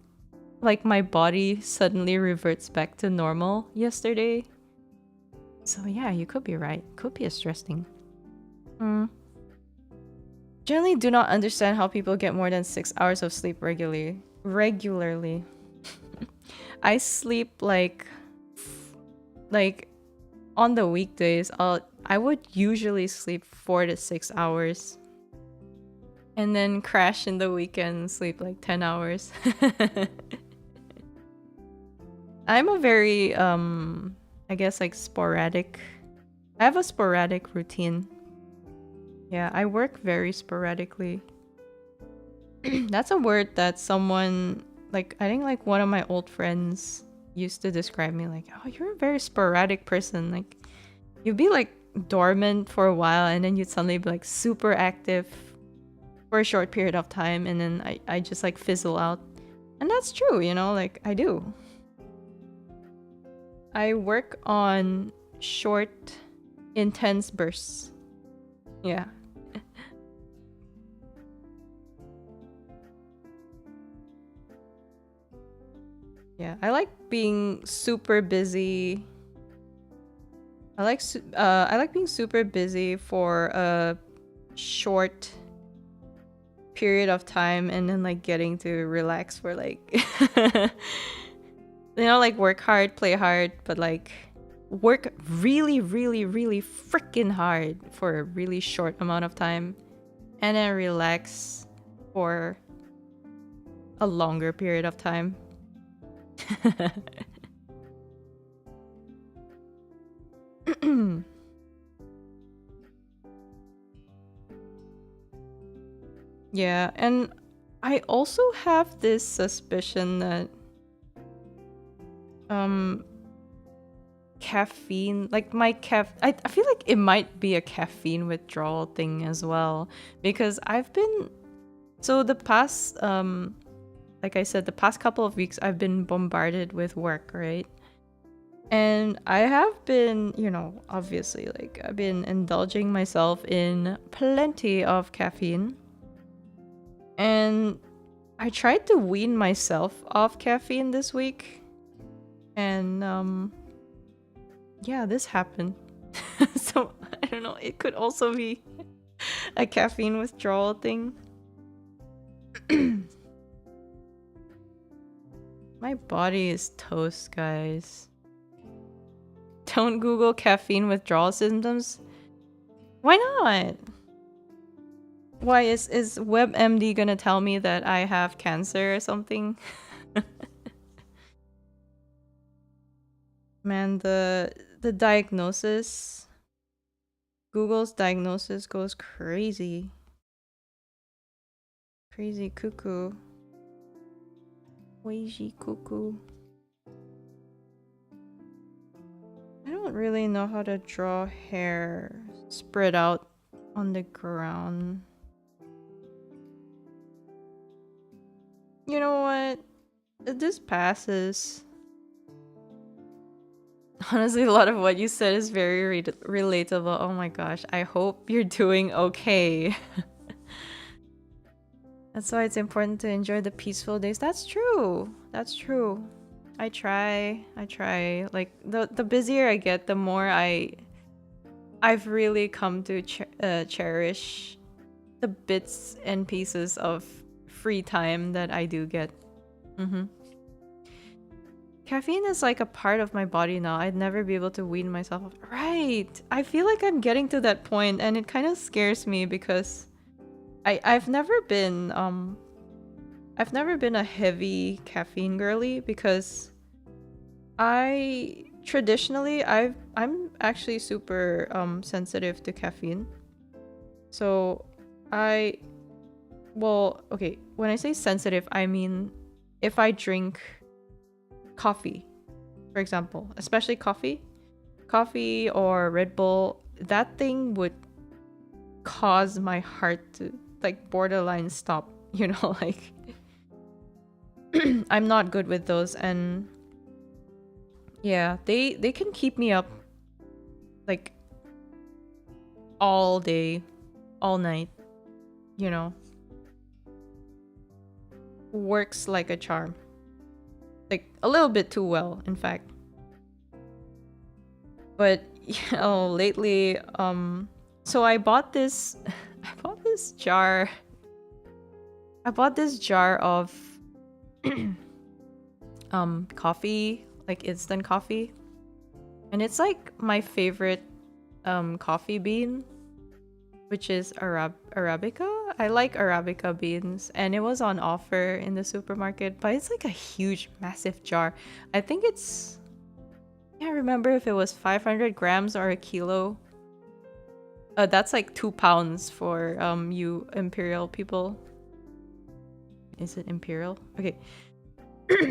like my body suddenly reverts back to normal yesterday. So yeah, you could be right. Could be a stress thing. Generally do not understand how people get more than 6 hours of sleep regularly. I sleep like on the weekdays I would usually sleep 4 to 6 hours and then crash in the weekend, sleep like 10 hours. I'm a very I guess like sporadic. I have a sporadic routine. Yeah, I work very sporadically. That's a word that someone like I think like one of my old friends used to describe me like, "Oh, you're a very sporadic person. Like you'd be like dormant for a while and then you'd suddenly be like super active for a short period of time and then I just like fizzle out." And that's true, you know, like I do. I work on short, intense bursts. Yeah. Yeah, I like being super busy. I like being super busy for a short period of time and then like getting to relax for like you know, like work hard, play hard, but like work really, really, really freaking hard for a really short amount of time and then relax for a longer period of time. Yeah, and I also have this suspicion that caffeine, like I feel like it might be a caffeine withdrawal thing as well because I've been so the past like I said, the past couple of weeks I've been bombarded with work, right? And I have been, you know, obviously, like, I've been indulging myself in plenty of caffeine. And I tried to wean myself off caffeine this week. And, yeah, this happened. So, I don't know, it could also be a caffeine withdrawal thing. My body is toast, guys. Don't Google caffeine withdrawal symptoms. Why not? Why is WebMD gonna tell me that I have cancer or something? Man, the diagnosis, Google's diagnosis goes crazy. Crazy cuckoo. Crazy cuckoo. I don't really know how to draw hair spread out on the ground. You know what? This passes. Honestly, a lot of what you said is very relatable. Oh my gosh, I hope you're doing okay. That's why it's important to enjoy the peaceful days. That's true. That's true. I try. Like the busier I get, the more I've really come to cherish the bits and pieces of free time that I do get. Mm-hmm. Caffeine is like a part of my body now. I'd never be able to wean myself off. Right. I feel like I'm getting to that point, and it kind of scares me because I've never been a heavy caffeine girly because I'm actually super sensitive to caffeine. So okay, when I say sensitive, I mean if I drink coffee, for example, especially coffee or Red Bull, that thing would cause my heart to like borderline stop, like I'm not good with those, and yeah, they can keep me up like all day, all night, you know. Works like a charm. Like a little bit too well, in fact. But lately, so I bought this jar. I bought this jar of coffee, like instant coffee. And it's like my favorite coffee bean, which is Arabica. I like Arabica beans, and it was on offer in the supermarket, but it's like a huge, massive jar. I think it's... I can't remember if it was 500 grams or a kilo. That's like 2 pounds for you Imperial people. Is it Imperial? Okay.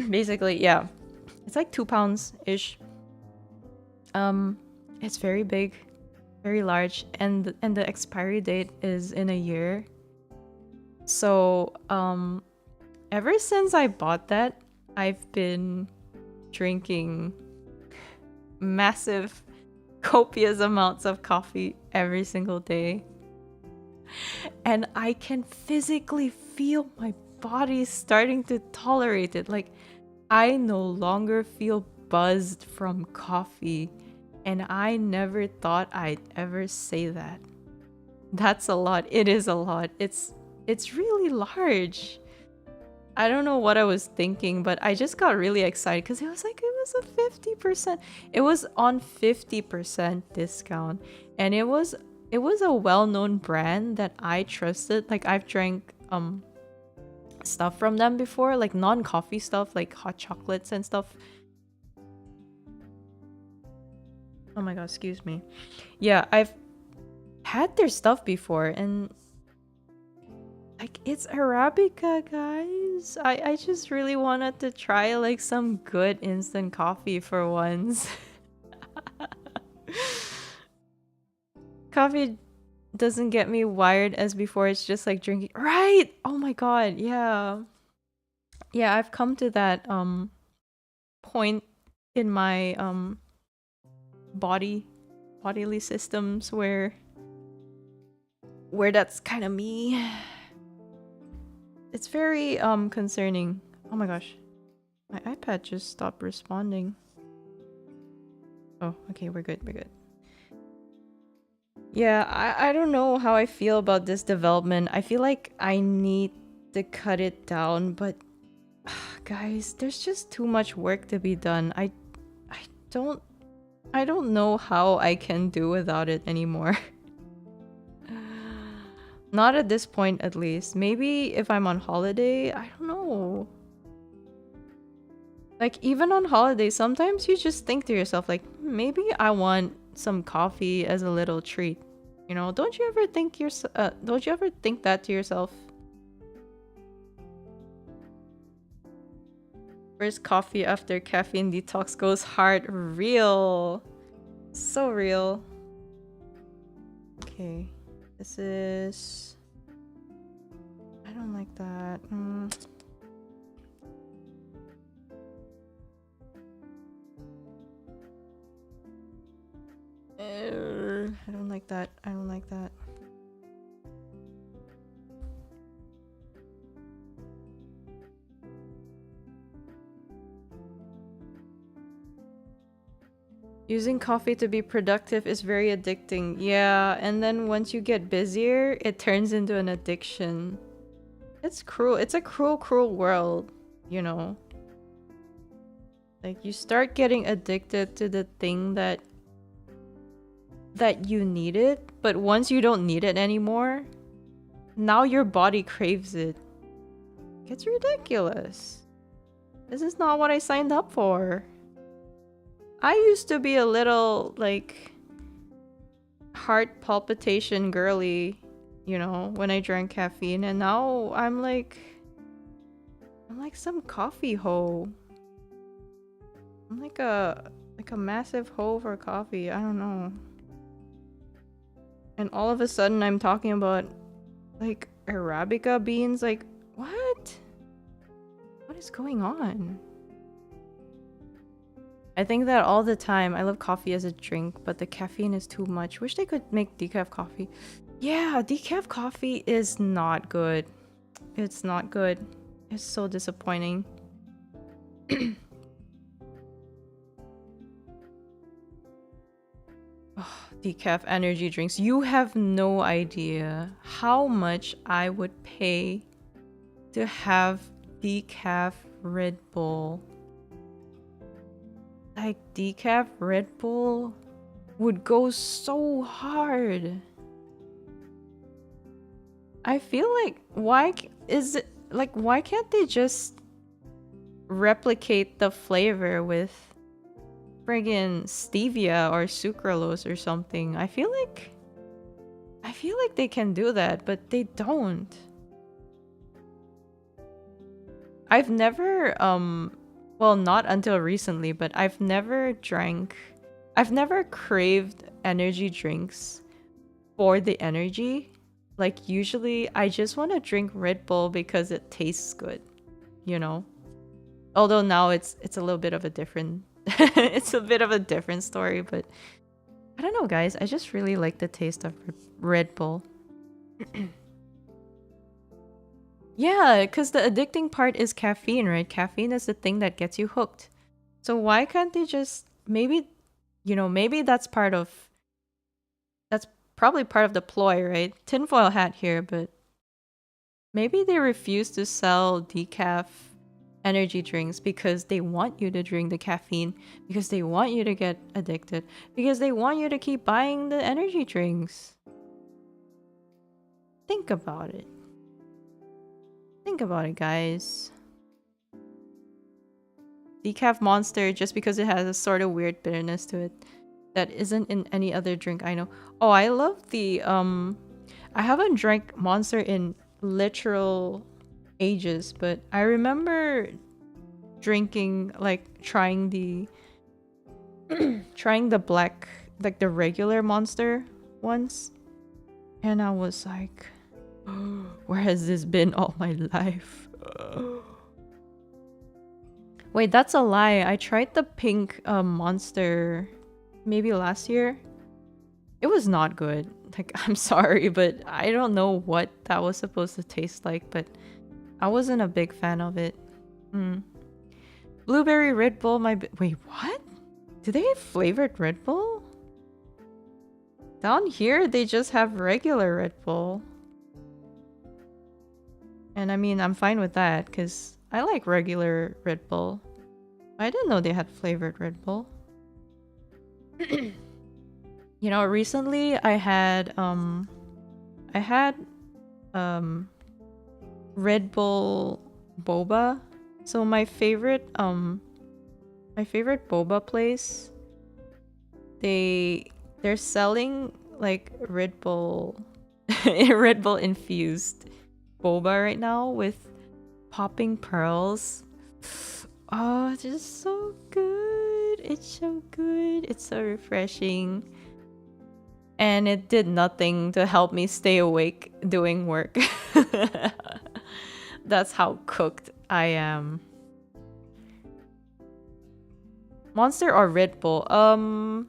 Basically, yeah. It's like 2 pounds-ish. It's very big, very large, and the expiry date is in a year. So, ever since I bought that, I've been drinking massive, copious amounts of coffee every single day. And I can physically feel my body starting to tolerate it. Like, I no longer feel buzzed from coffee. And I never thought I'd ever say that. That's a lot. It is a lot. It's really large. I don't know what I was thinking, but I just got really excited because it was a 50%. It was on 50% discount. And it was a well-known brand that I trusted. Like I've drank stuff from them before, like non-coffee stuff, like hot chocolates and stuff. Oh my god, excuse me. Yeah, I've had their stuff before, and like it's Arabica, guys. I just really wanted to try like some good instant coffee for once. Coffee doesn't get me wired as before. It's just like drinking. Right. Oh my god. Yeah. Yeah, I've come to that point in my bodily systems where that's kind of me. It's very concerning. Oh my gosh. My iPad just stopped responding. Oh, okay, we're good. Yeah, I don't know how I feel about this development. I feel like I need to cut it down, but guys, there's just too much work to be done. I don't know how I can do without it anymore. Not at this point, at least. Maybe if I'm on holiday, I don't know. Like, even on holiday, sometimes you just think to yourself, like, maybe I want some coffee as a little treat. You know, don't you ever think that to yourself? First coffee after caffeine detox goes hard. Real. So real. Okay. This is... I don't like that. I don't like that. I don't like that. Using coffee to be productive is very addicting. Yeah, and then once you get busier, it turns into an addiction. It's cruel. It's a cruel, cruel world, you know? Like, you start getting addicted to the thing that you need it, but once you don't need it anymore, now your body craves it. It's ridiculous. This is not what I signed up for. I used to be a little, like, heart palpitation girly, you know, when I drank caffeine, and now I'm like some coffee hoe. I'm like a massive hoe for coffee. I don't know. And all of a sudden I'm talking about like Arabica beans. Like, what? What is going on? I think that all the time. I love coffee as a drink, but the caffeine is too much. Wish they could make decaf coffee. Yeah, decaf coffee is not good. It's not good. It's so disappointing. Oh, decaf energy drinks. You have no idea how much I would pay to have decaf Red Bull. Like, decaf Red Bull would go so hard. I feel like, why can't they just replicate the flavor with friggin' stevia or sucralose or something? I feel like they can do that, but they don't. I've never well, not until recently, but I've never craved energy drinks for the energy. Like, usually I just want to drink Red Bull because it tastes good, you know? Although now it's a little bit of a different it's a bit of a different story, but I don't know, guys. I just really like the taste of Red Bull. Yeah, because the addicting part is caffeine, right? Caffeine is the thing that gets you hooked. So why can't they just maybe, maybe that's probably part of the ploy, right? Tinfoil hat here, but maybe they refuse to sell decaf energy drinks because they want you to drink the caffeine, because they want you to get addicted, because they want you to keep buying the energy drinks. Think about it. Think about it, guys. Decaf Monster, just because it has a sort of weird bitterness to it that isn't in any other drink I know. Oh, I love the I haven't drank Monster in literal ages, but I remember drinking, like, trying the black, like the regular Monster once, and I was like, where has this been all my life? Wait, that's a lie. I tried the pink Monster maybe last year. It was not good. Like, I'm sorry, but I don't know what that was supposed to taste like, but I wasn't a big fan of it. Blueberry Red Bull, wait, what? Do they have flavored Red Bull? Down here, they just have regular Red Bull. And I mean, I'm fine with that, because I like regular Red Bull. I didn't know they had flavored Red Bull. You know, recently I had Red Bull boba. So my favorite boba place, they're selling like Red Bull Red Bull infused boba right now with popping pearls. Oh, it's just so good. It's so good. It's so refreshing. And it did nothing to help me stay awake doing work. That's how cooked I am. Monster or Red Bull? I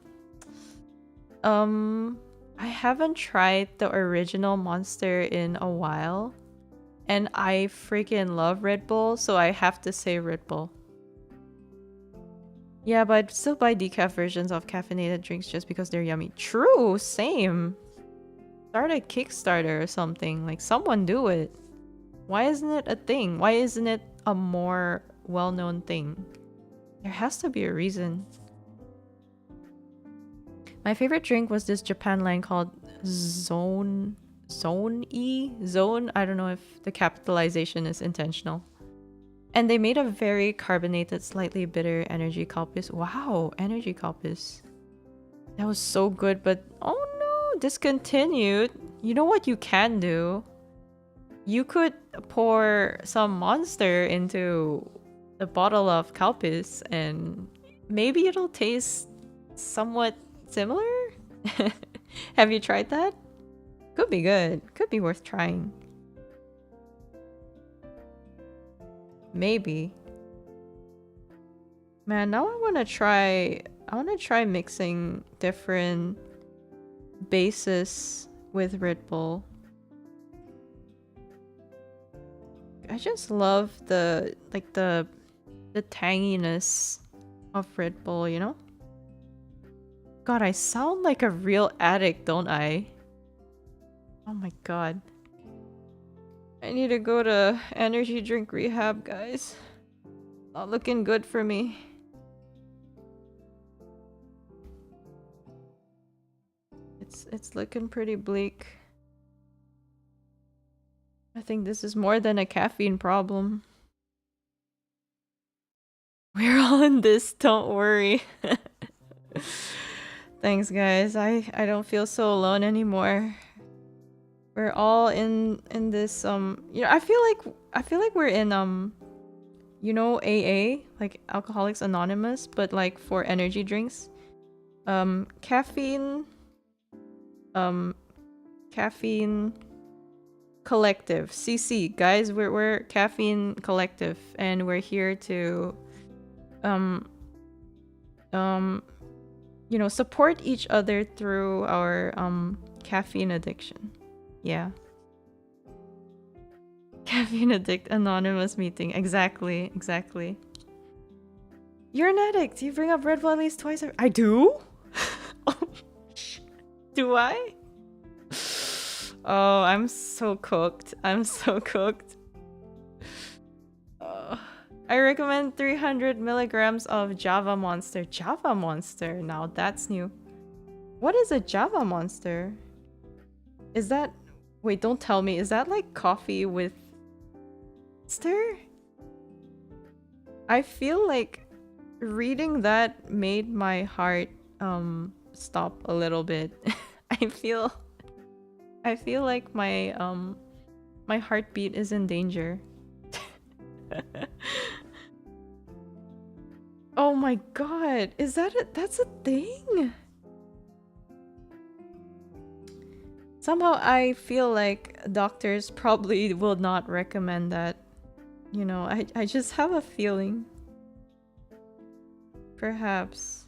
haven't tried the original Monster in a while. And I freaking love Red Bull, so I have to say Red Bull. Yeah, but I'd still buy decaf versions of caffeinated drinks just because they're yummy. True, same. Start a Kickstarter or something. Like, someone do it. Why isn't it a thing? Why isn't it a more well-known thing? There has to be a reason. My favorite drink was this Japan line called Zone E? Zone? I don't know if the capitalization is intentional. And they made a very carbonated, slightly bitter energy Calpis. Wow, energy Calpis. That was so good, but oh no, discontinued. You know what you can do? You could pour some Monster into the bottle of Calpis and maybe it'll taste somewhat similar? Have you tried that? Could be good. Could be worth trying. Maybe. Man, now I want to try mixing different bases with Red Bull. I just love the tanginess of Red Bull, you know? God, I sound like a real addict, don't I? Oh my god. I need to go to energy drink rehab, guys. Not looking good for me. It's looking pretty bleak. I think this is more than a caffeine problem. We're all in this, don't worry. Thanks guys. I don't feel so alone anymore. We're all in this you know, I feel like we're in you know, AA, like Alcoholics Anonymous, but like for energy drinks. Caffeine Collective, CC. Guys, we're Caffeine Collective and we're here to you know, support each other through our caffeine addiction. Yeah. Caffeine addict anonymous meeting. Exactly. You're an addict. You bring up Red Bull at least twice. I do? Oh, do I? Oh, I'm so cooked. I recommend 300 milligrams of Java Monster. Java Monster? Now that's new. What is a Java Monster? Is that... Wait, don't tell me. Is that like coffee with... Monster? I feel like reading that made my heart stop a little bit. I feel like my heartbeat is in danger. Oh my god, is that that's a thing? Somehow I feel like doctors probably will not recommend that. You know, I just have a feeling. Perhaps.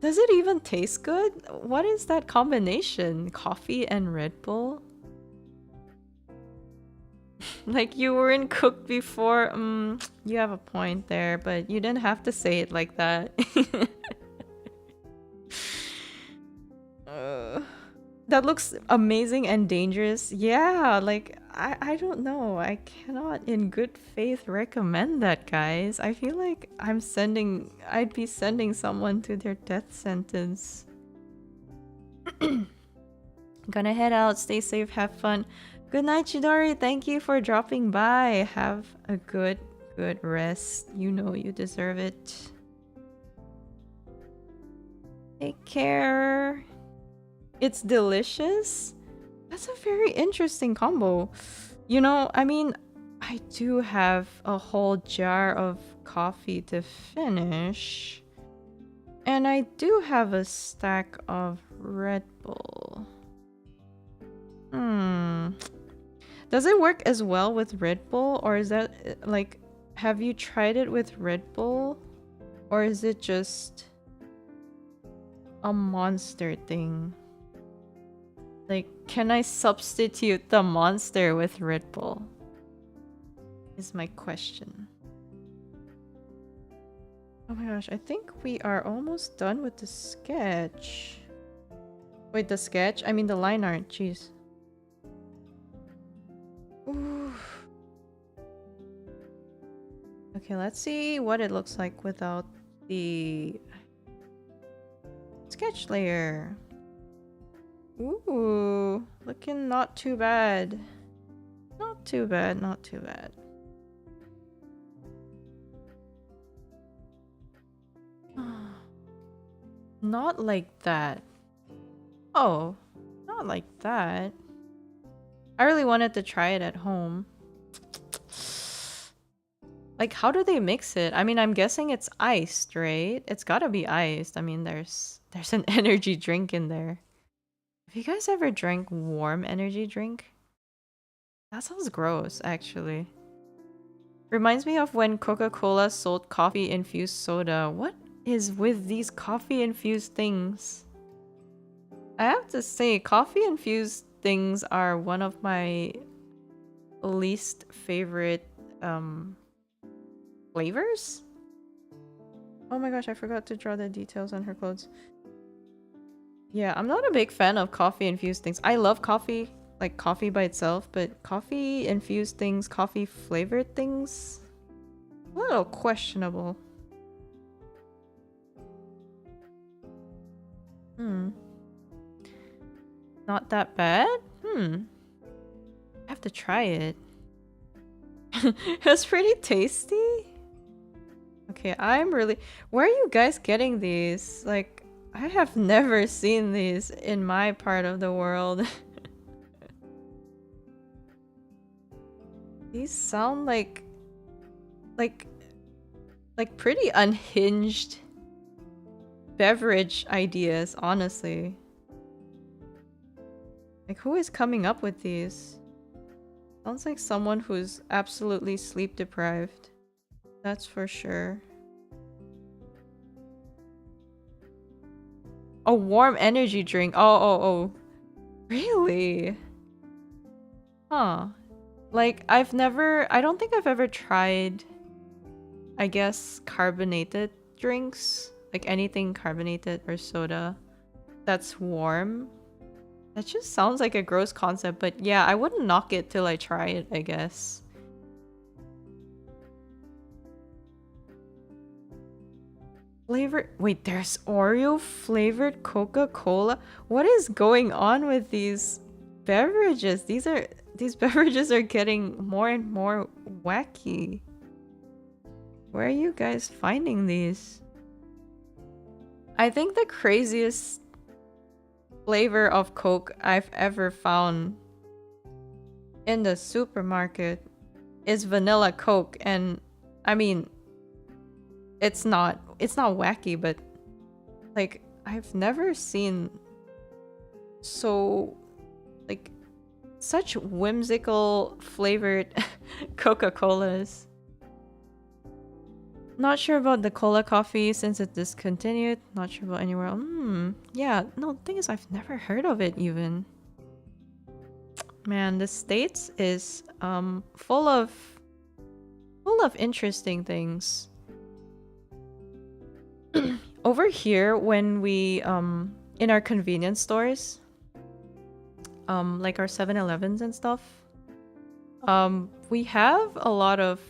Does it even taste good? What is that combination? Coffee and Red Bull? Like you weren't cooked before? You have a point there, but you didn't have to say it like that. That looks amazing and dangerous. Yeah, like, I don't know. I cannot in good faith recommend that, guys. I feel like I'd be sending someone to their death sentence. Gonna head out. Stay safe. Have fun. Good night, Chidori. Thank you for dropping by. Have a good rest. You know you deserve it. Take care. It's delicious? That's a very interesting combo. You know, I mean, I do have a whole jar of coffee to finish. And I do have a stack of Red Bull. Does it work as well with Red Bull? Or is that, like, have you tried it with Red Bull? Or is it just a Monster thing? Like, can I substitute the Monster with Red Bull? Is my question. Oh my gosh, I think we are almost done with the sketch. Wait, the sketch? I mean the line art, jeez. Ooh. Okay, let's see what it looks like without the sketch layer. Ooh, looking not too bad. Not too bad, not too bad. Not like that. Oh, not like that. I really wanted to try it at home. Like, how do they mix it? I mean, I'm guessing it's iced, right? It's gotta be iced. I mean, there's an energy drink in there. Have you guys ever drank warm energy drink? That sounds gross, actually. Reminds me of when Coca-Cola sold coffee-infused soda. What is with these coffee-infused things? I have to say, coffee-infused things are one of my least favorite flavors? Oh my gosh, I forgot to draw the details on her clothes. Yeah, I'm not a big fan of coffee-infused things. I love coffee, like coffee by itself, but coffee-infused things, coffee-flavored things, a little questionable. Hmm. Not that bad? I have to try it. It's pretty tasty. Okay, I'm really... Where are you guys getting these? Like, I have never seen these in my part of the world. These sound like... Like pretty unhinged beverage ideas, honestly. Like, who is coming up with these? Sounds like someone who's absolutely sleep deprived. That's for sure. A warm energy drink. Oh. Really? Huh. Like, I don't think I've ever tried, I guess, carbonated drinks. Like anything carbonated or soda that's warm. That just sounds like a gross concept, but yeah, I wouldn't knock it till I try it, I guess. Wait, there's Oreo flavored Coca-Cola? What is going on with these beverages? These beverages are getting more and more wacky. Where are you guys finding these? I think the craziest flavor of Coke I've ever found in the supermarket is vanilla Coke, and I mean, it's not wacky, but like I've never seen so like such whimsical flavored Coca-Colas. Not sure about the cola coffee since it discontinued. Not sure about anywhere else. Yeah, no, the thing is I've never heard of it even. Man, the States is full of interesting things. Over here when we in our convenience stores, like our 7-Elevens and stuff, we have a lot of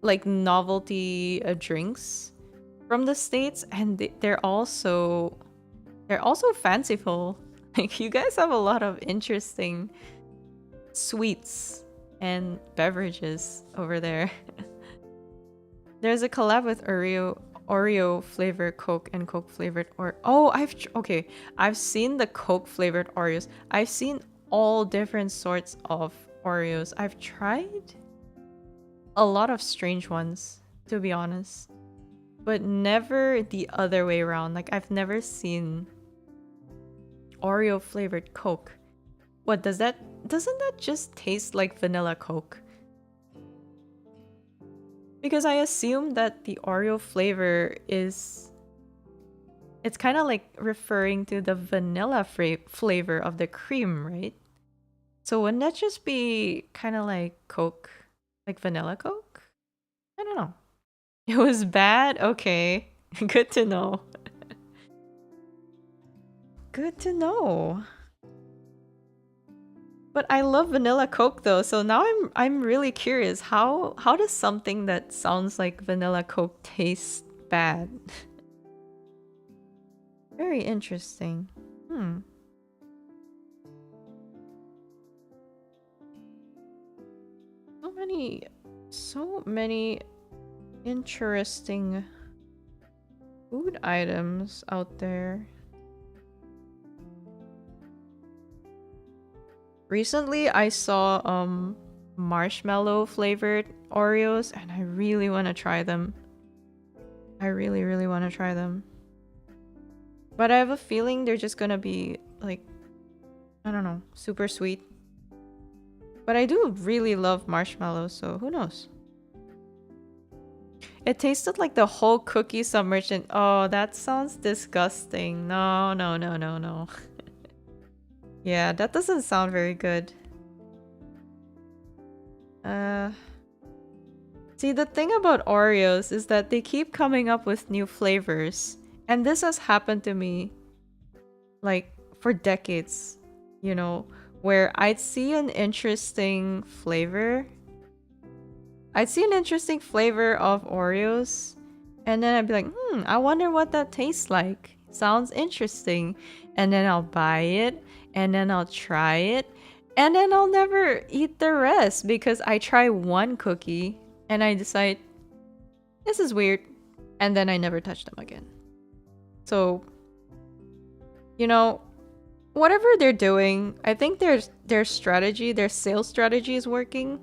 like novelty drinks from the States, and they're also fanciful. Like, you guys have a lot of interesting sweets and beverages over there. There's a collab with Oreo flavored Coke and Coke flavored I've seen the Coke flavored Oreos. I've seen all different sorts of Oreos. I've tried a lot of strange ones, to be honest, but never the other way around. Like, I've never seen Oreo flavored Coke. What doesn't that just taste like vanilla Coke? Because I assume that the Oreo flavor it's kind of like referring to the vanilla flavor of the cream, right? So wouldn't that just be kind of like Coke, like vanilla Coke? I don't know. It was bad? Okay. Good to know. Good to know. But I love vanilla Coke though, so now I'm really curious. How does something that sounds like vanilla Coke taste bad? Very interesting. Hmm. So many interesting food items out there. Recently, I saw marshmallow flavored Oreos, and I really want to try them. I really, really want to try them. But I have a feeling they're just gonna be like, I don't know, super sweet. But I do really love marshmallows, so who knows? It tasted like the whole cookie submerged in. Oh, that sounds disgusting. No, no, no, no, no. Yeah, that doesn't sound very good. See, the thing about Oreos is that they keep coming up with new flavors. And this has happened to me like for decades, you know, where I'd see an interesting flavor. I'd see an interesting flavor of Oreos, and then I'd be like, I wonder what that tastes like. Sounds interesting. And then I'll buy it, and then I'll try it, and then I'll never eat the rest because I try one cookie and I decide, this is weird, and then I never touch them again. So, you know, whatever they're doing, I think their strategy, their sales strategy is working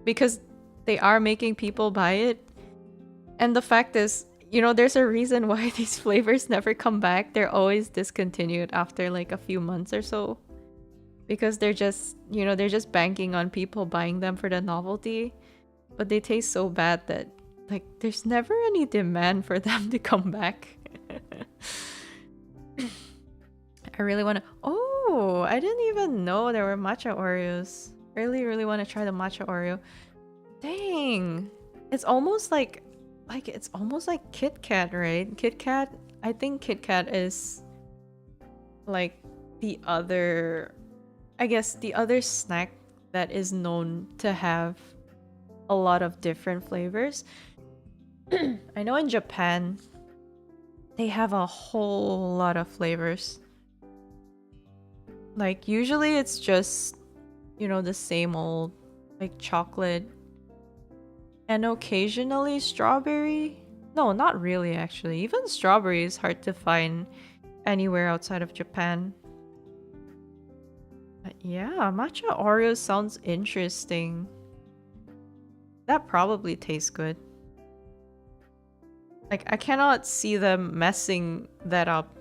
because they are making people buy it. And the fact is, you know, there's a reason why these flavors never come back. They're always discontinued after like a few months or so. Because they're just, you know, they're just banking on people buying them for the novelty. But they taste so bad that like there's never any demand for them to come back. I really want to. Oh, I didn't even know there were matcha Oreos. Really, really want to try the matcha Oreo. Dang, it's almost like it's almost like Kit Kat, right? Kit Kat. I think Kit Kat is like the other, I guess the other snack that is known to have a lot of different flavors. I know in Japan they have a whole lot of flavors. Like usually it's just, you know, the same old like chocolate and occasionally strawberry. No, not really actually. Even strawberry is hard to find anywhere outside of Japan. But yeah, matcha Oreo sounds interesting. That probably tastes good. Like I cannot see them messing that up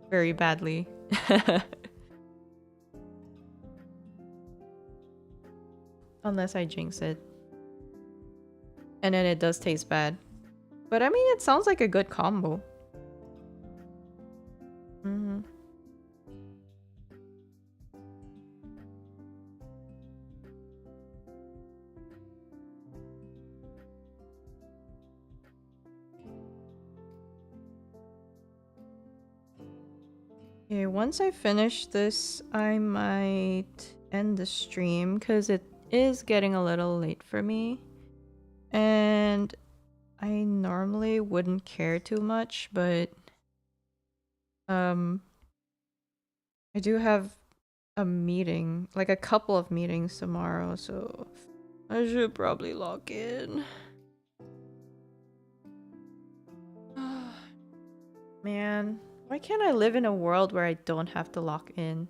very badly. Unless I jinx it. And then it does taste bad. But I mean, it sounds like a good combo. Okay, once I finish this, I might end the stream because it is getting a little late for me. And I normally wouldn't care too much, but I do have a meeting, like a couple of meetings tomorrow, so I should probably log in. Man, why can't I live in a world where I don't have to log in?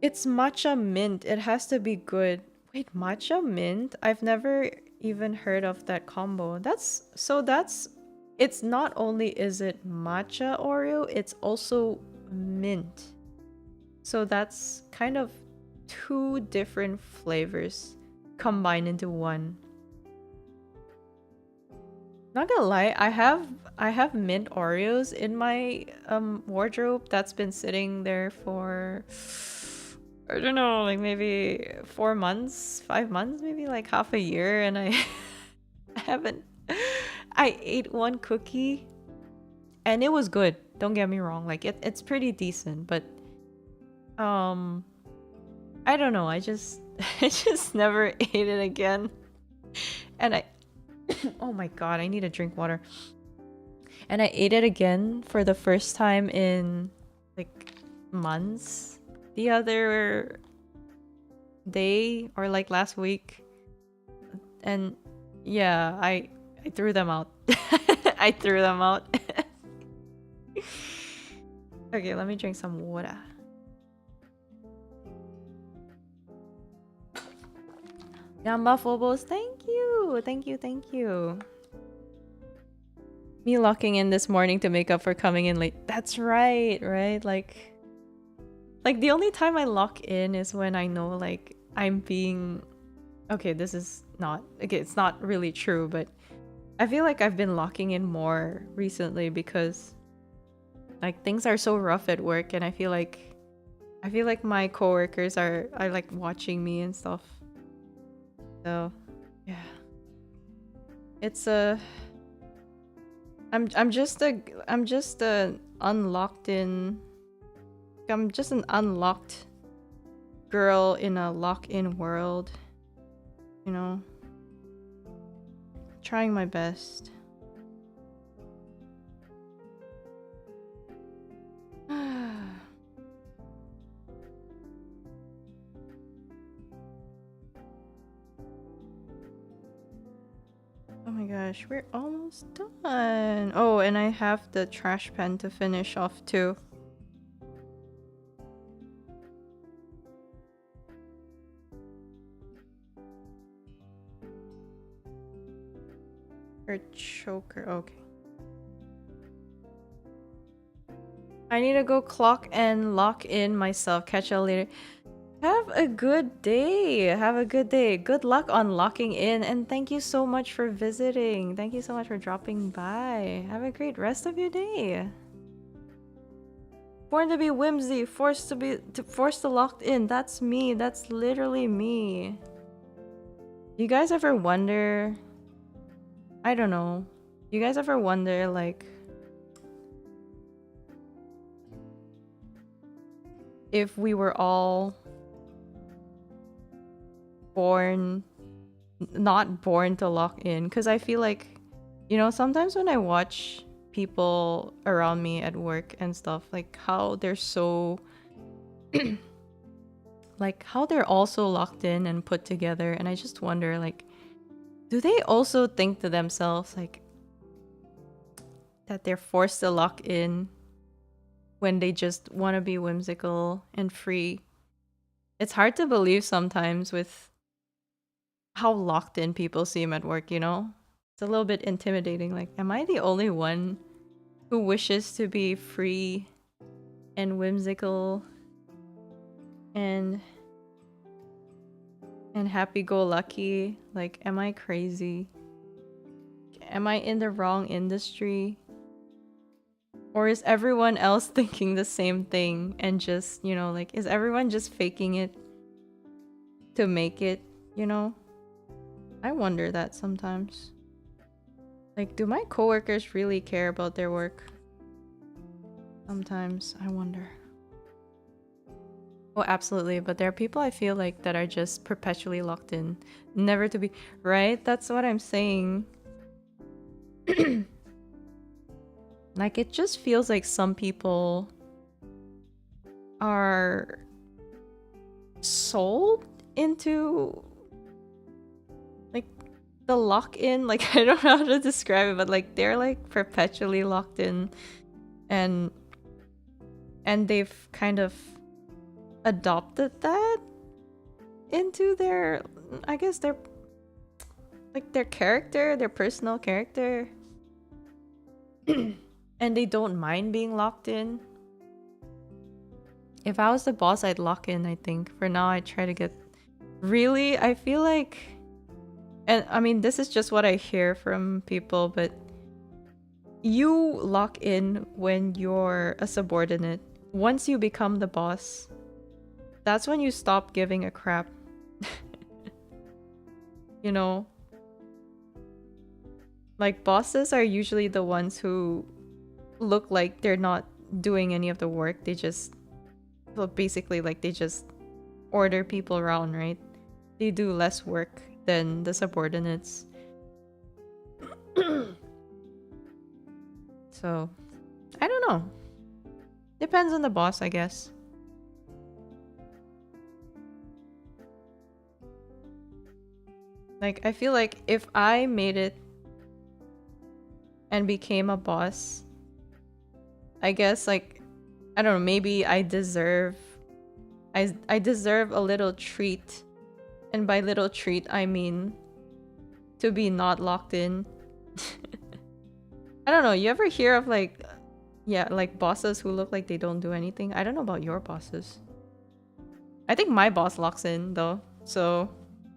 It's matcha mint. It has to be good. Wait, matcha mint? I've never even heard of that combo. It's not only is it matcha Oreo, it's also mint. So that's kind of two different flavors combined into one. Not gonna lie, I have mint Oreos in my wardrobe that's been sitting there for I don't know, like maybe 4 months, 5 months, maybe like half a year, and haven't. I ate one cookie and it was good. Don't get me wrong. Like it's pretty decent, but I don't know. I just I just never ate it again. And I oh my god, I need to drink water. And I ate it again for the first time in like months the other day or like last week. And yeah, I threw them out. I threw them out. Okay, let me drink some water. Yamba Phobos, thank you. Thank you, thank you. Me locking in this morning to make up for coming in late. That's right, right? Like the only time I lock in is when I know like I'm being okay, this is not okay, it's not really true, but I feel like I've been locking in more recently because like things are so rough at work and I feel like my coworkers are like watching me and stuff. So, yeah. It's I'm just a unlocked in I'm just an unlocked girl in a lock-in world. You know. Trying my best. Oh my gosh, we're almost done. Oh, and I have the trash pan to finish off too. Or choker, okay. I need to go clock and lock in myself. Catch you later. Have a good day. Have a good day. Good luck on locking in. And thank you so much for visiting. Thank you so much for dropping by. Have a great rest of your day. Born to be whimsy. Forced to locked in. That's me. That's literally me. You guys ever wonder... I don't know. You guys ever wonder like... if we were all... not born to lock in, because I feel like, you know, sometimes when I watch people around me at work and stuff, like how they're so like how they're also locked in and put together, and I just wonder like, do they also think to themselves like that they're forced to lock in when they just want to be whimsical and free? It's hard to believe sometimes with how locked in people seem at work, you know? It's a little bit intimidating. Like, am I the only one who wishes to be free and whimsical and happy-go-lucky? Like, am I crazy? Am I in the wrong industry? Or is everyone else thinking the same thing and just, you know, like, is everyone just faking it to make it, you know? I wonder that sometimes. Like, do my coworkers really care about their work? Sometimes I wonder. Oh, absolutely. But there are people I feel like that are just perpetually locked in. Never to be... Right? That's what I'm saying. Like, it just feels like some people are sold into... the lock-in, like, I don't know how to describe it, but like they're like perpetually locked in, and they've kind of adopted that into their, I guess their like their character, their personal character. And they don't mind being locked in. If I was the boss, I'd lock in, I think. For now, I try to get... Really? I feel like... And I mean, this is just what I hear from people, but you lock in when you're a subordinate. Once you become the boss, that's when you stop giving a crap. You know? Like bosses are usually the ones who look like they're not doing any of the work. They just, well, basically like they just order people around, right? They do less work than the subordinates. So, I don't know. Depends on the boss, I guess. Like, I feel like if I made it and became a boss, I guess, like, I don't know, maybe I deserve a little treat. And by little treat, I mean to be not locked in. I don't know, you ever hear of like, yeah, like bosses who look like they don't do anything? I don't know about your bosses. I think my boss locks in though. So,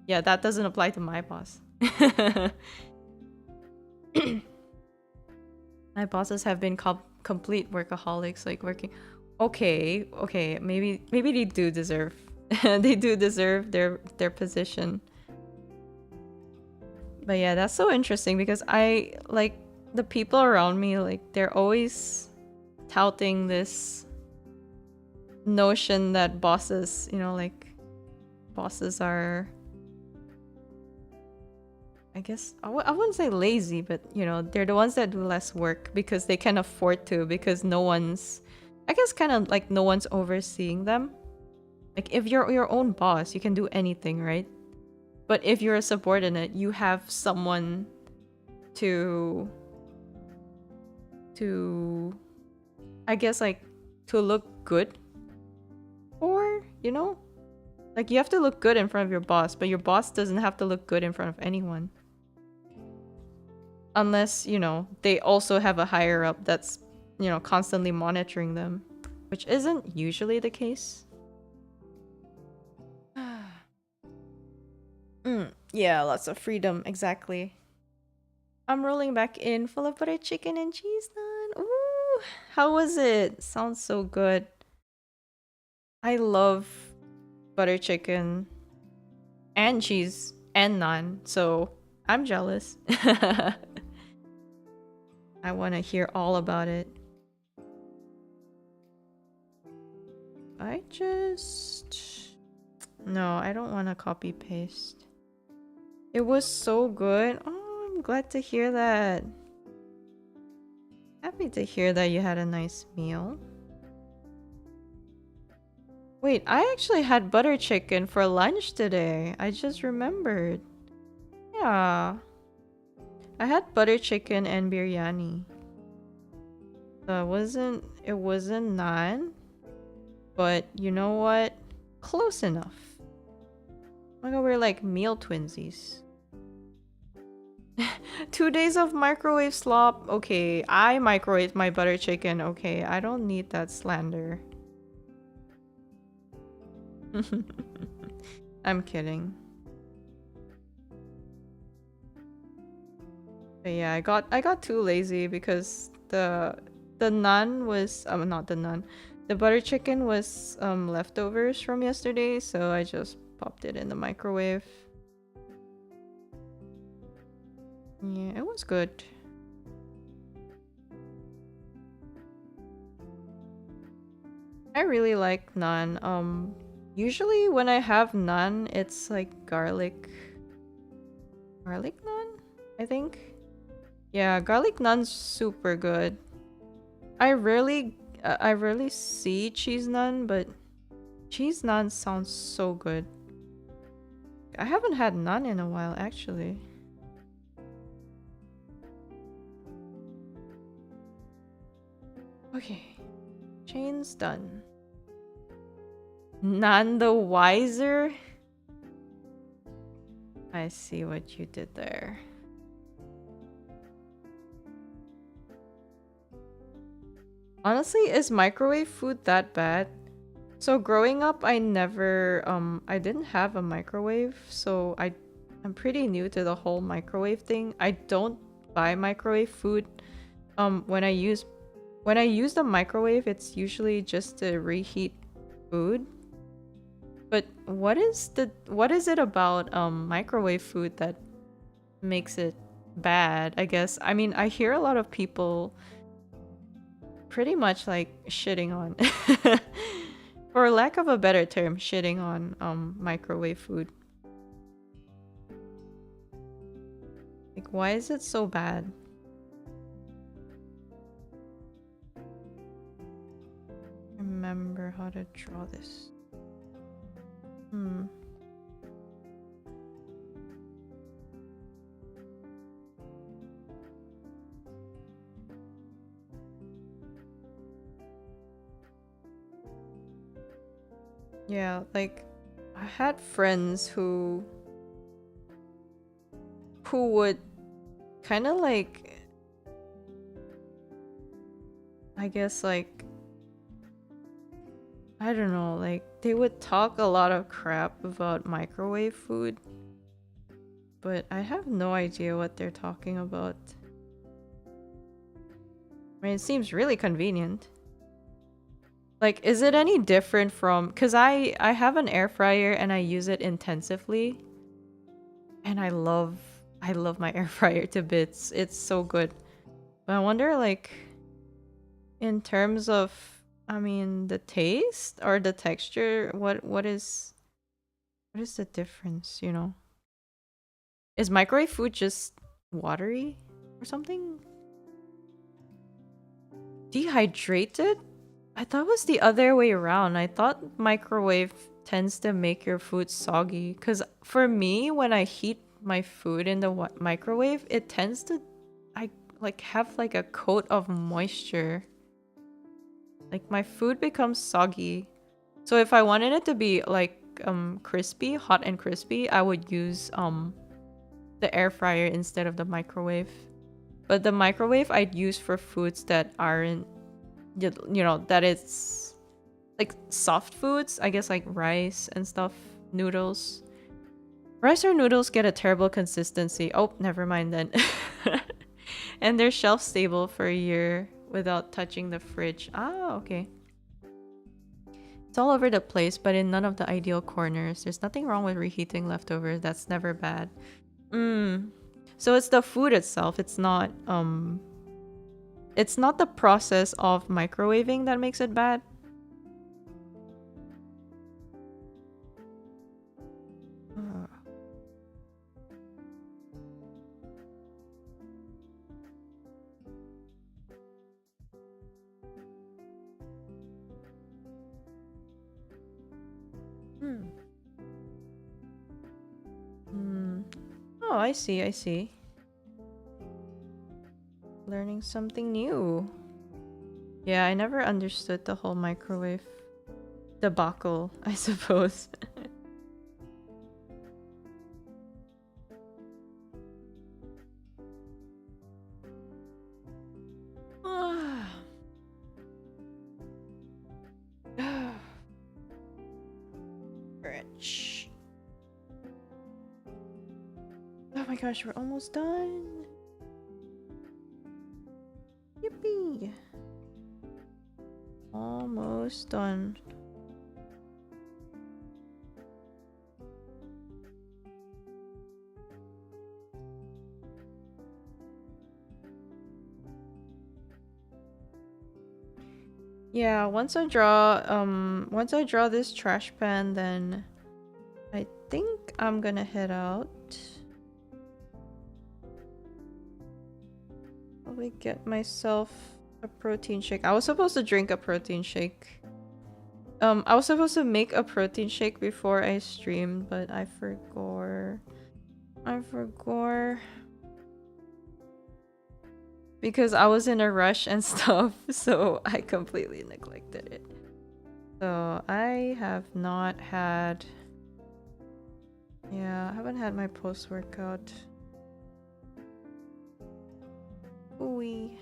yeah, that doesn't apply to my boss. My bosses have been complete workaholics, like working. Okay, maybe they do deserve they do deserve their position. But yeah, that's so interesting because I like the people around me, like they're always touting this notion that bosses, you know, like bosses are, I guess I wouldn't say lazy, but you know, they're the ones that do less work because they can afford to, because no one's, I guess, kind of like no one's overseeing them. Like if you're your own boss, you can do anything, right? But if you're a subordinate, you have someone to I guess like to look good for, you know? Like you have to look good in front of your boss, but your boss doesn't have to look good in front of anyone. Unless, you know, they also have a higher up that's, you know, constantly monitoring them, which isn't usually the case. Yeah, lots of freedom, exactly. I'm rolling back in full of butter chicken and cheese naan. Ooh, how was it? Sounds so good. I love butter chicken and cheese and naan, so I'm jealous. I want to hear all about it. No, I don't want to copy paste. It was so good. Oh, I'm glad to hear that. Happy to hear that you had a nice meal. Wait, I actually had butter chicken for lunch today. I just remembered. Yeah. I had butter chicken and biryani. So it wasn't naan, but you know what? Close enough. Oh my god, we're like meal twinsies. 2 days of microwave slop. Okay, I microwaved my butter chicken. Okay, I don't need that slander. I'm kidding. But yeah, I got too lazy because the naan was not the naan. The butter chicken was leftovers from yesterday, so I just popped it in the microwave. Yeah, it was good. I really like naan. Usually when I have naan, it's like garlic naan, I think. Yeah, garlic naan's super good. I rarely see cheese naan, but cheese naan sounds so good. I haven't had naan in a while, actually. Okay, chain's done. None the wiser? I see what you did there. Honestly, is microwave food that bad? So growing up, I didn't have a microwave, so I'm pretty new to the whole microwave thing. I don't buy microwave food. When I use the microwave, it's usually just to reheat food. But what is it about microwave food that makes it bad, I guess. I mean, I hear a lot of people pretty much like shitting on, for lack of a better term, shitting on microwave food. Like, why is it so bad? Remember how to draw this. Hmm. Yeah, like I had friends who would kind of like, I guess like, I don't know, like they would talk a lot of crap about microwave food, but I have no idea what they're talking about. I mean, it seems really convenient. Like, is it any different from, because I have an air fryer and I use it intensively, and I love my air fryer to bits. It's so good. But I wonder, like, in terms of, I mean, the taste or the texture, what is the difference, you know? Is microwave food just watery or something? Dehydrated? I thought it was the other way around. I thought microwave tends to make your food soggy. Because for me, when I heat my food in the microwave, it tends to, I like have like a coat of moisture. Like my food becomes soggy. So if I wanted it to be like crispy, hot and crispy, I would use the air fryer instead of the microwave. But the microwave I'd use for foods that aren't, you know, that it's like soft foods, I guess, like rice and stuff, noodles. Rice or noodles get a terrible consistency. Oh, never mind then. And they're shelf stable for a year without touching the fridge. Ah, okay. It's all over the place, but in none of the ideal corners. There's nothing wrong with reheating leftovers. That's never bad. So it's the food itself. It's not the process of microwaving that makes it bad. Uh, hmm. Hmm. Oh, I see, I see. Learning something new. Yeah, I never understood the whole microwave debacle, I suppose. Rich. Oh my gosh, we're almost done. Yippee. Almost done. Yeah, once I draw this trash pan, then I think I'm gonna head out. Probably get myself a protein shake. I was supposed to drink a protein shake. I was supposed to make a protein shake before I streamed, but I forgot. I forgot. Because I was in a rush and stuff, so I completely neglected it. So I have not had... Yeah, I haven't had my post-workout. Ooey.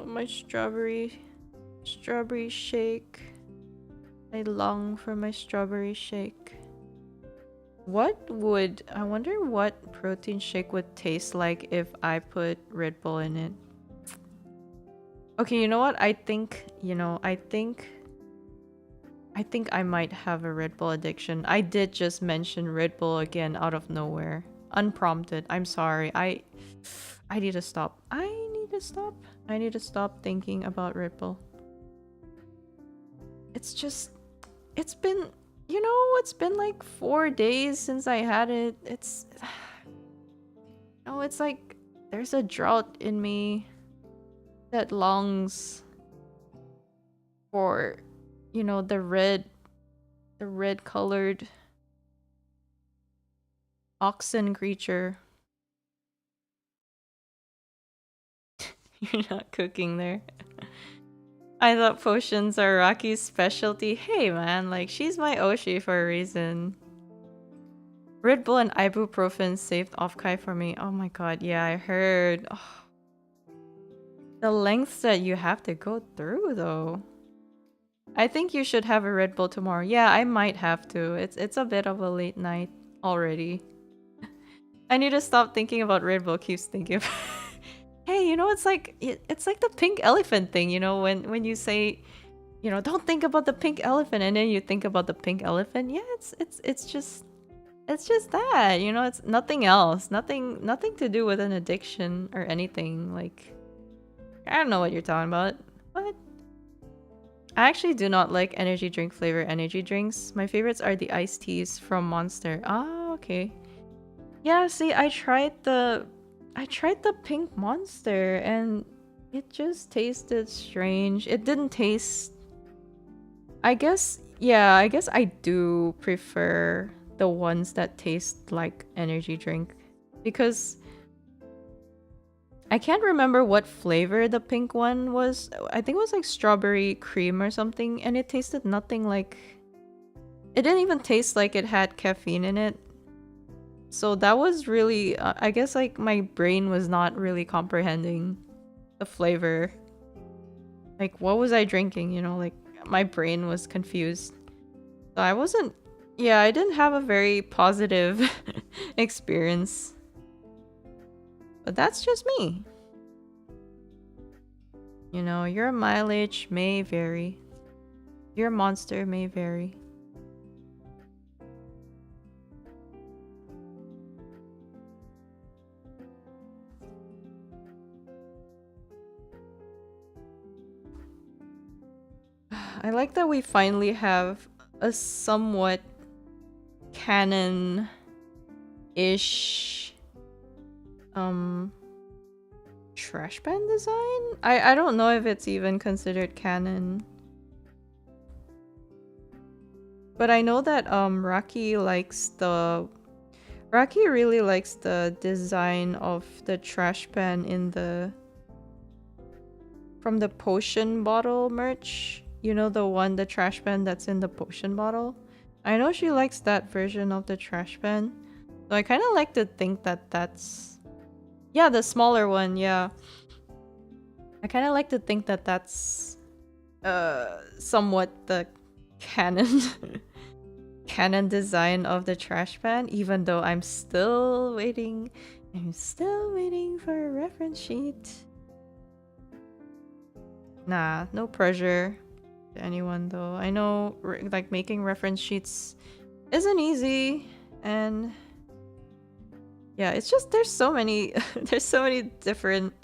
My strawberry shake. I long for my strawberry shake. I wonder what protein shake would taste like if I put Red Bull in it. Okay, you know what? I think I think I might have a Red Bull addiction. I did just mention Red Bull again out of nowhere. Unprompted. I'm sorry. I need to stop. I need to stop. I need to stop thinking about Red Bull. It's just it's been, you know, it's been like 4 days since I had it. It's no, it's like there's a drought in me that longs for, you know, the red colored oxen creature. You're not cooking there. I thought potions are Rocky's specialty. Hey man, like she's my Oshi for a reason. Red Bull and ibuprofen saved Offkai for me. Oh my god, yeah, I heard. Oh, the lengths that you have to go through though. I think you should have a Red Bull tomorrow. Yeah, I might have to. It's a bit of a late night already. I need to stop thinking about Red Bull. Keeps thinking about hey, you know, it's like the pink elephant thing, you know, when you say, you know, don't think about the pink elephant and then you think about the pink elephant. Yeah, it's just that, you know, it's nothing else. Nothing to do with an addiction or anything. Like I don't know what you're talking about. What? I actually do not like energy drink flavor energy drinks. My favorites are the iced teas from Monster. Ah, okay. Yeah, see, I tried the pink Monster and it just tasted strange. It didn't taste, I guess, yeah, I guess I do prefer the ones that taste like energy drink because I can't remember what flavor the pink one was. I think it was like strawberry cream or something, and it tasted nothing like. It didn't even taste like it had caffeine in it. So that was really, I guess, like my brain was not really comprehending the flavor. Like, what was I drinking? You know, like my brain was confused. So I wasn't. Yeah, I didn't have a very positive experience. But that's just me. You know, your mileage may vary. Your monster may vary. I like that we finally have a somewhat canon-ish trash pan design? I don't know if it's even considered canon. But I know that Rocky really likes the design of the trash pan in the from the potion bottle merch. You know, the trash pan that's in the potion bottle? I know she likes that version of the trash pan. So I kind of like to think that that's... Yeah, the smaller one, yeah. I kind of like to think that that's somewhat the canon canon design of the trash pan, even though I'm still waiting for a reference sheet. Nah, no pressure to anyone though. I know like making reference sheets isn't easy, and yeah, it's just there's so many there's so many different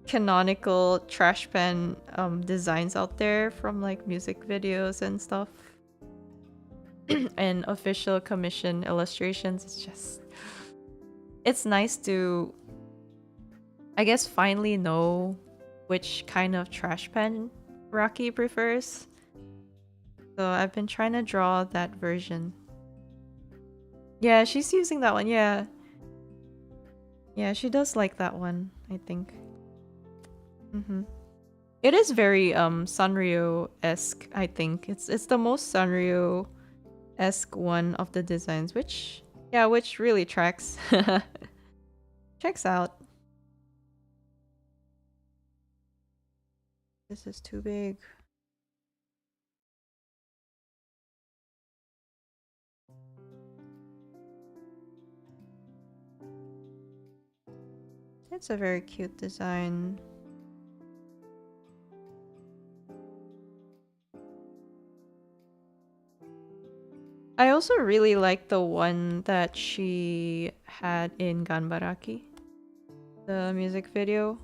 canonical trash pan designs out there from like music videos and stuff. And official commission illustrations. It's nice to, I guess, finally know which kind of trash pan Rocky prefers. So I've been trying to draw that version. Yeah, she's using that one, yeah. Yeah, she does like that one, I think. It is very Sanrio-esque, I think. It's the most Sanrio-esque one of the designs, which really tracks. Checks out. This is too big. It's a very cute design. I also really like the one that she had in Ganbaraki, the music video.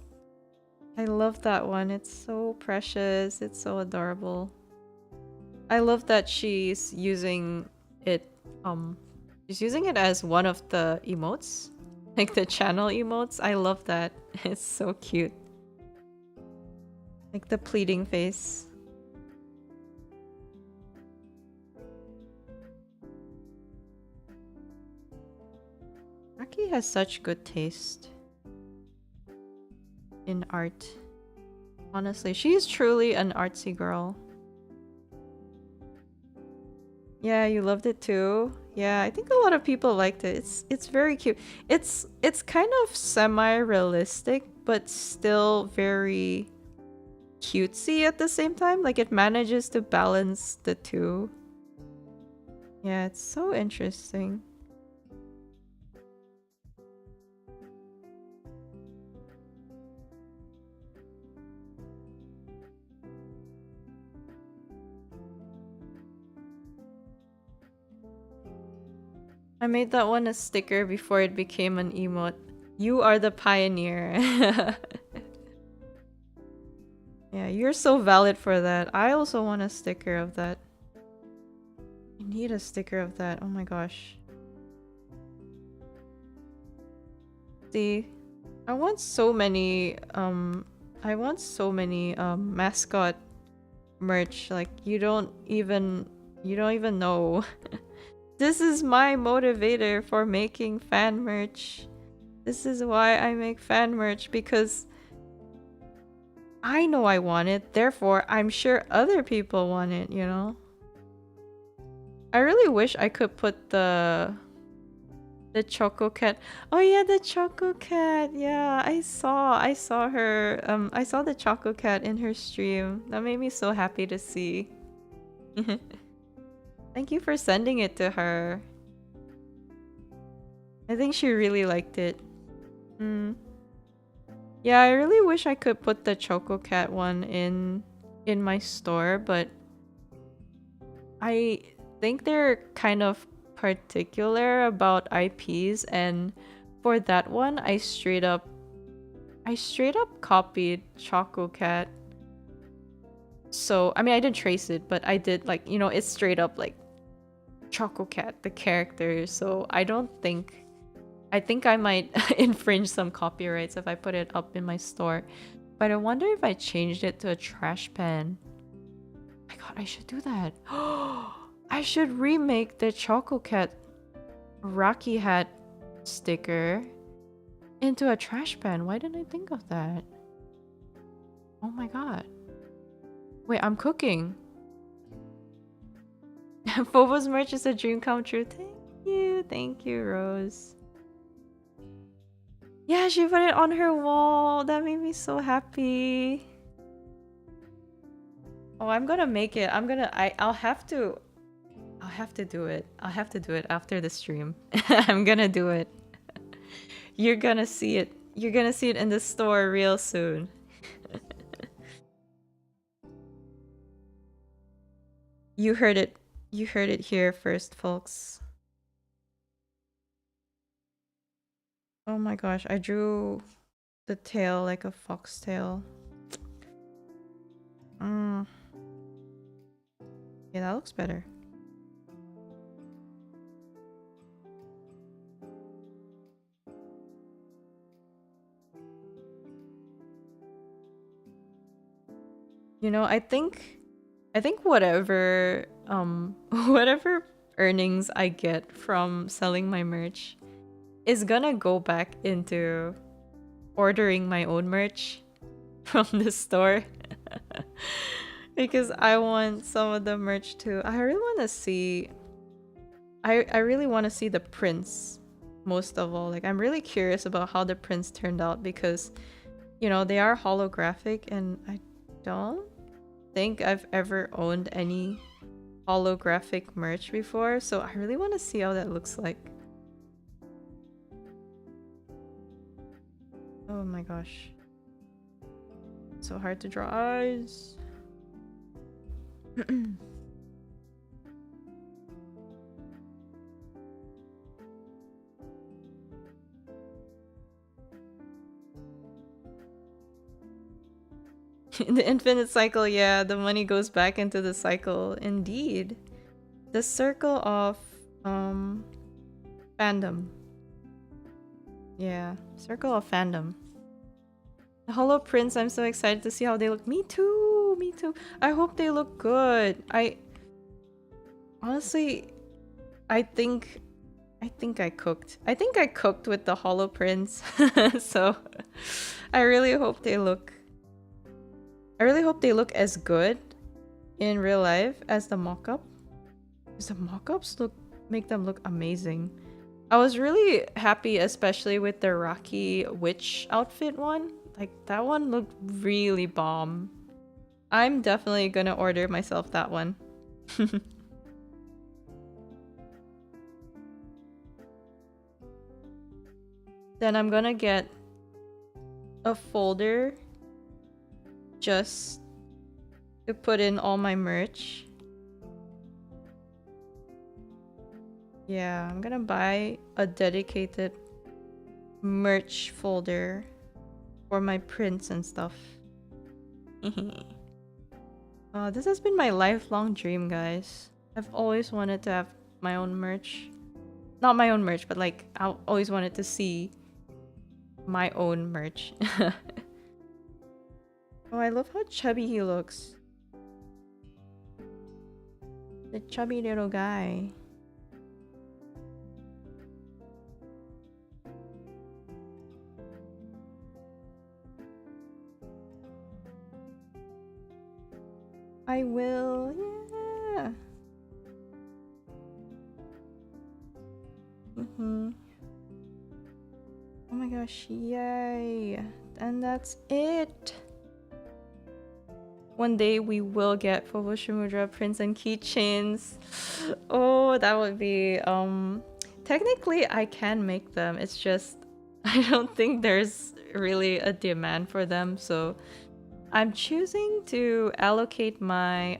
I love that one. It's so precious. It's so adorable. I love that it um she's using it as one of the emotes. Like the channel emotes. I love that. It's so cute. Like the pleading face. Aki has such good taste in art. Honestly, she's truly an artsy girl. Yeah, you loved it too. Yeah, I think a lot of people liked it. It's very cute. It's kind of semi-realistic, but still very cutesy at the same time. Like it manages to balance the two. Yeah, it's so interesting. I made that one a sticker before it became an emote. You are the pioneer. Yeah, you're so valid for that. I also want a sticker of that. I need a sticker of that. Oh my gosh. See, I want so many mascot merch. Like you don't even know. This is my motivator for making fan merch. This is why I make fan merch, because I know I want it, therefore I'm sure other people want it, you know? I really wish I could put the Choco Cat. Oh yeah, the Choco Cat. Yeah, I saw her. I saw the Choco Cat in her stream. That made me so happy to see. Thank you for sending it to her. I think she really liked it. Mm. Yeah, I really wish I could put the Choco Cat one in my store, but I think they're kind of particular about IPs, and for that one I straight up copied Choco Cat. So, I mean, I didn't trace it, but I did, like, you know, it's straight up like Choco Cat, the character. So, I think I might infringe some copyrights if I put it up in my store. But I wonder if I changed it to a trash pan. My god, I should do that. I should remake the Choco Cat Rocky Hat sticker into a trash pan. Why didn't I think of that? Oh my god. Wait, I'm cooking. Phobos merch is a dream come true. Thank you, Rose. Yeah, she put it on her wall. That made me so happy. Oh, I'm gonna make it. I'll have to do it. I'll have to do it after the stream. I'm gonna do it. You're gonna see it. You're gonna see it in the store real soon. You heard it. You heard it here first, folks. Oh my gosh, I drew the tail like a foxtail. Mm. Yeah, that looks better. You know, I think whatever whatever earnings I get from selling my merch is gonna go back into ordering my own merch from the store. Because I want some of the merch too. I really want to see I really want to see the prints most of all. Like I'm really curious about how the prints turned out, because you know, they are holographic and I don't think I've ever owned any holographic merch before, so I really want to see how that looks like. Oh my gosh. So hard to draw eyes. In the infinite cycle, yeah, the money goes back into the cycle. Indeed. The circle of fandom. Yeah, circle of fandom. The Hollow Prince, I'm so excited to see how they look. Me too, me too. I hope they look good. Honestly, I think I cooked. I think I cooked with the Hollow Prince. So I really hope they look as good in real life as the mock-up. Because the mock-ups make them look amazing. I was really happy, especially with the Rocky Witch outfit one. Like, that one looked really bomb. I'm definitely gonna order myself that one. Then I'm gonna get a folder just to put in all my merch. Yeah, I'm gonna buy a dedicated merch folder for my prints and stuff. This has been my lifelong dream, guys. I've always wanted to have my own merch. Not my own merch, but like, I always wanted to see my own merch. Oh, I love how chubby he looks. The chubby little guy. I will, yeah. Oh my gosh, yay. And that's it. One day we will get Fubo Shimudra prints and keychains. Oh, that would be technically I can make them. It's just I don't think there's really a demand for them, so I'm choosing to allocate my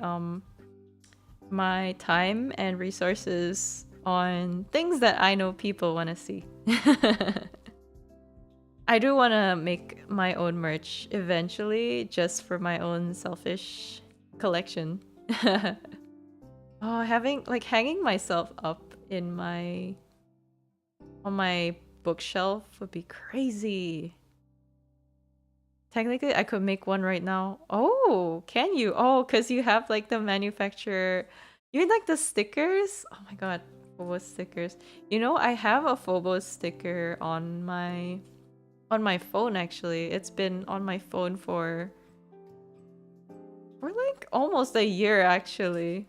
my time and resources on things that I know people want to see. I do want to make my own merch eventually, just for my own selfish collection. Oh, hanging myself up in on my bookshelf would be crazy. Technically, I could make one right now. Oh, can you? Oh, because you have like the manufacturer. You mean like the stickers? Oh my god, Phobos stickers. You know, I have a Phobos sticker on my phone actually. It's been on my phone for like almost a year actually.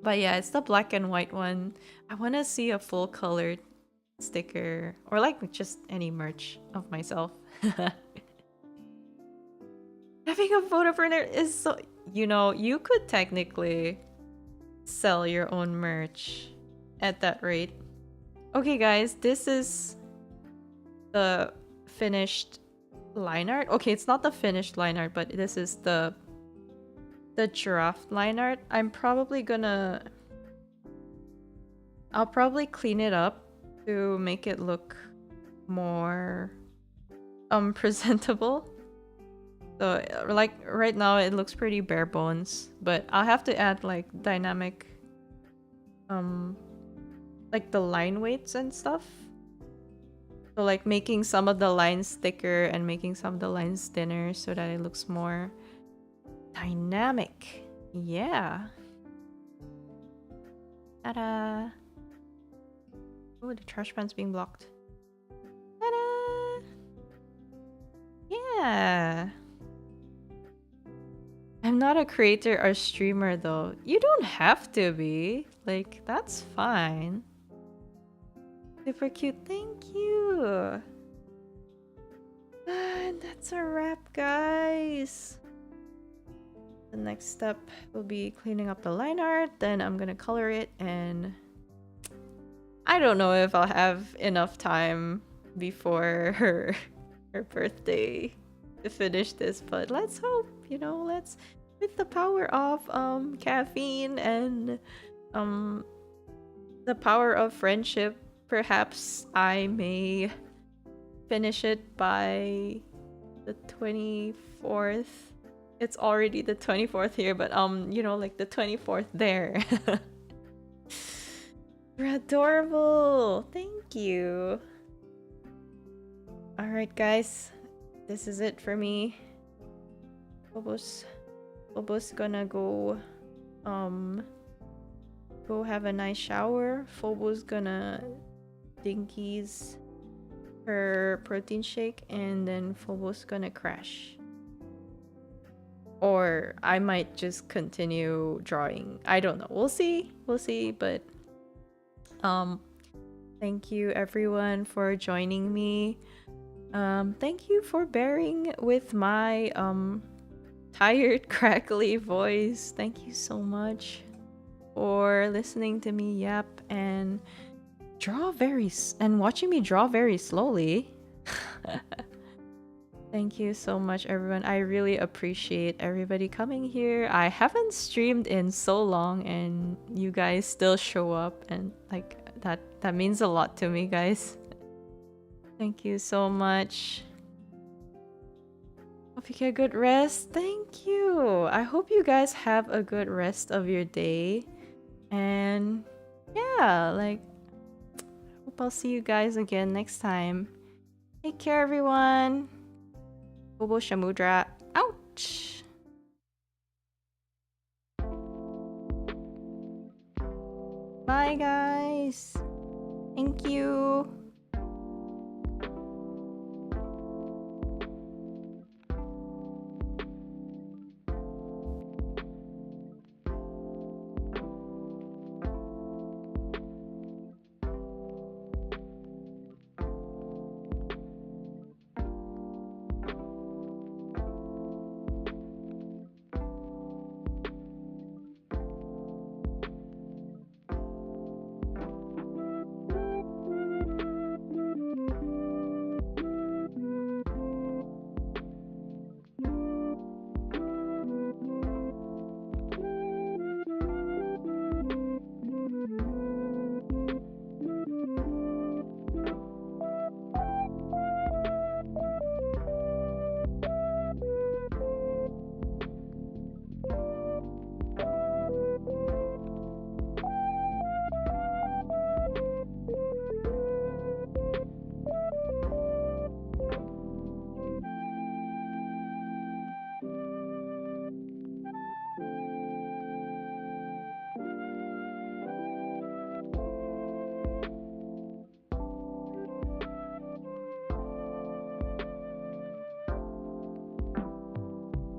But yeah, it's the black and white one. I want to see a full colored sticker or like just any merch of myself. Having a photo printer is so, you know, you could technically sell your own merch at that rate. Okay guys, this is the finished line art. Okay, it's not the finished line art, but this is the draft line art. I'll probably clean it up to make it look more presentable. So like right now it looks pretty bare bones, but I'll have to add like dynamic like the line weights and stuff. So like making some of the lines thicker and making some of the lines thinner so that it looks more dynamic. Yeah. Ta-da! Oh, the trash pan's being blocked. Ta-da! Yeah. I'm not a creator or streamer though. You don't have to be. Like, that's fine. Super cute. Thank you. And that's a wrap, guys. The next step will be cleaning up the line art. Then I'm gonna color it, and I don't know if I'll have enough time before her birthday to finish this, but let's hope, you know, with the power of caffeine and the power of friendship, perhaps I may finish it by the 24th it's already the 24th here, but you know, like the 24th there. You're adorable. Thank you. All right, guys. This is it for me. Bobo's gonna go go have a nice shower. Phobo's gonna dinkies her protein shake, and then Phobo's gonna crash. Or I might just continue drawing. I don't know. We'll see. We'll see. But thank you everyone for joining me. Thank you for bearing with my tired, crackly voice. Thank you so much for listening to me yap and watching me draw very slowly. Thank you so much, everyone. I really appreciate everybody coming here. I haven't streamed in so long, and you guys still show up, and like that means a lot to me, guys. Thank you so much. Hope you get good rest. Thank you. I hope you guys have a good rest of your day. And yeah, like, hope I'll see you guys again next time. Take care, everyone. Bobo Shamudra. Ouch. Bye, guys. Thank you.